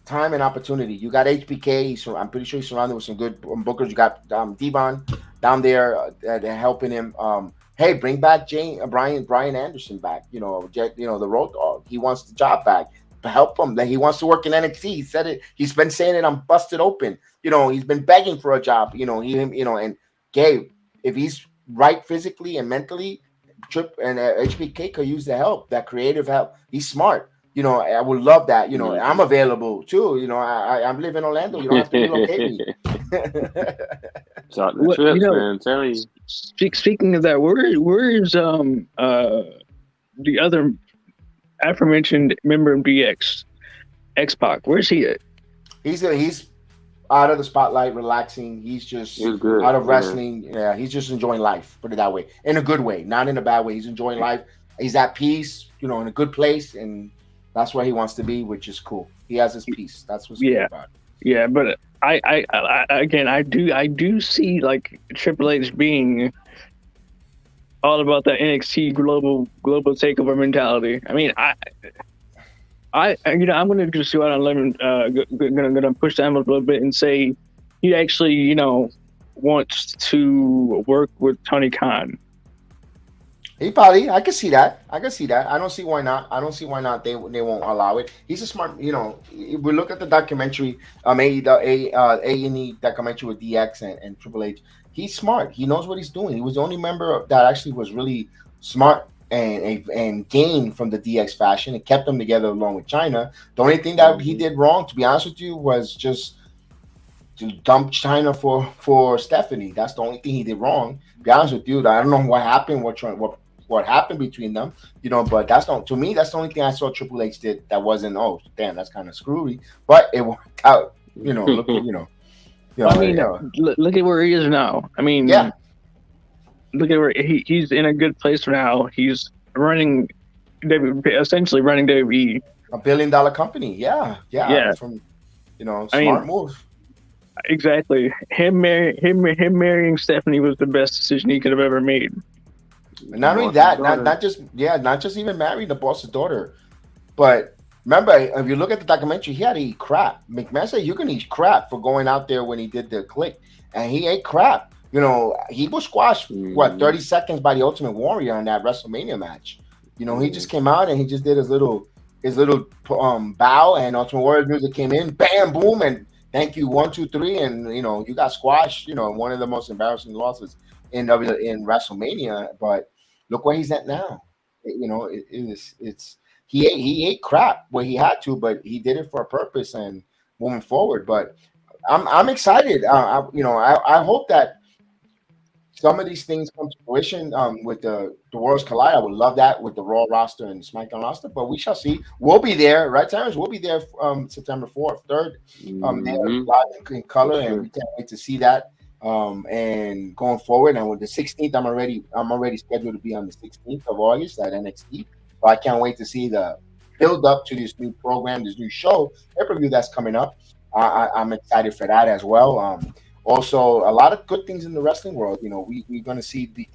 time and opportunity. You got HBK. I'm pretty sure he's surrounded with some good bookers. You got Devon down there helping him. Hey, bring back Brian Anderson back. You know, the Road Dog. He wants the job back. Help him. He wants to work in NXT. He said it. He's been saying it. I'm busted open. You know, he's been begging for a job. You know, and Gabe, if he's right physically and mentally, HBK could use the help, that creative help. He's smart. You know, I would love that. You know, I'm available too. You know, I live in Orlando. You don't have to relocate me. Talk the trips, man. Tell you. Speaking of that, where is the other aforementioned member of DX, X-Pac? Where's he at? He's out of the spotlight, relaxing. He's just out of wrestling. Yeah, he's just enjoying life. Put it that way, in a good way, not in a bad way. He's enjoying life. He's at peace. You know, in a good place, and that's where he wants to be, which is cool. He has his peace. That's what's cool about it. Yeah, but I do see like Triple H being all about that NXT global takeover mentality. I mean, I'm gonna just go out on a limb, gonna push the envelope a little bit and say he actually, wants to work with Tony Khan. I can see that. I don't see why not. They won't allow it. He's a smart, if we look at the documentary, A&E documentary with DX and Triple H, he's smart. He knows what he's doing. He was the only member that actually was really smart and gained from the DX fashion and kept them together along with China. The only thing that he did wrong, to be honest with you, was just to dump China for Stephanie. That's the only thing he did wrong. To be honest with you, I don't know what happened, what happened between them, but that's the only thing I saw Triple H did that wasn't, oh damn, that's kind of screwy, but it worked out. Look at where he is now. I mean, yeah. Look at where he's in a good place now. He's essentially running WWE, $1 billion company. Yeah. From smart move. Exactly. Him marrying Stephanie was the best decision he could have ever made. And not only that, not just even marrying the boss's daughter, but remember, if you look at the documentary, he had to eat crap. McMahon said you're gonna eat crap for going out there when he did the click, and he ate crap. He was squashed 30 seconds by the Ultimate Warrior in that WrestleMania match. He just came out and he just did his little bow, and Ultimate Warrior music came in, bam, boom, and thank you, 1, 2, 3, and you got squashed. One of the most embarrassing losses in WrestleMania, but look where he's at now. He ate crap where he had to, but he did it for a purpose and moving forward. But I'm excited. I hope that some of these things come to fruition with the Worlds Collide. I would love that with the Raw roster and SmackDown roster, but we shall see. We'll be there, right, Terrence? We'll be there September 4th, 3rd, live in color, and we can't wait to see that. And going forward, and with the 16th, I'm already scheduled to be on the 16th of August at NXT. So I can't wait to see the build up to this new program, this new show, pay-per-view that's coming up. I'm excited for that as well. Also, a lot of good things in the wrestling world. We're going to see the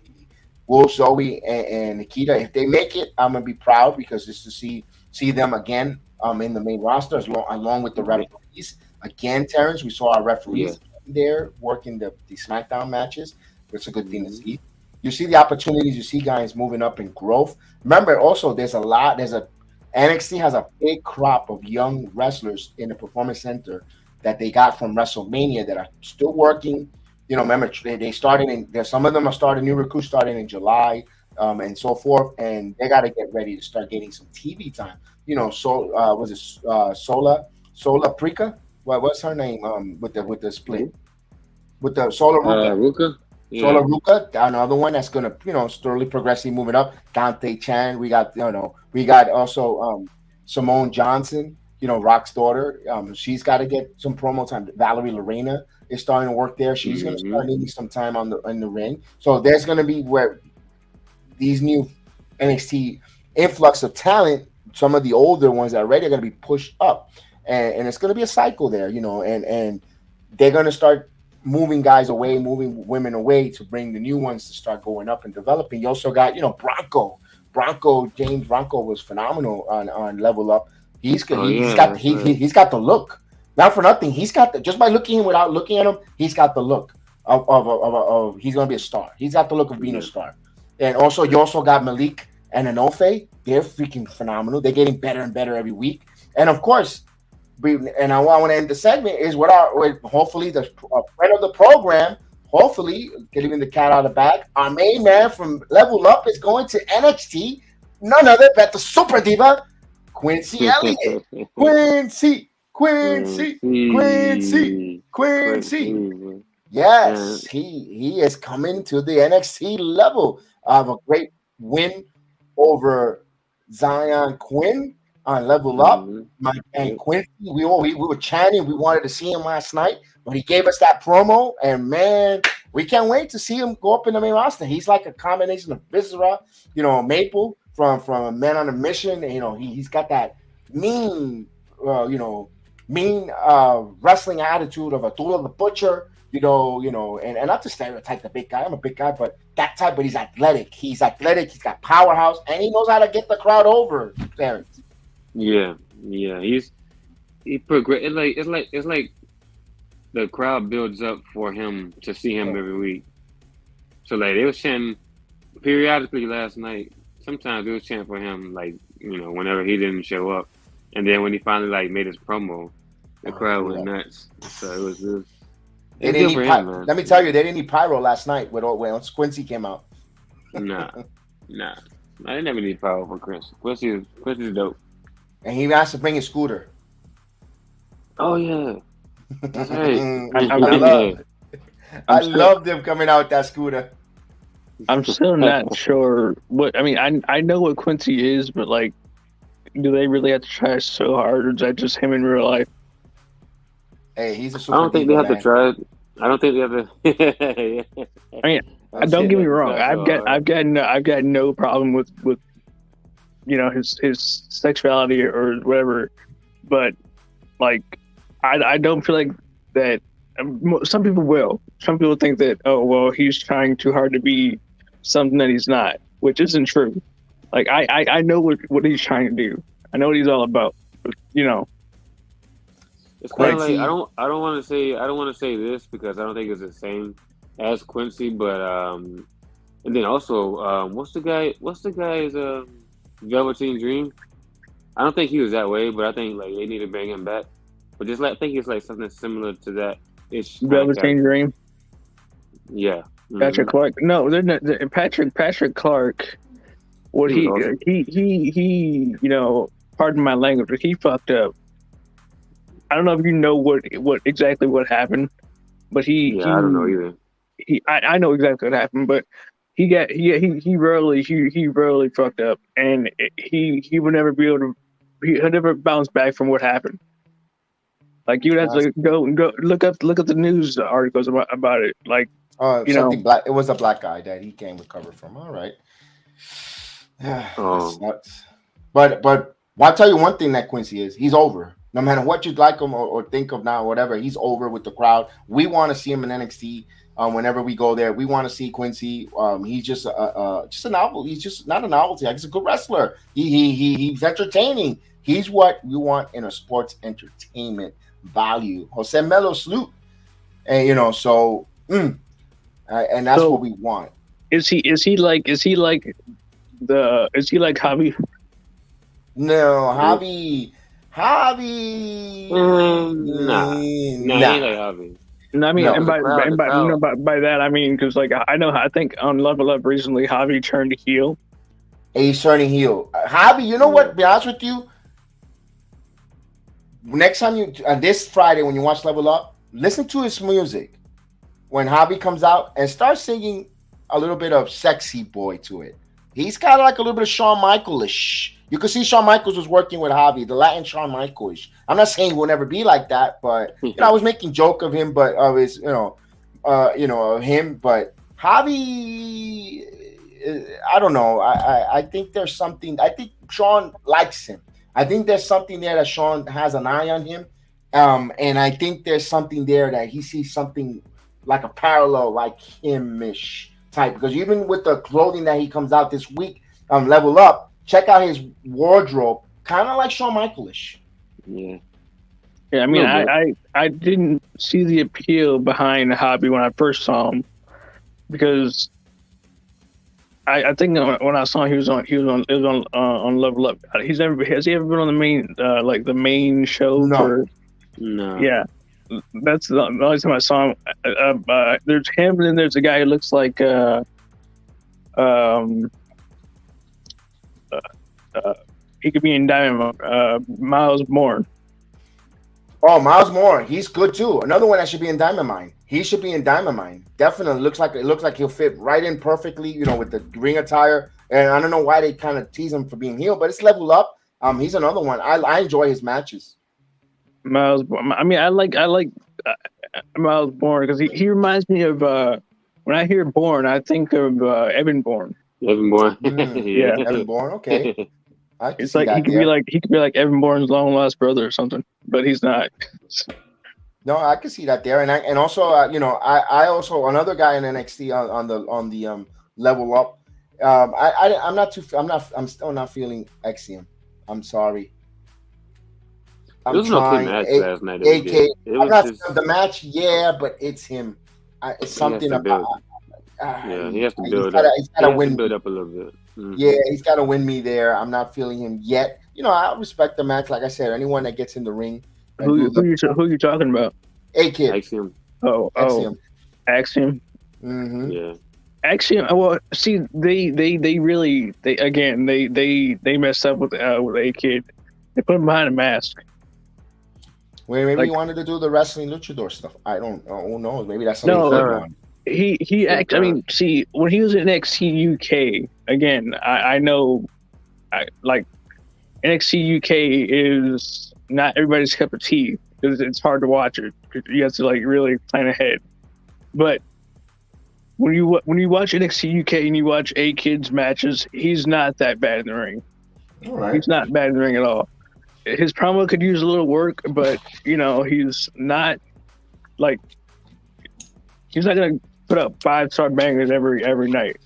Wolf, Zoey, and Nikita. If they make it, I'm going to be proud because just to see them again in the main roster along with the referees. Again, Terrence, we saw our referees there working the SmackDown matches. It's a good thing to see. you see the opportunities, you see guys moving up in growth. Remember, also NXT has a big crop of young wrestlers in the Performance Center that they got from WrestleMania that are still working. You know, remember they started in there. Some of them are starting new recruits starting in July, and so forth, and they got to get ready to start getting some TV time. You know, was it Sola Prica? What's her name? With the split with the Sola Ruka. Ruka? Yeah. Sola Ruka, another one that's gonna, slowly progressively moving up. Dante Chan, we got also Simone Johnson, Rock's daughter. She's got to get some promo time. Valerie Lorena is starting to work there. She's gonna start needing some time in the ring. So there's gonna be where these new NXT influx of talent, some of the older ones that are already are gonna be pushed up, and it's gonna be a cycle there, and they're gonna start moving guys away, moving women away to bring the new ones to start going up and developing. You also got, James Bronco was phenomenal on Level Up. He's got the look. Not for nothing. He's got just by looking without looking at him, he's got the look of he's gonna be a star. He's got the look of being a star. And also you also got Malik and Anofe. They're freaking phenomenal. They're getting better and better every week. And of course, and I want to end the segment is with hopefully the friend of the program, hopefully getting the cat out of the bag. Our main man from Level Up is going to NXT, none other but the Super Diva, Quincy Elliott. Quincy. Yes, he is coming to the NXT level of a great win over Zion Quinn on Level Up. And Quincy, we were chanting. We wanted to see him last night, but he gave us that promo, and man, we can't wait to see him go up in the main roster. He's like a combination of Viscera, Maple from Men on a Mission. He's got that mean wrestling attitude of Abdullah the Butcher. And not to stereotype the big guy. I'm a big guy, but that type. But he's athletic. He's got powerhouse, and he knows how to get the crowd over. Terrence. Yeah. He progress. It's like the crowd builds up for him to see him every week. So like they were chanting periodically last night. Sometimes they was chanting for him, whenever he didn't show up, and then when he finally made his promo, the crowd went nuts. So it was good. Let me tell you, they didn't need pyro last night when Quincy came out. Nah. I didn't have any pyro for Chris. Quincy's dope. And he asked to bring his scooter. Oh yeah, that's right. I love them coming out with that scooter. I'm still not sure what. I mean, I know what Quincy is, but do they really have to try so hard, or is that just him in real life? Hey, he's a super. I don't think they have to try it. I don't think they have to. I mean, don't get me wrong. I've got no problem with his sexuality or whatever, but I don't feel like that. Some people will. Some people think that he's trying too hard to be something that he's not, which isn't true. I know what he's trying to do. I know what he's all about. But, It's kind of like I don't want to say this because I don't think it's the same as Quincy, but and then also what's the guy's Velveteen Dream? I don't think he was that way, but I think they need to bring him back. But just I think it's something similar to that. It's Velveteen Dream. Yeah, Patrick Clark. No, they're not. Patrick Clark. What he pardon my language, but he fucked up. I don't know if you know what exactly what happened, but I don't know either. I know exactly what happened, but he rarely fucked up, and he would never be able to. He'll never bounce back from what happened. You'd have to go look up the news articles about it. Something black. It was a black guy that he can't recover from. All right. Sucks. But I'll tell you one thing that Quincy is. He's over. No matter what you'd like him or think of now, or whatever, he's over with the crowd. We want to see him in NXT. Whenever we go there, we want to see Quincy. He's just a novelty. He's just not a novelty. He's a good wrestler. He's entertaining. He's what you want in a sports entertainment value. Jose Melo salute, and and that's what we want. Is he like Javi? No, Javi. Nah, he ain't like Javi. No, I mean, No. and by crowd, and the by, crowd. no, by that I mean because like I think on Level Up recently Javi turned heel. He's turning heel. Javi, you know what? To be honest with you, next time you this Friday when you watch Level Up, listen to his music when Javi comes out and start singing a little bit of "Sexy Boy" to it. He's kind of like a little bit of Shawn Michaels-ish. You could see Shawn Michaels was working with Javi, the Latin Shawn Michaels. I'm not saying he will never be like that, but I was making joke of him, but of his, of him. But Javi, I don't know. I think there's something. I think Shawn likes him. I think there's something there that Shawn has an eye on him, and I think there's something there that he sees something like a parallel, like him-ish type. Because even with the clothing that he comes out this week, Level Up. Check out his wardrobe, kind of like Shawn Michaels-ish. Yeah. Yeah, I mean, I didn't see the appeal behind Javi when I first saw him because I think when I saw him, he was on Level Up. Has he ever been on the main the main show? No. No. Yeah, that's the only time I saw him. There's him, and then there's a guy who looks like he could be in Diamond. Miles Bourne. Oh, Miles Moore, he's good too. Another one that should be in Diamond Mine. He should be in Diamond Mine. Definitely looks like he'll fit right in perfectly. With the ring attire. And I don't know why they kind of tease him for being heel, but it's Level Up. He's another one. I enjoy his matches. Miles Bourne. I mean, I like Miles Bourne because he reminds me of when I hear Bourne, I think of Evan Bourne. Evan Bourne. Yeah. Evan Bourne. Okay. It's like he could be like Evan Bourne's long lost brother or something, but he's not. No, I can see that there, and also I also another guy in NXT on the Level Up. I'm still not feeling Axiom. I'm sorry. It was an okay match last night. The match, yeah, but it's him. It's something about. He has to build up. He's got to win. Build up a little bit. Mm-hmm. Yeah, he's got to win me there. I'm not feeling him yet. I respect the match. Like I said, anyone that gets in the ring. Who you talking about? A-Kid. Axiom. Axiom. Mm-hmm. Yeah. Axiom. Well, see, they messed up with A-Kid. They put him behind a mask. Well, maybe he wanted to do the wrestling luchador stuff. I don't know. Who knows? Maybe that's something he wanted. He act. I mean, see, when he was in NXT UK, again, I know, like NXT UK is not everybody's cup of tea because it's hard to watch it. You have to really plan ahead. But when you watch NXT UK and you watch A-Kid's matches, he's not that bad in the ring. All right. He's not bad in the ring at all. His promo could use a little work, but he's not he's not gonna put up 5-star bangers every night,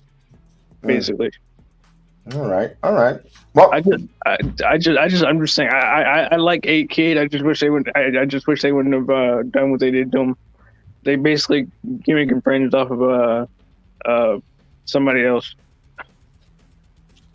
basically. All right. Well, I'm just saying. I like A-Kid. I just wish they would. I just wish they wouldn't have done what they did to him. They basically gimmicking friends off of somebody else.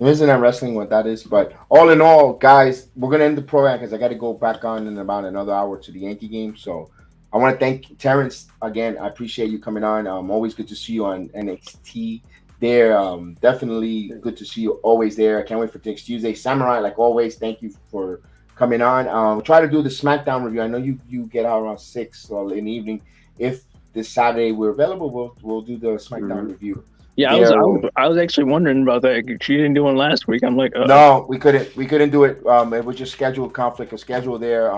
Isn't that wrestling what that is? But all in all, guys, we're gonna end the program because I got to go back on in about another hour to the Yankee game. So I want to thank Terrence again. I appreciate you coming on. Always good to see you on NXT. There, definitely good to see you always there. I can't wait for next Tuesday. Samurai, like always, thank you for coming on. We'll try to do the SmackDown review. I know you get out around 6 in the evening. If this Saturday we're available, we'll do the SmackDown review. Yeah, I was actually wondering about that. She didn't do one last week. I'm like, no, we couldn't do it. It was just conflict of schedule there.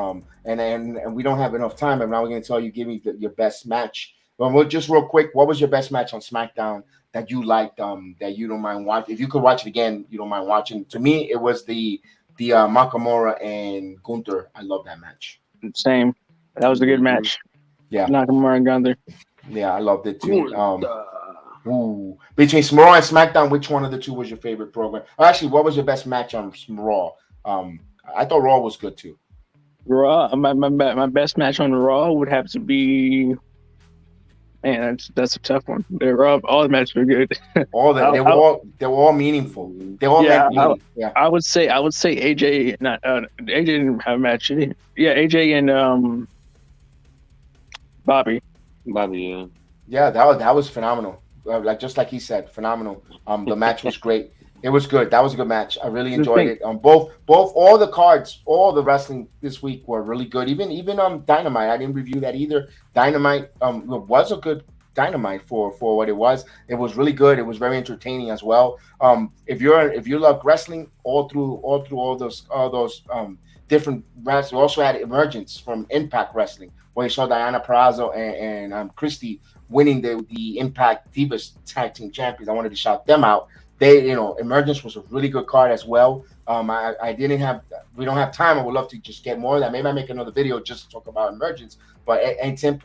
And we don't have enough time. And now we're going to tell you, give me your best match. Well, just real quick, what was your best match on SmackDown that you liked? That you don't mind watching? If you could watch it again, you don't mind watching. To me, it was the Nakamura and Gunther. I love that match. Same. That was a good match. Yeah, Nakamura and Gunther. Yeah, I loved it too. Between Raw and SmackDown, which one of the two was your favorite program? Actually, what was your best match on Raw? I thought Raw was good too. Raw, my best match on Raw would have to be Man, that's a tough one. All the matches were good. They were all meaningful. They all meant meaning. Yeah. I would say AJ. Not AJ didn't have a match. Did he? Yeah, AJ and Bobby. Yeah. Yeah, that was phenomenal. Just like he said, phenomenal. The match was great. It was good. That was a good match. I really enjoyed it. Both all the cards, all the wrestling this week were really good. Even Dynamite. I didn't review that either. Dynamite was a good Dynamite for what it was. It was really good. It was very entertaining as well. If you love wrestling, all through all those different wrestlers, we also had Emergence from Impact Wrestling, where you saw Diana Purrazzo and Christy winning the Impact Divas Tag Team Champions. I wanted to shout them out. Emergence was a really good card as well. We don't have time. I would love to just get more of that. Maybe I make another video just to talk about Emergence. But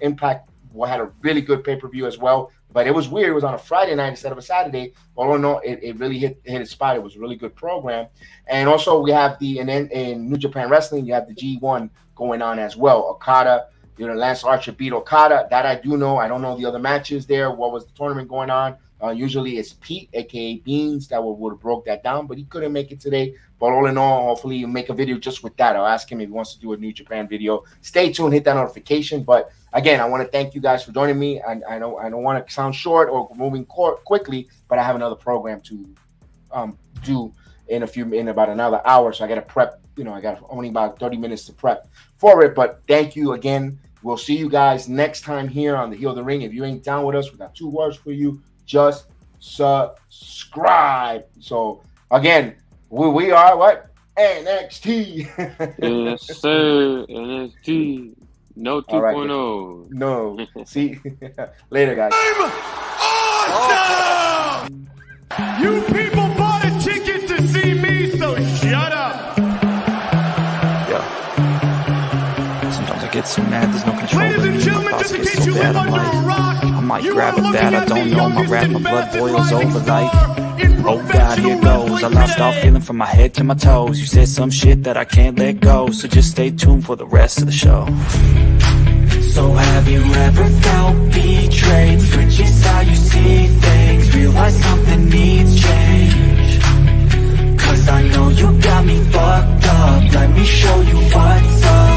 Impact had a really good pay-per-view as well. But it was weird. It was on a Friday night instead of a Saturday. But it really hit its spot. It was a really good program. And also we have in New Japan Wrestling, you have the G1 going on as well. Okada, Lance Archer beat Okada. That I do know. I don't know the other matches there. What was the tournament going on? Usually it's Pete, aka Beans, that would have broke that down, but he couldn't make it today. But all in all, hopefully you make a video just with that. I'll ask him if he wants to do a New Japan video. Stay tuned, hit that notification. But again, I want to thank you guys for joining me. I don't want to sound short or moving quickly, but I have another program to do in about another hour. So I got to prep. I got only about 30 minutes to prep for it. But thank you again. We'll see you guys next time here on the Heel of the Ring. If you ain't down with us, we got 2 words for you. Just subscribe. So again, we are what? NXT. Yes, sir. NXT. No 2.0. Right. No. See? Later, guys. Awesome! You people bought a ticket to see me, so shut up. Sometimes I get so mad, there's no control. Ladies and gentlemen, just in case you live under a rock, I might you grab are a looking bat, I at the don't know, my youngest rap, my and blood fastest boils rising over like, star in oh God, here professional goes. I wrestling lost all today. feeling from my head to my toes. You said some shit that I can't let go, so just stay tuned for the rest of the show. So have you ever felt betrayed? Switches how you see things, realize something needs change. Cause I know you got me fucked up, let me show you what's up.